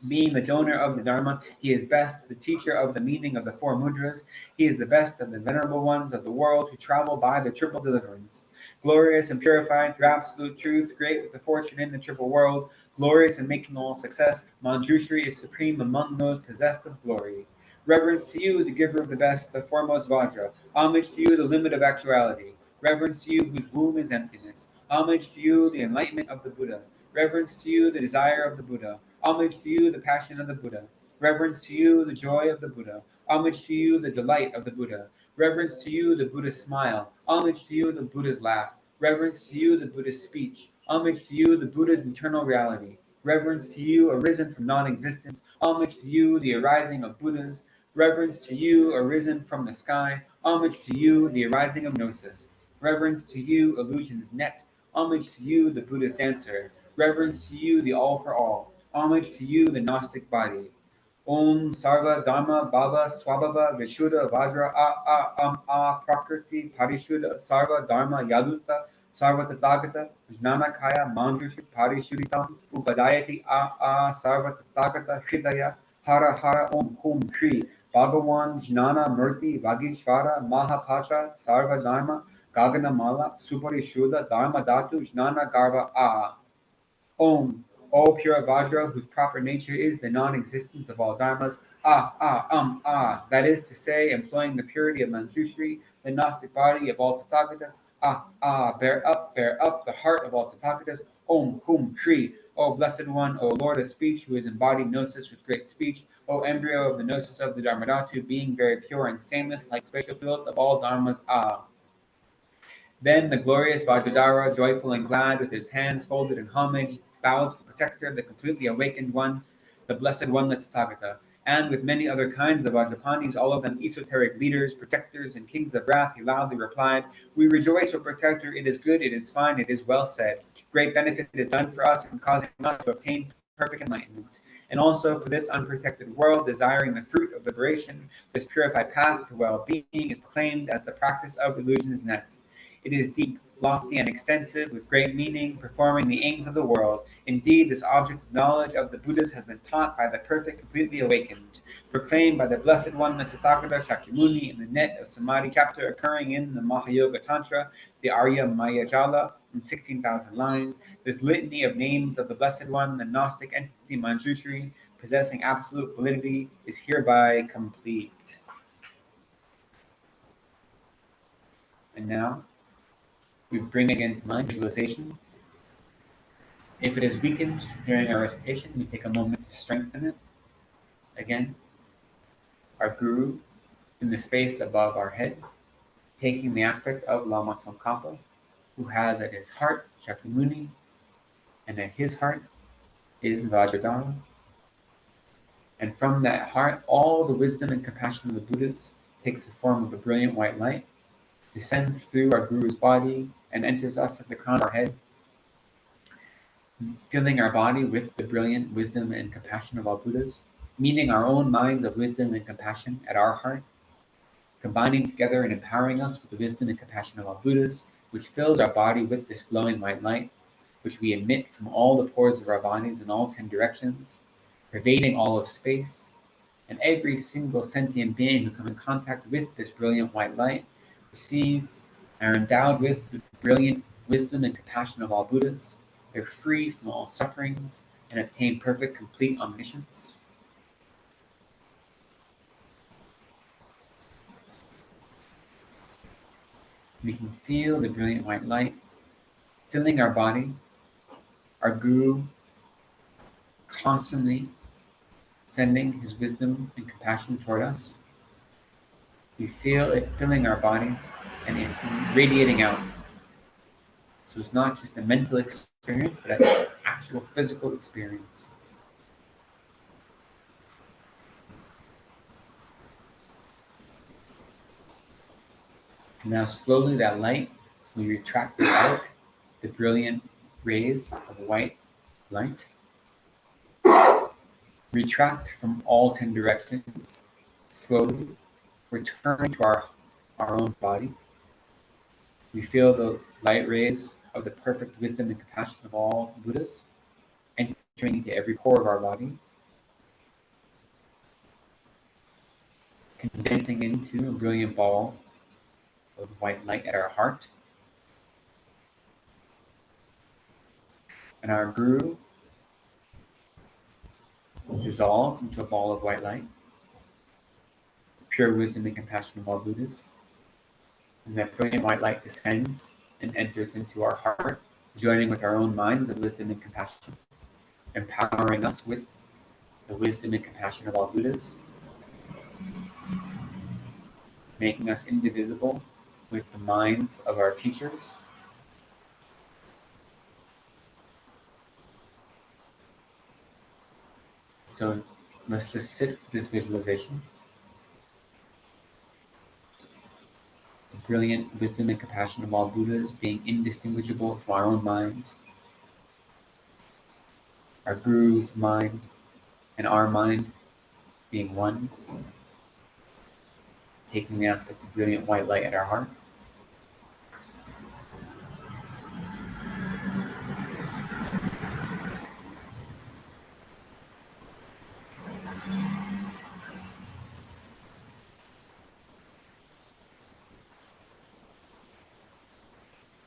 Being the donor of the Dharma, he is best, the teacher of the meaning of the four mudras. He is the best of the venerable ones of the world who travel by the triple deliverance. Glorious and purified through absolute truth, great with the fortune in the triple world, glorious in making all success, Manjushri is supreme among those possessed of glory. Reverence to you, the giver of the best, the foremost Vajra. Homage to you, the limit of actuality. Reverence to you, whose womb is emptiness. Homage to you, the enlightenment of the Buddha. Reverence to you, the desire of the Buddha. Homage to you, the passion of the Buddha. Reverence to you, the joy of the Buddha. Homage to you, the delight of the Buddha. Reverence to you, the Buddha's smile. Homage to you, the Buddha's laugh. Reverence to you, the Buddha's speech. Homage to you, the Buddha's eternal reality. Reverence to you, arisen from non-existence. Homage to you, the arising of Buddhas. Reverence to you, arisen from the sky. Homage to you, the arising of gnosis. Reverence to you, illusion's net. Homage to you, the Buddha's dancer. Reverence to you, the all for all. Homage to you, the Gnostic body. Om Sarva Dharma Bhava Swabhava Vishuddha Vajra Prakriti Parishuddha Sarva Dharma Yaluta Sarva Tathagata Jnanakaya Manjushi Parishuddhitam Upadayati Sarva Tathagata Hridaya Hara Hara Om Hum Kri Bhagavan Jnana Murti Vagishvara Mahapatra Sarva Dharma Gagana Mala Suparishuddha Dharma Dhatu Jnana Garva Om, all pure Vajra, whose proper nature is the non-existence of all dharmas. That is to say, employing the purity of Manjushri, the Gnostic body of all Tathagatas. Bear up the heart of all Tathagatas. Om, Hum, Shri. O Blessed One, O Lord of Speech, who is embodied gnosis with great speech. O embryo of the gnosis of the Dharmadhatu, being very pure and stainless, like spatial field of all dharmas. Then the glorious Vajradhara, joyful and glad, with his hands folded in homage, bowed to the protector, the completely awakened one, the blessed one, the Tathagata. And with many other kinds of Vajrapanis, all of them esoteric leaders, protectors, and kings of wrath, he loudly replied, We rejoice, O protector, it is good, it is fine, it is well said. Great benefit is done for us in causing us to obtain perfect enlightenment. And also for this unprotected world, desiring the fruit of liberation, this purified path to well-being is proclaimed as the practice of illusion's net. It is deep, lofty, and extensive, with great meaning, performing the aims of the world. Indeed, this object of knowledge of the Buddhas has been taught by the perfect, completely awakened, proclaimed by the Blessed One, the Tathagata Shakyamuni, in the net of Samadhi chapter occurring in the Mahayoga Tantra, the Arya Mayajala, in 16,000 lines. This litany of names of the Blessed One, the Gnostic entity Manjushri, possessing absolute validity, is hereby complete. And now, we bring again to mind visualization. If it is weakened during our recitation, we take a moment to strengthen it. Again, our guru in the space above our head, taking the aspect of Lama Tsongkhapa, who has at his heart Shakyamuni, and at his heart is Vajradhara. And from that heart, all the wisdom and compassion of the Buddhas takes the form of a brilliant white light, descends through our guru's body, and enters us at the crown of our head, filling our body with the brilliant wisdom and compassion of all Buddhas, meeting our own minds of wisdom and compassion at our heart, combining together and empowering us with the wisdom and compassion of all Buddhas, which fills our body with this glowing white light, which we emit from all the pores of our bodies in all 10 directions, pervading all of space, and every single sentient being who come in contact with this brilliant white light receive and are endowed with the brilliant wisdom and compassion of all Buddhas. They're free from all sufferings and obtain perfect, complete omniscience. We can feel the brilliant white light filling our body, our guru constantly sending his wisdom and compassion toward us. We feel it filling our body and it radiating out. So it's not just a mental experience, but an actual physical experience. And now slowly that light, we retract the arc, the brilliant rays of white light, retract from all 10 directions, slowly return to our own body. We feel the light rays of the perfect wisdom and compassion of all Buddhas entering into every pore of our body, condensing into a brilliant ball of white light at our heart. And our Guru dissolves into a ball of white light, pure wisdom and compassion of all Buddhas. And that brilliant white light descends and enters into our heart, joining with our own minds of wisdom and compassion, empowering us with the wisdom and compassion of all Buddhas, making us indivisible with the minds of our teachers. So let's just sit with this visualization. The brilliant wisdom and compassion of all Buddhas being indistinguishable from our own minds, our Guru's mind and our mind being one, taking the aspect of brilliant white light at our heart.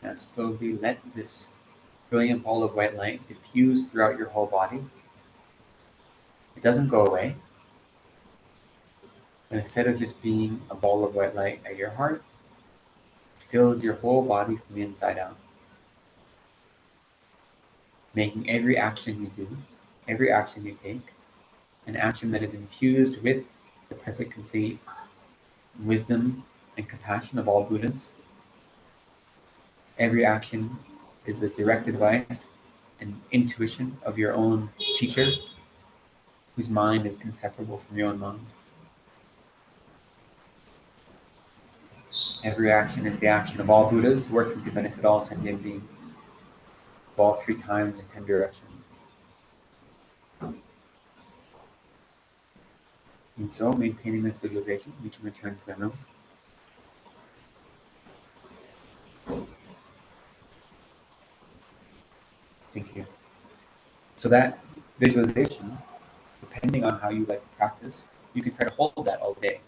Now slowly let this brilliant ball of white light diffuse throughout your whole body. It doesn't go away. And instead of just being a ball of white light at your heart, it fills your whole body from the inside out, making every action you do, every action you take, an action that is infused with the perfect, complete wisdom and compassion of all Buddhas. Every action is the direct advice and intuition of your own teacher, whose mind is inseparable from your own mind. Every action is the action of all Buddhas working to benefit all sentient beings, of all 3 times and 10 directions. And so, maintaining this visualization, we can return to the room. Thank you. So that visualization, depending on how you like to practice, you can try to hold that all day.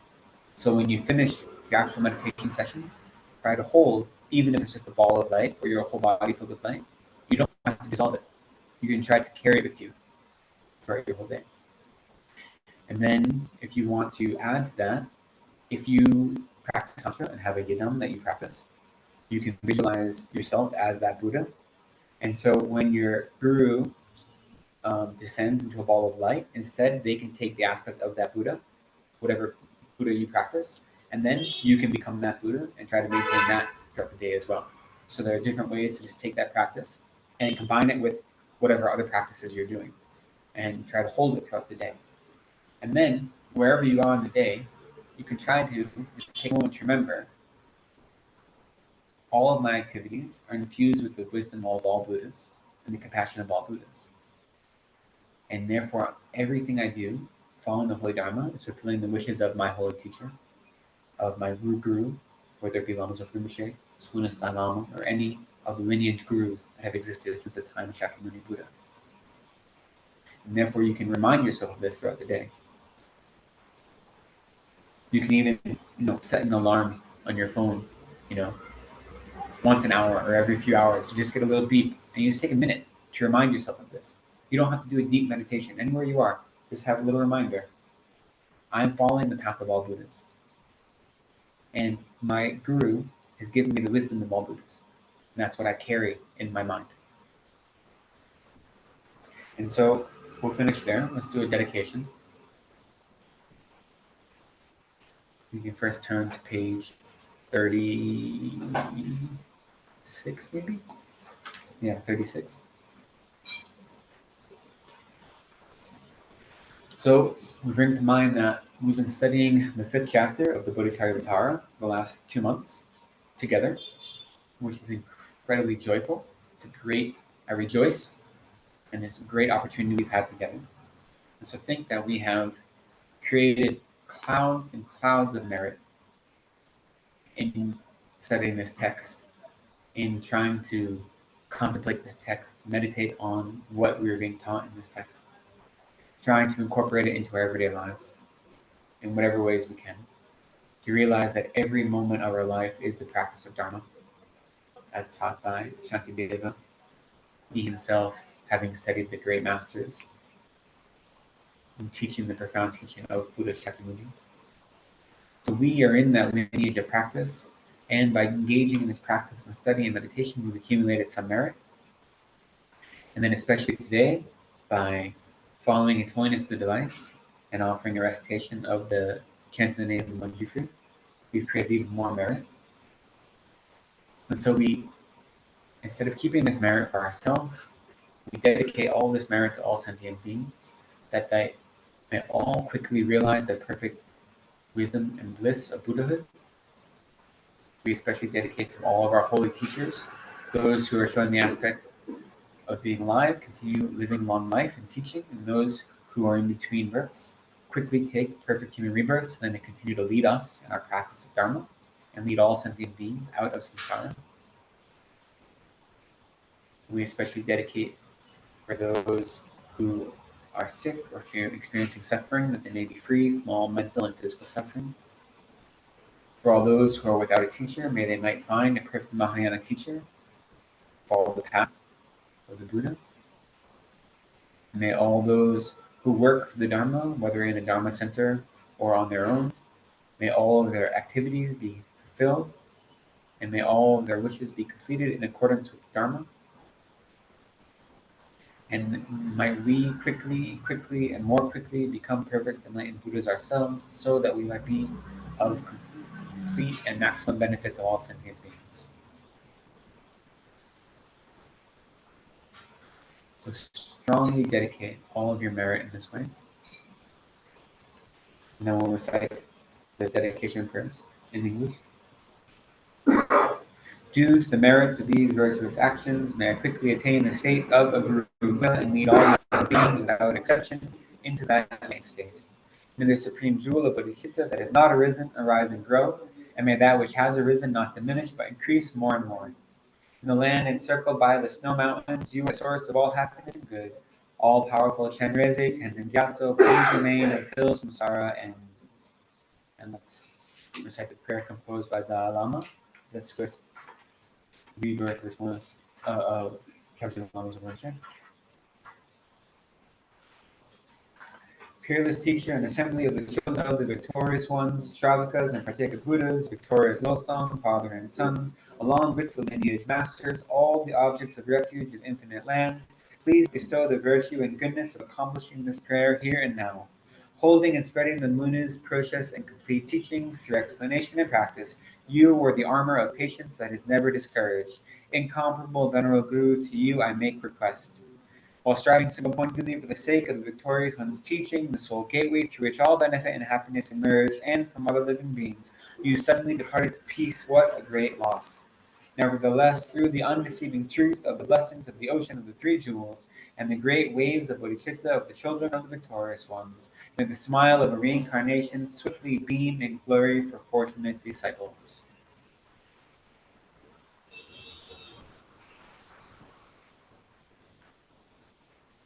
So when you finish your actual meditation session, try to hold, even if it's just a ball of light or your whole body filled with light. You don't have to dissolve it. You can try to carry it with you throughout your whole day. And then if you want to add to that, if you practice Tantra and have a yidam that you practice, you can visualize yourself as that Buddha. And so when your Guru descends into a ball of light, instead they can take the aspect of that Buddha, whatever Buddha you practice, and then you can become that Buddha and try to maintain that throughout the day as well. So there are different ways to just take that practice and combine it with whatever other practices you're doing and try to hold it throughout the day. And then wherever you are in the day, you can try to just take a moment to remember all of my activities are infused with the wisdom of all Buddhas and the compassion of all Buddhas. And therefore, everything I do, following the Holy Dharma, is fulfilling the wishes of my holy teacher, of my Guru, whether it be Lama Zopa Rinpoche, Sukhuna Sthana Lama, or any of the lineage gurus that have existed since the time of Shakyamuni Buddha. And therefore, you can remind yourself of this throughout the day. You can even, set an alarm on your phone, once an hour or every few hours. You just get a little beep, and you just take a minute to remind yourself of this. You don't have to do a deep meditation. Anywhere you are, just have a little reminder. I'm following the path of all Buddhas. And my Guru has given me the wisdom of all Buddhas. And that's what I carry in my mind. And so we'll finish there. Let's do a dedication. You can first turn to page 36, maybe? Yeah, 36. So we bring to mind that we've been studying the 5th chapter of the Bodhisattvacharyavatara for the last 2 months. together, which is incredibly joyful. It's I rejoice in this great opportunity we've had together. And so think that we have created clouds and clouds of merit in studying this text, in trying to contemplate this text, meditate on what we are being taught in this text, trying to incorporate it into our everyday lives in whatever ways we can, to realize that every moment of our life is the practice of Dharma, as taught by Shantideva, he himself having studied the great masters and teaching the profound teaching of Buddha Shakyamuni. So we are in that lineage of practice, and by engaging in this practice and study and meditation, we've accumulated some merit. And then especially today, by following His Holiness the Device and offering a recitation of the Cantonese Manjushri, we've created even more merit. And so we, instead of keeping this merit for ourselves, we dedicate all this merit to all sentient beings, that they may all quickly realize the perfect wisdom and bliss of Buddhahood. We especially dedicate to all of our holy teachers, those who are showing the aspect of being alive, continue living long life and teaching, and those who are in between births quickly take perfect human rebirths, and then they continue to lead us in our practice of Dharma and lead all sentient beings out of samsara. We especially dedicate for those who are sick or experiencing suffering, that they may be free from all mental and physical suffering. For all those who are without a teacher, may they might find a perfect Mahayana teacher, follow the path of the Buddha. May all those who work for the Dharma, whether in a Dharma center or on their own, may all of their activities be fulfilled, and may all of their wishes be completed in accordance with the Dharma. And might we quickly, and more quickly become perfect enlightened Buddhas ourselves, so that we might be of complete and maximum benefit to all sentient beings. So strongly dedicate all of your merit in this way. And then we'll recite the dedication prayers in English. Due to the merits of these virtuous actions, may I quickly attain the state of a Guru and lead all beings without exception into that enlightened state. May the supreme jewel of Bodhisattva that has not arisen arise and grow, and may that which has arisen not diminish but increase more and more. In the land encircled by the snow mountains, you are the source of all happiness and good. All powerful Chenrezig, Tenzin Gyatso, please remain until samsara ends. And let's recite the prayer composed by the Lama, the swift rebirth response of Captain Lama's worship. Peerless teacher and assembly of the children of the victorious ones, Stravakas and Pratyeka Buddhas, victorious Losang, father and sons, along with the lineage masters, all the objects of refuge of infinite lands, please bestow the virtue and goodness of accomplishing this prayer here and now. Holding and spreading the Muna's process and complete teachings through explanation and practice, you were the armor of patience that is never discouraged. Incomparable Venerable Guru, to you I make request. While striving single-pointedly for the sake of the victorious one's teaching, the sole gateway through which all benefit and happiness emerge, and from other living beings, you suddenly departed to peace. What a great loss! Nevertheless, through the undeceiving truth of the blessings of the ocean of the three jewels, and the great waves of bodhicitta of the children of the victorious ones, may the smile of a reincarnation swiftly beam in glory for fortunate disciples.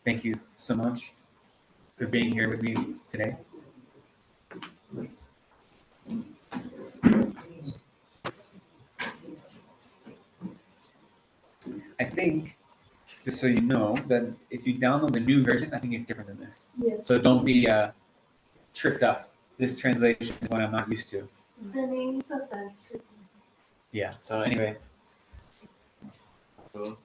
Thank you so much for being here with me today. I think, just so you know, that if you download the new version, I think it's different than this. Yes. So don't be tripped up. This translation is one I'm not used to. The names of Sanskrit. Yeah, so anyway. So